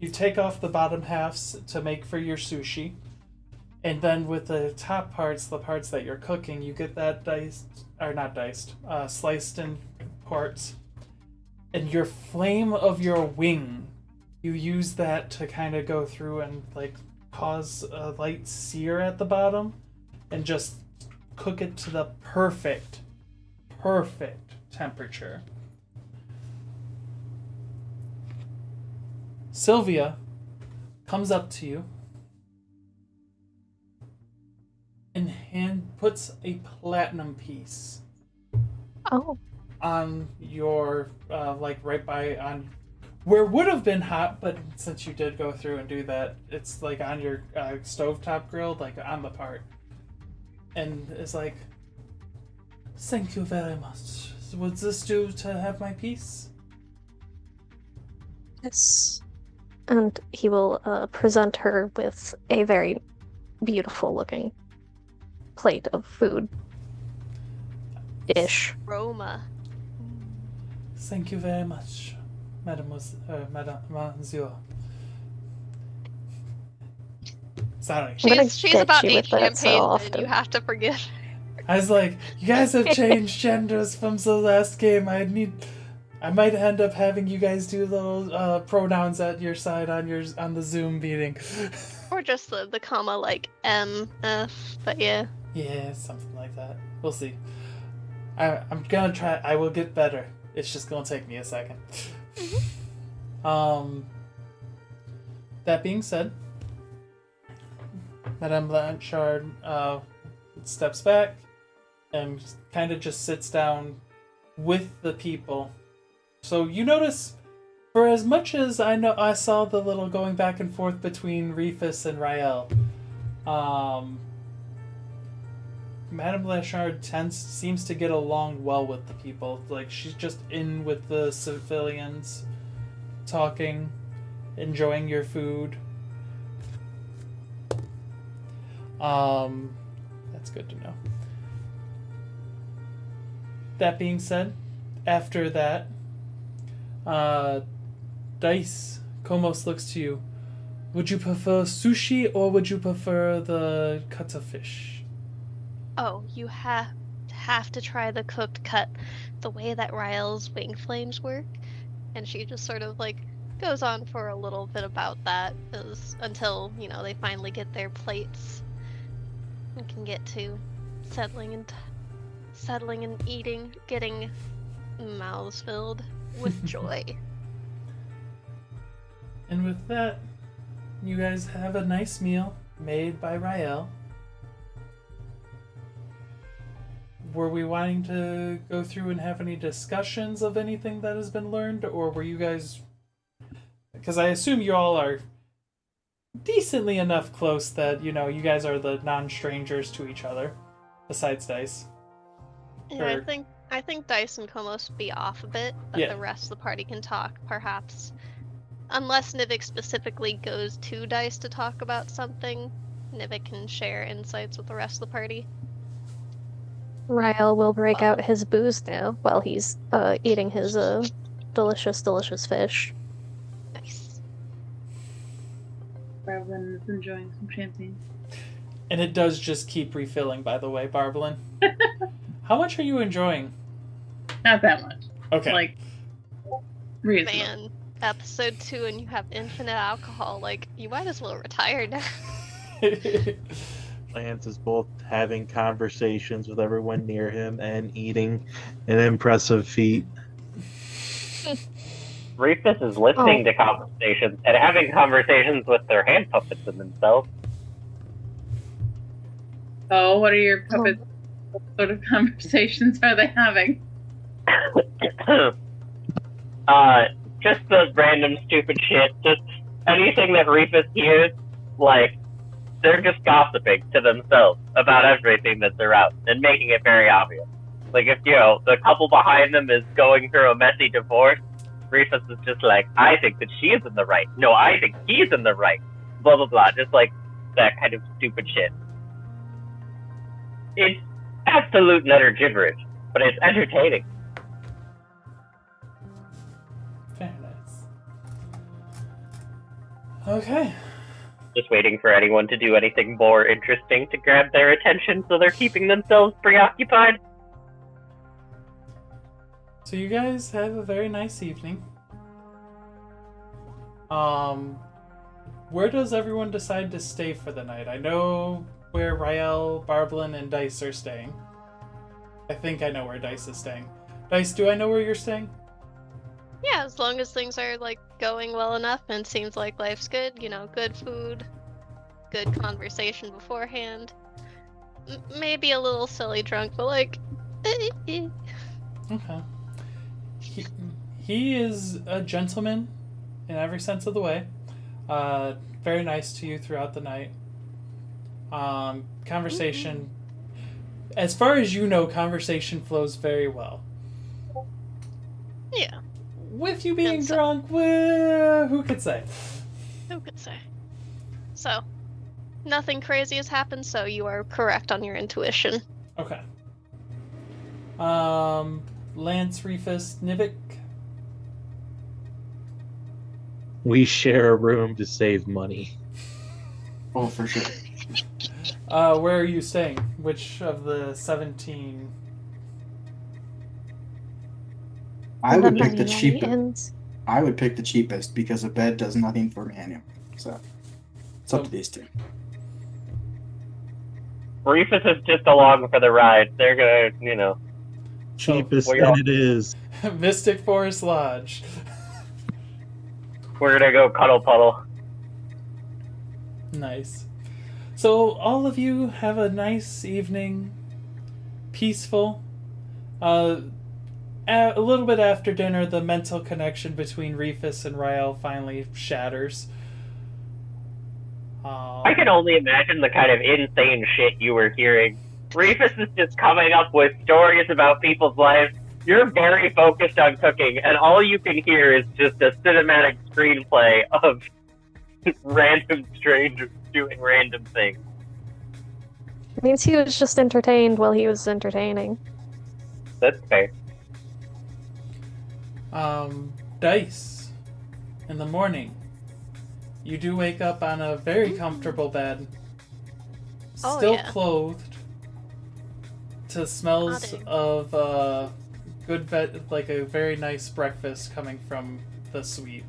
you take off the bottom halves to make for your sushi, and then with the top parts, the parts that you're cooking, you get that sliced in parts. And your flame of your wing, you use that to kind of go through and like cause a light sear at the bottom and just cook it to the perfect temperature. Sylvia comes up to you and puts a platinum piece Oh. on your right by on where would have been hot, but since you did go through and do that, it's like on your stovetop grill, like on the part, and it's like, thank you very much. Would this do to have my piece? Yes. And he will present her with a very beautiful looking plate of food. Ish. Roma. Thank you very much, Monsieur. Sorry. I'm gonna She's get about you 8 with that so champagnes in, often. you have to forgive. I was like, you guys have changed genders from the last game. I might end up having you guys do little pronouns at your side on the Zoom meeting. Or just the comma like MF, but yeah. Yeah, something like that. We'll see. I'm gonna try. I will get better. It's just gonna take me a second. That being said, Madame Blanchard steps back and kind of just sits down with the people. So you notice, for as much as I saw the little going back and forth between Rufus and Rael, Madame Blanchard seems to get along well with the people. Like, she's just in with the civilians, talking, enjoying your food. That's good to know. That being said, after that, Dice, Komos looks to you. Would you prefer sushi or would you prefer the cut of fish? Oh, you have to try the cooked cut. The way that Rael's wing flames work. And she just sort of like goes on for a little bit about that until, they finally get their plates and can get to settling and eating, getting mouths filled with joy. And with that, you guys have a nice meal made by Rael. Were we wanting to go through and have any discussions of anything that has been learned, or were you guys... Because I assume you all are decently enough close that, you guys are the non-strangers to each other, besides Dice. Yeah, I think Dice and Komos be off a bit, but Yeah. the rest of the party can talk, perhaps. Unless Nivik specifically goes to Dice to talk about something, Nivik can share insights with the rest of the party. Rael will break out his booze now while he's eating his delicious, delicious fish. Nice. Barblin is enjoying some champagne. And it does just keep refilling, by the way, Barblin. How much are you enjoying? Not that much. Okay. Like, reasonable. Man, episode 2 and you have infinite alcohol, like, you might as well retire now. Lance is both having conversations with everyone near him and eating an impressive feat. Rufus is listening to conversations and having conversations with their hand puppets and themselves. Oh, what are your puppets? What sort of conversations are they having? Just the random stupid shit. Just anything that Rufus hears, like, they're just gossiping to themselves about everything that's around and making it very obvious. Like, if, the couple behind them is going through a messy divorce, Rufus is just like, I think that she is in the right. No, I think he's in the right. Blah, blah, blah. Just like that kind of stupid shit. It's absolute and utter gibberish, but it's entertaining. Very nice. Okay. Just waiting for anyone to do anything more interesting to grab their attention so they're keeping themselves preoccupied. So you guys have a very nice evening. Where does everyone decide to stay for the night? I know where Rael, Barblin, and Dice are staying. I think I know where Dice is staying. Dice, do I know where you're staying? Yeah, as long as things are, like, going well enough and seems like life's good, good food, good conversation beforehand. Maybe a little silly drunk, but, like, Okay. He is a gentleman in every sense of the way. Very nice to you throughout the night. Conversation, as far as you know, conversation flows very well. Yeah. With you being And so- drunk, who could say? Who could say? So, nothing crazy has happened, so you are correct on your intuition. Okay. Lance, Rufus, Nivik, We share a room to save money. Oh, for sure. Where are you staying? Which of the 17? I The would pick many, the many cheapest. inns. I would pick the cheapest because a bed does nothing for me anyway. So it's up to these two. Reefus is just along for the ride. They're gonna, Cheapest well, than it is. Mystic Forest Lodge. we're gonna go cuddle puddle. Nice. So all of you have a nice evening, peaceful. A little bit after dinner, the mental connection between Reefus and Rael finally shatters. I can only imagine the kind of insane shit you were hearing. Reefus is just coming up with stories about people's lives. You're very focused on cooking, and all you can hear is just a cinematic screenplay of random strangers doing random things. Means he was just entertained while he was entertaining. That's fair. Dice. In the morning, you do wake up on a very comfortable bed, Oh, still yeah. clothed, to smells Nodding. of like a very nice breakfast coming from the suite.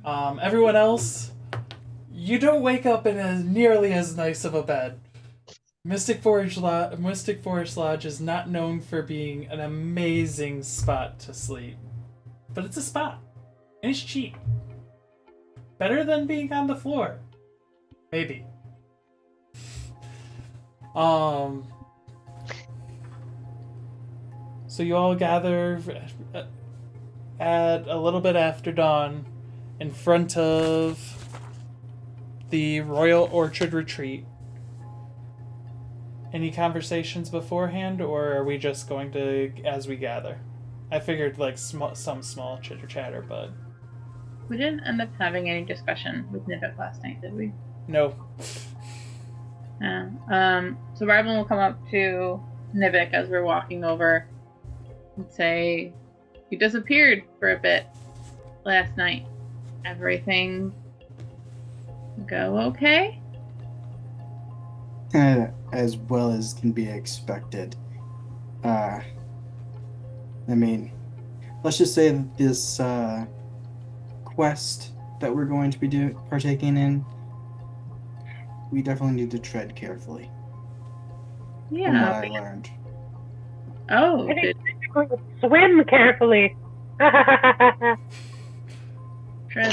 Everyone else, you don't wake up in nearly as nice of a bed. Mystic Forest Lodge is not known for being an amazing spot to sleep, but it's a spot, and it's cheap. Better than being on the floor, maybe. So you all gather at a little bit after dawn in front of the Royal Orchard Retreat. Any conversations beforehand, or are we just going to as we gather? I figured like some small chitter chatter, but We didn't end up having any discussion with Nivek last night, did we? no. Yeah. So Ryblin will come up to Nivek as we're walking over and say, "You disappeared for a bit last night. Everything go okay?" As well as can be expected. I mean, let's just say that this quest that we're going to be partaking in, we definitely need to tread carefully. From what Yeah. I learned. Oh, I did think swim carefully. tread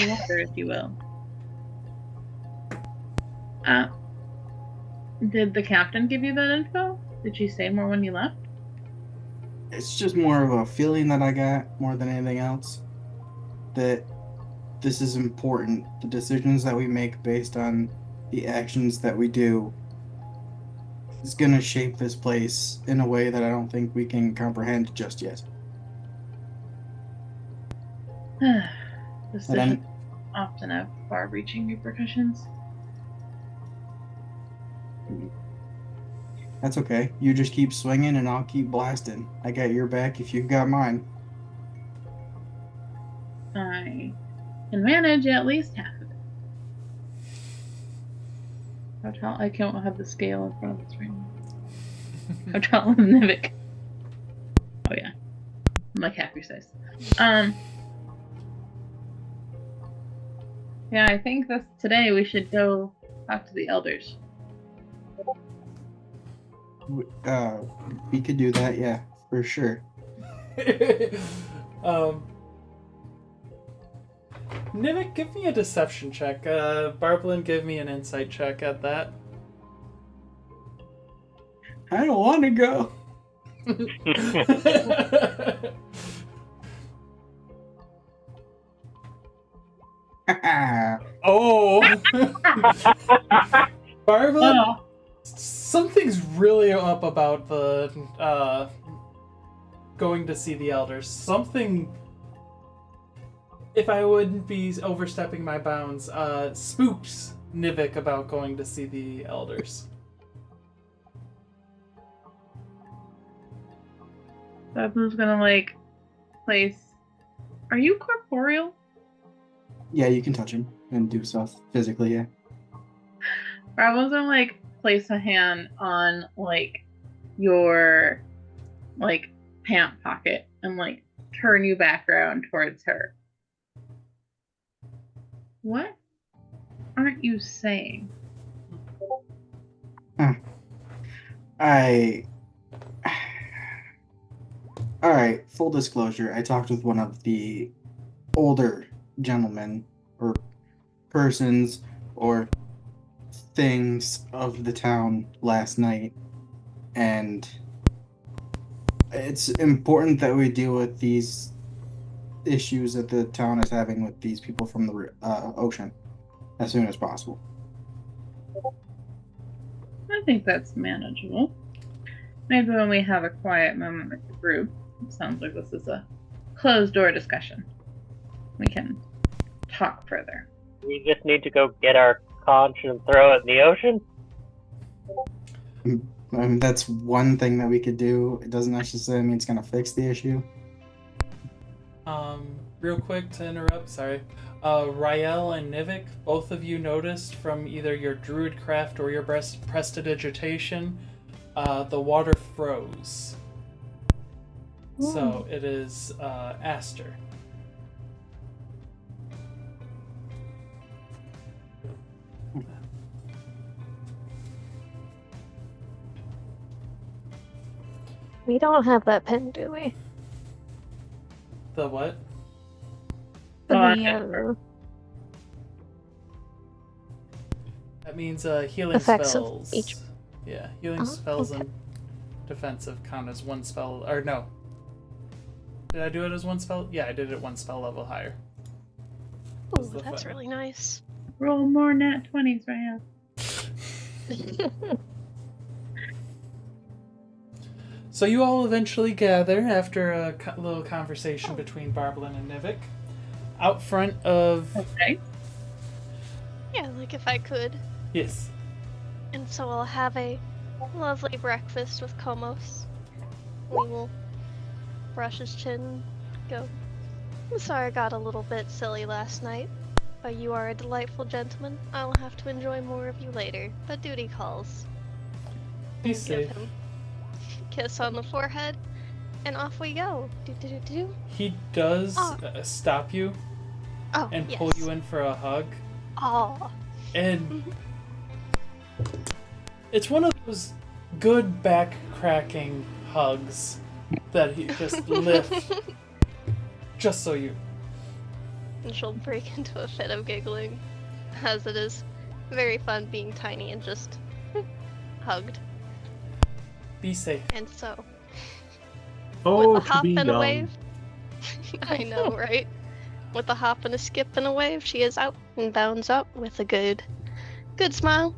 water, if you will. Did the captain give you that info? Did she say more when you left? It's just more of a feeling that I got more than anything else. That this is important. The decisions that we make based on the actions that we do is going to shape this place in a way that I don't think we can comprehend just yet. Decisions often have far-reaching repercussions. That's okay. You just keep swinging and I'll keep blasting. I got your back if you've got mine. I can manage at least half of it. How tall? I can't have the scale in front of us right now. How tall is Nivek? Oh yeah, I'm like half your size. Yeah, I think today we should go talk to the elders. We could do that, yeah, for sure. Nivek, give me a deception check. Barblin, give me an insight check at that. I don't want to go. Oh! Barblin, Oh, something's really up about the going to see the elders. Something, if I wouldn't be overstepping my bounds, spooks Nivek about going to see the elders. Babin's gonna place. Are you corporeal? Yeah, you can touch him and do stuff physically, yeah. Barbel's gonna like place a hand on like your like pant pocket and like turn you back around towards her. What aren't you saying? Alright, full disclosure, I talked with one of the older gentlemen or persons or things of the town last night, and it's important that we deal with these issues that the town is having with these people from the ocean as soon as possible. I think that's manageable. Maybe when we have a quiet moment with the group, it sounds like this is a closed door discussion, we can talk further. We just need to go get our conch and throw it in the ocean? That's one thing that we could do. It doesn't necessarily mean it's going to fix the issue. Real quick to interrupt, sorry. Rael and Nivik, both of you noticed from either your druidcraft or your prestidigitation, the water froze. So it is Aster. We don't have that pin, do we? The what? The That means healing effects spells. of each. Yeah, healing Oh, spells okay. and defensive count as one spell. Or no. Did I do it as one spell? Yeah, I did it one spell level higher. Ooh, the that's fun. really nice. Roll more nat 20s right now. So you all eventually gather after a little conversation between Barblin and Nivik out front of... Okay. Yeah, like if I could. Yes. And so I'll have a lovely breakfast with Komos. We will brush his chin, go, I'm sorry I got a little bit silly last night, but you are a delightful gentleman. I'll have to enjoy more of you later, but duty calls. Be Give safe. him a kiss on the forehead, and off we go. Do. He does Oh. stop you Oh, and yes. pull you in for a hug. Aw. And it's one of those good back-cracking hugs that he just lifts just so you... And she'll break into a fit of giggling, as it is very fun being tiny and just hugged. Be safe. And so, Oh, with a to hop be and a young. wave, I know, right? With a hop and a skip and a wave, she is out and bounds up with a good smile.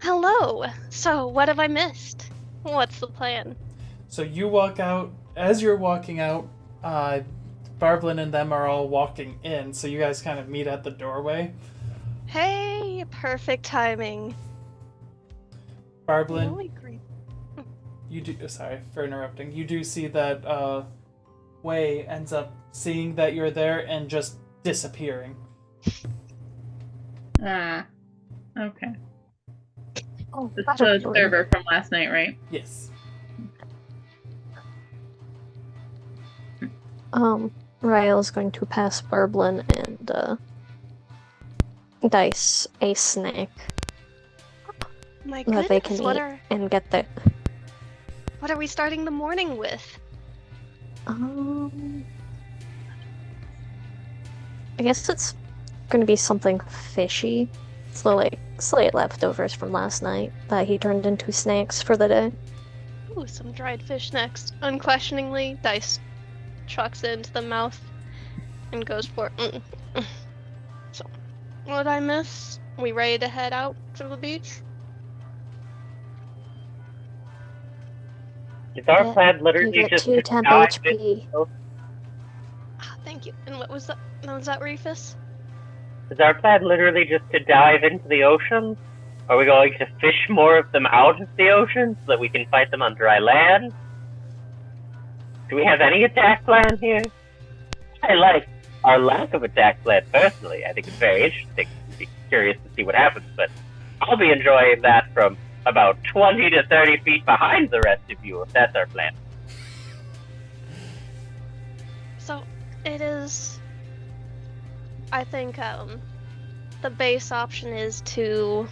Hello. So, what have I missed? What's the plan? So you walk out. As you're walking out, Barblin and them are all walking in, so you guys kind of meet at the doorway. Hey, perfect timing. Barblin, Really great. you do... Sorry for interrupting. You do see that Wei ends up seeing that you're there and just disappearing. Okay. Oh, This is that'll the be weird. server from last night, right? Yes. Rael's going to pass Barblin and Dice a snack My that they can goodness, eat and get the. what are we starting the morning with? I guess it's going to be something fishy. So like slight leftovers from last night that he turned into snacks for the day. Ooh, some dried fish next. Unquestioningly, Dice chucks it into the mouth and goes for it. So, what did I miss? We ready to head out to the beach? Is our Yeah, plan You literally get just 2 to temp dive HP. Ah, thank you. And what was that? Was that Rufus? Is our plan literally just to dive into the ocean? Are we going to fish more of them out of the ocean so that we can fight them on dry land? Do we have any attack plan here? I like our lack of attack plan personally. I think it's very interesting. Be curious to see what happens, but I'll be enjoying that from about 20 to 30 feet behind the rest of you, if that's our plan. So it is. I think the base option is to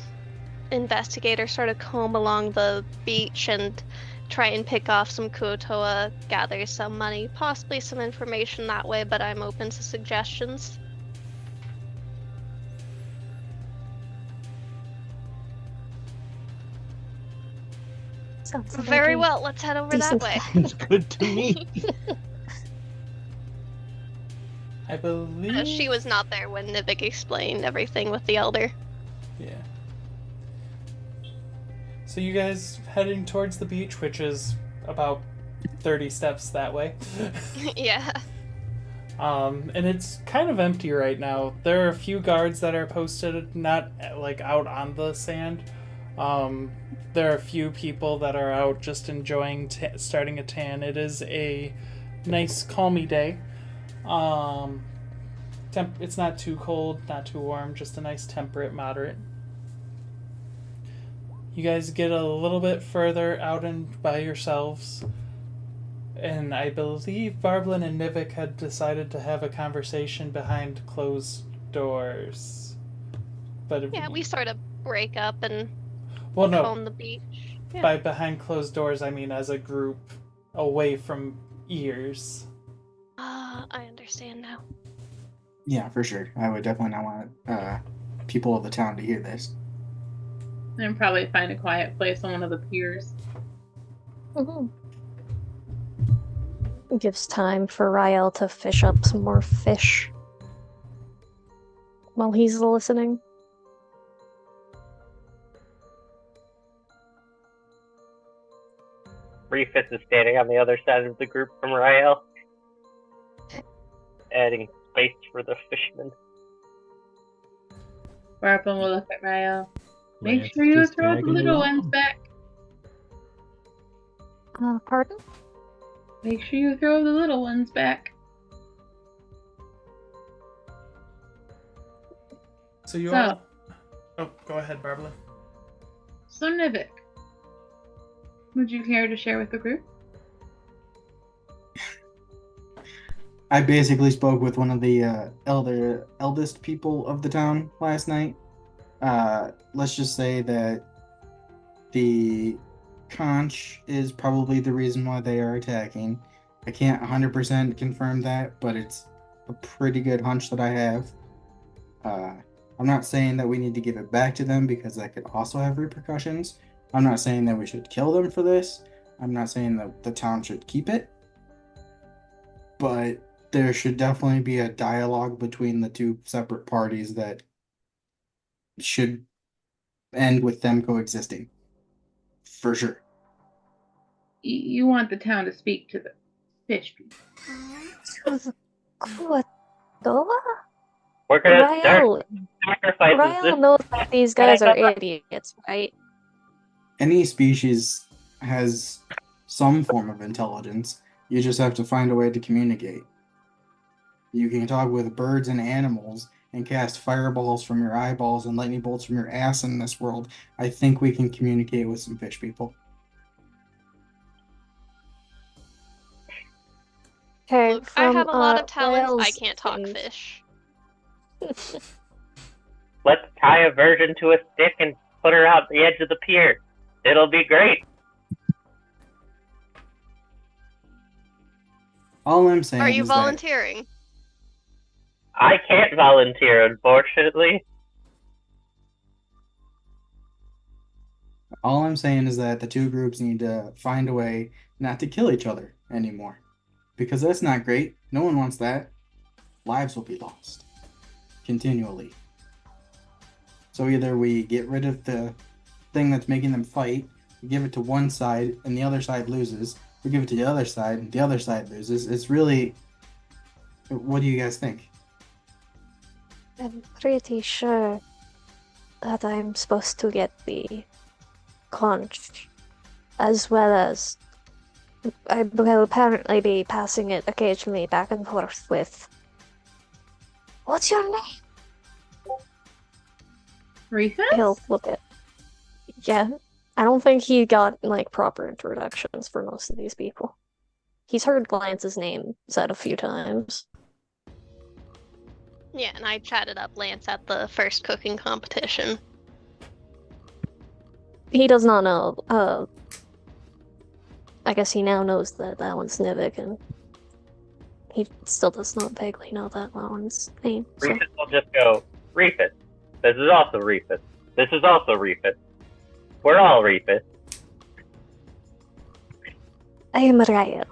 investigate or sort of comb along the beach and try and pick off some Kuo-Toa, gather some money, possibly some information that way, but I'm open to suggestions. Sounds like Very a well, let's head over that decent way. plan. It's good to me. I believe. She was not there when Nivik explained everything with the Elder. Yeah. So you guys heading towards the beach, which is about 30 steps that way. Yeah. And it's kind of empty right now. There are a few guards that are posted, not like out on the sand. There are a few people that are out just enjoying starting a tan. It is a nice, calmy day. It's not too cold, not too warm, just a nice temperate, moderate. You guys get a little bit further out and by yourselves, and I believe Barblin and Nivik had decided to have a conversation behind closed doors. But Yeah, we sort of break up and well, no, comb the beach. Yeah. by behind closed doors, I mean as a group, away from ears. I understand now. Yeah, for sure. I would definitely not want people of the town to hear this. And probably find a quiet place on one of the piers. Mhm. Gives time for Rael to fish up some more fish while he's listening. Rufus is standing on the other side of the group from Rael, adding space for the fishermen. Barblin will look at Rael. Make Lance sure you just throw the tagging little along. ones back. Pardon? Make sure you throw the little ones back. So you So- all... Oh, go ahead, Barblin. So Nivik, would you care to share with the group? I basically spoke with one of the eldest people of the town last night. Let's just say that the conch is probably the reason why they are attacking. I can't 100% confirm that, but it's a pretty good hunch that I have. I'm not saying that we need to give it back to them because that could also have repercussions. I'm not saying that we should kill them for this. I'm not saying that the town should keep it. But there should definitely be a dialogue between the two separate parties that should end with them coexisting. For sure. You want the town to speak to the fish people. Kuo-Toa? We're gonna start Rael, sacrifices Rael this. knows that these guys are idiots, right? Any species has some form of intelligence. You just have to find a way to communicate. You can talk with birds and animals and cast fireballs from your eyeballs and lightning bolts from your ass in this world. I think we can communicate with some fish people. Okay, Look, I have a lot of talents. I Rael's can't talk things. fish. Let's tie a virgin to a stick and put her out the edge of the pier. It'll be great. All I'm saying Are you is that volunteering? I can't volunteer, unfortunately. all I'm saying is that the two groups need to find a way not to kill each other anymore. Because that's not great. No one wants that. Lives will be lost. Continually. So either we get rid of the thing that's making them fight, we give it to one side, and the other side loses. We give it to the other side, and the other side loses. It's really... What do you guys think? I'm pretty sure that I'm supposed to get the conch, as well as I will apparently be passing it occasionally back and forth with What's your name? Rufus? He'll look at. Yeah, I don't think he got like proper introductions for most of these people. He's heard Lance's name said a few times. Yeah, and I chatted up Lance at the first cooking competition. He does not know. I guess he now knows that that one's Nivik, and he still does not vaguely know that one's name. So. Rufus will just go, Rufus. This is also Rufus. This is also Rufus. We're all Rufus. I am Raya.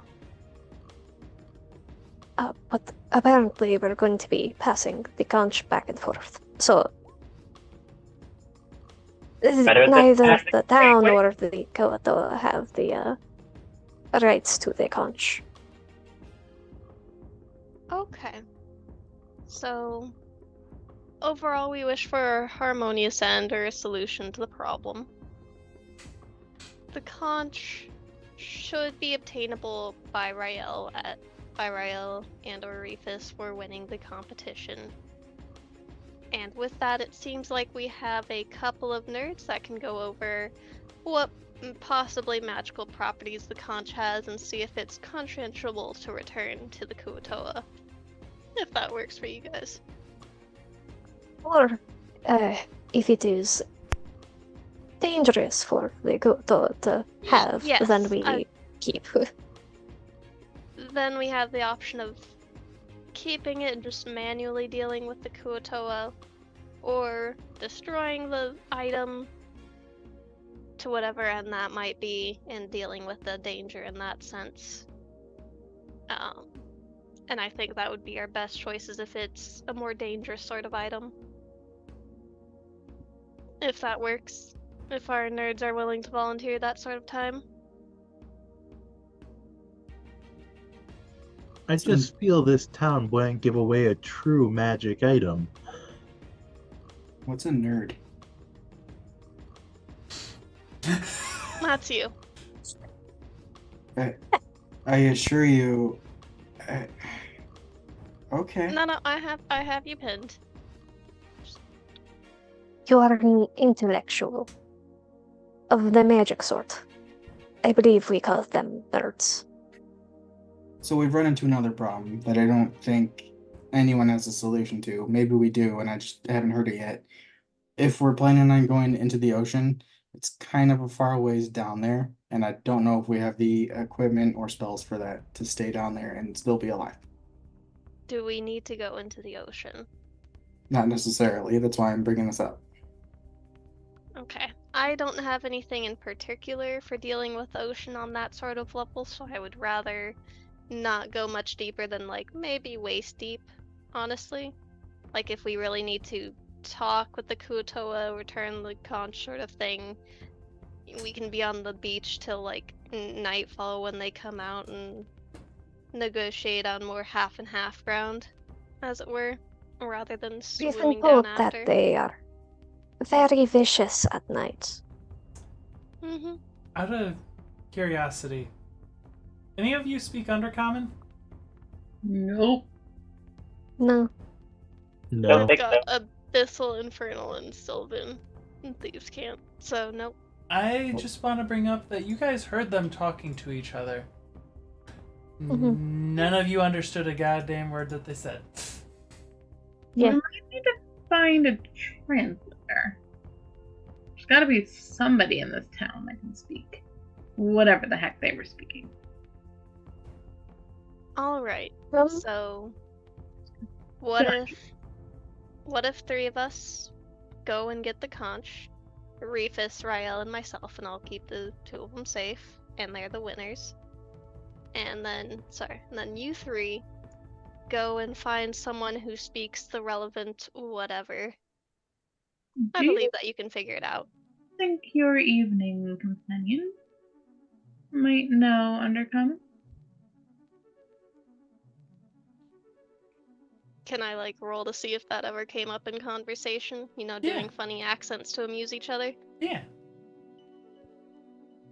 But apparently we're going to be passing the conch back and forth. So neither the town or the Kuo-Toa have the rights to the conch. Okay. So, overall, we wish for a harmonious end or a solution to the problem. The conch should be obtainable by Rael and or Rufus for winning the competition. And with that, it seems like we have a couple of nerds that can go over what possibly magical properties the conch has and see if it's consciential to return to the Kuo-Toa. If that works for you guys. Or if it is dangerous for the Kuo-Toa to have, Yes, then we keep. Then we have the option of keeping it and just manually dealing with the Kuo-Toa, or destroying the item to whatever end that might be and dealing with the danger in that sense. And I think that would be our best choices if it's a more dangerous sort of item. If that works. If our nerds are willing to volunteer that sort of time. I just feel this town wouldn't give away a true magic item. What's a nerd? That's you. I assure you. Okay. No, I have you pinned. You are an intellectual of the magic sort. I believe we call them nerds. So we've run into another problem that I don't think anyone has a solution to. Maybe we do, and I just haven't heard it yet. If we're planning on going into the ocean, it's kind of a far ways down there, and I don't know if we have the equipment or spells for that to stay down there and still be alive. Do we need to go into the ocean? Not necessarily. That's why I'm bringing this up. Okay. I don't have anything in particular for dealing with the ocean on that sort of level, so I would rather not go much deeper than like maybe waist deep, honestly. Like if we really need to talk with the Kuo-Toa, return the conch sort of thing, we can be on the beach till like nightfall when they come out and negotiate on more half and half ground, as it were, rather than We've swimming been told down that after. they are very vicious at night. Mm-hmm. Out of curiosity, any of you speak Undercommon? Nope. No. No. think Got Abyssal, Infernal, and Sylvan. Thieves can't, so nope. I just want to bring up that you guys heard them talking to each other. Mhm. None of you understood a goddamn word that they said. Yeah. We might need to find a translator. There's gotta be somebody in this town that can speak whatever the heck they were speaking. Alright, Um, so what if three of us go and get the conch? Rufus, Rael, and myself, and I'll keep the two of them safe, and they're the winners. And then you three go and find someone who speaks the relevant whatever. I Do you believe that you can figure it out. think your evening companion might know Undercommon? Can I like roll to see if that ever came up in conversation? You know, Yeah. doing funny accents to amuse each other? Yeah,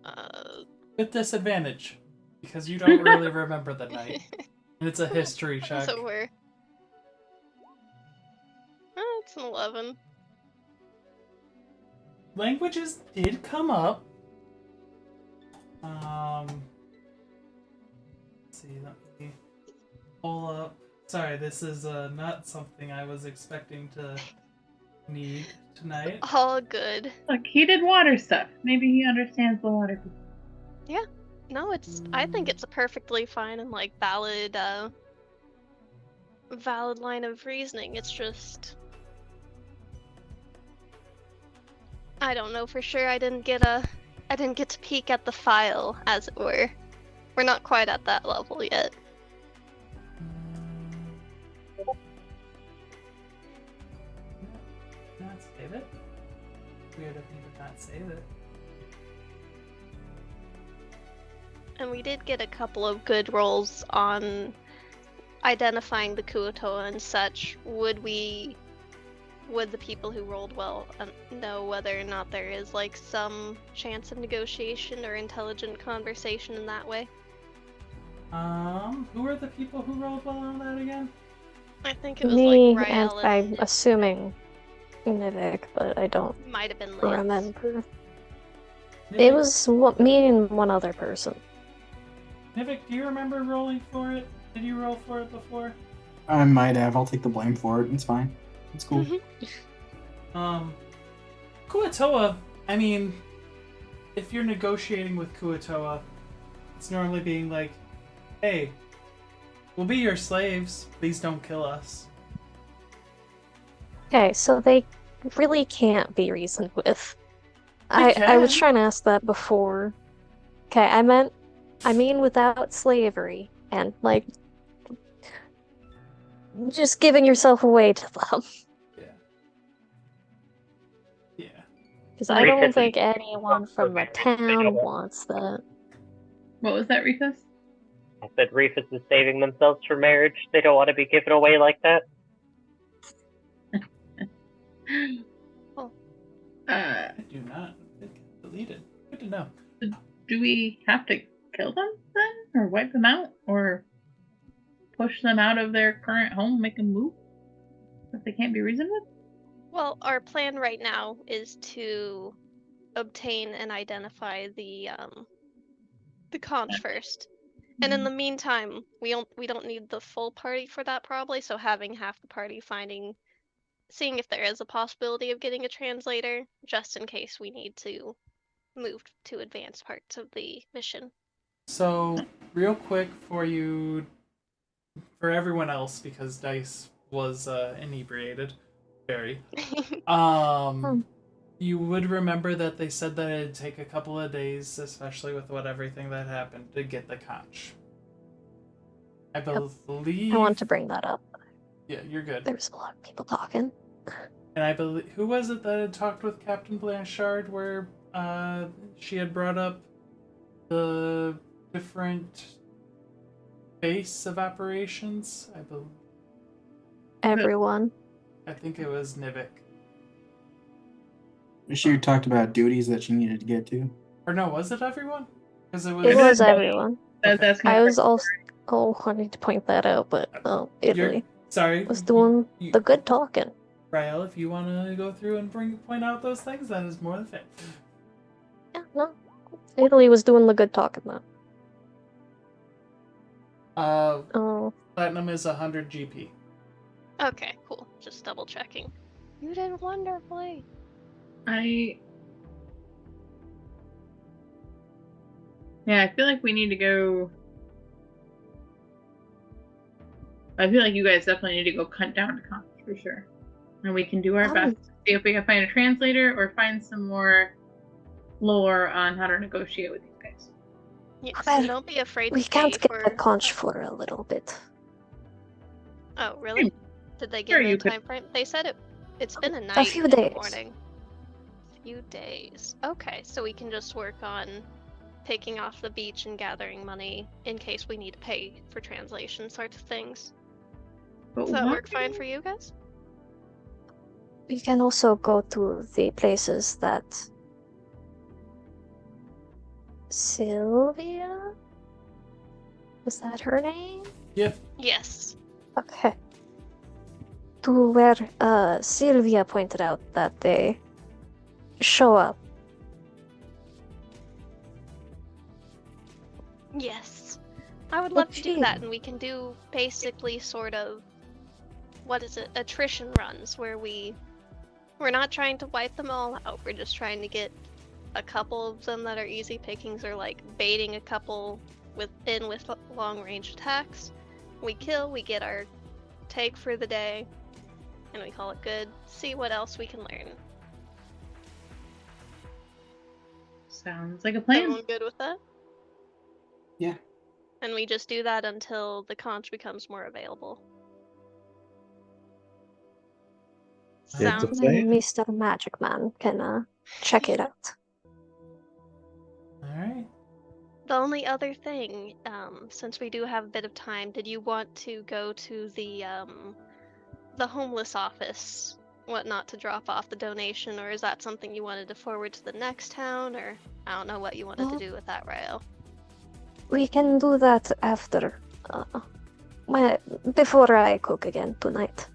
Uh, with disadvantage, because you don't really remember the night. And it's a history check. as it were. It's an 11. Languages did come up. Let's see, let me pull up. Sorry, this is not something I was expecting to need tonight. All good. Look, he did water stuff. Maybe he understands the water people. No, I think it's a perfectly fine and like valid line of reasoning. It's just I don't know for sure. I didn't get to peek at the file, as it were. We're not quite at that level yet. Not save it. Weird of me to not save it. And we did get a couple of good rolls on identifying the Kuo-Toa and such. Would the people who rolled well know whether or not there is like some chance of negotiation or intelligent conversation in that way? Who are the people who rolled well on that again? I think it was Me, like and Rael I'm and assuming Nivik, but I don't might have been Lance. remember. It was me and one other person. Nivik, do you remember rolling for it? Did you roll for it before? I might have. I'll take the blame for it. It's fine. It's cool. Kuo-Toa, I mean, if you're negotiating with Kuo-Toa, it's normally being like, hey, we'll be your slaves, please don't kill us. Okay, so they really can't be reasoned with. I was can. trying to ask that before. Okay, I mean without slavery and like just giving yourself away to them. Yeah. Because I don't Rufus think is- anyone from the town wants that. What was that, Rufus? I said Rufus is saving themselves for marriage. They don't want to be given away like that. I do not. It deleted. Good to know. Do we have to kill them then? Or wipe them out? Or push them out of their current home, make them move? If they can't be reasoned with? Well, our plan right now is to obtain and identify the conch first. And in the meantime, we don't need the full party for that probably, so having half the party seeing if there is a possibility of getting a translator, just in case we need to move to advanced parts of the mission. So, real quick for everyone else, because Dice was inebriated, very. You would remember that they said that it'd take a couple of days, especially with everything that happened, to get the conch. I believe. I want to bring that up. Yeah, you're good. There's a lot of people talking. And I believe, who was it that had talked with Captain Blanchard where she had brought up the different base of operations? I believe. Everyone. I think it was Nivik. She talked about duties that she needed to get to. Or no, was it everyone? Because it It was everyone. That's I was also wanting to point that out, but Italy Sorry. was doing the good talking. Rael, if you want to go through and point out those things, that is more than fair. Yeah, no. Italy was doing the good talking though. Oh. Platinum is 100 GP. Okay, cool. Just double checking. You did wonderfully. I feel like we need to go. I feel like you guys definitely need to go cut down to conch for sure. And we can do our best to see if we can find a translator or find some more lore on how to negotiate with these guys. Yeah, Well, so don't be afraid to We can't pay get for... the conch for a little bit. Oh, really? Did they Sure, give you a could- time frame? They said it's been a night few and a days. morning. Few days. Okay, so we can just work on taking off the beach and gathering money in case we need to pay for translation sorts of things. But Does that why- work fine for you guys? We can also go to the places that Sylvia? Was that her name? Yep. Yes. Okay. to where Sylvia pointed out that they show up. Yes. I would love to do that, Okay. and we can do basically sort of, what is it, attrition runs, where we're not trying to wipe them all out, we're just trying to get a couple of them that are easy pickings, or like baiting a couple with long range attacks. We kill, we get our take for the day, and we call it good. See what else we can learn. Sounds like a plan. Everyone good with that? Yeah. And we just do that until the conch becomes more available. It's a Sounds plan. Mr. Magic Man can check it out. All right. The only other thing, since we do have a bit of time, did you want to go to the homeless office, whatnot, to drop off the donation, or is that something you wanted to forward to the next town, or I don't know what you wanted to do with that, Ryo? We can do that after, before I cook again tonight.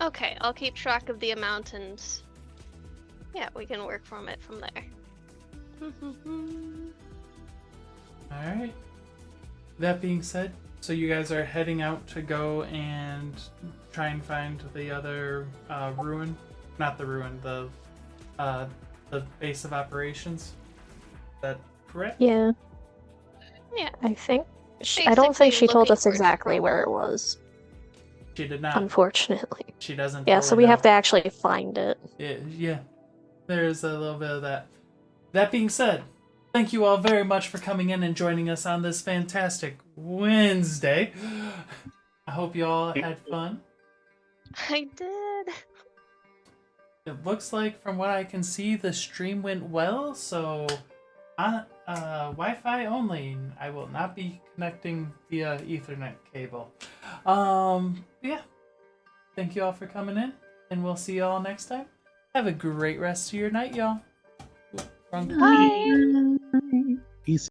Okay, I'll keep track of the amount, and yeah, we can work from it from there. All right. That being said, so you guys are heading out to go and try and find the other ruin, not the ruin, the base of operations. Is that correct? Yeah, Yeah, I think. I don't think she Basically told looking us for exactly trouble. where it was, She did not. unfortunately. She doesn't. Yeah, fully so we have know. to actually find it. Yeah, there's a little bit of that. That being said, thank you all very much for coming in and joining us on this fantastic Wednesday. I hope you all had fun. I did. It looks like, from what I can see, the stream went well, so Wi-Fi only. I will not be connecting via Ethernet cable. Yeah. Thank you all for coming in, and we'll see you all next time. Have a great rest of your night, y'all. Wrong- Bye.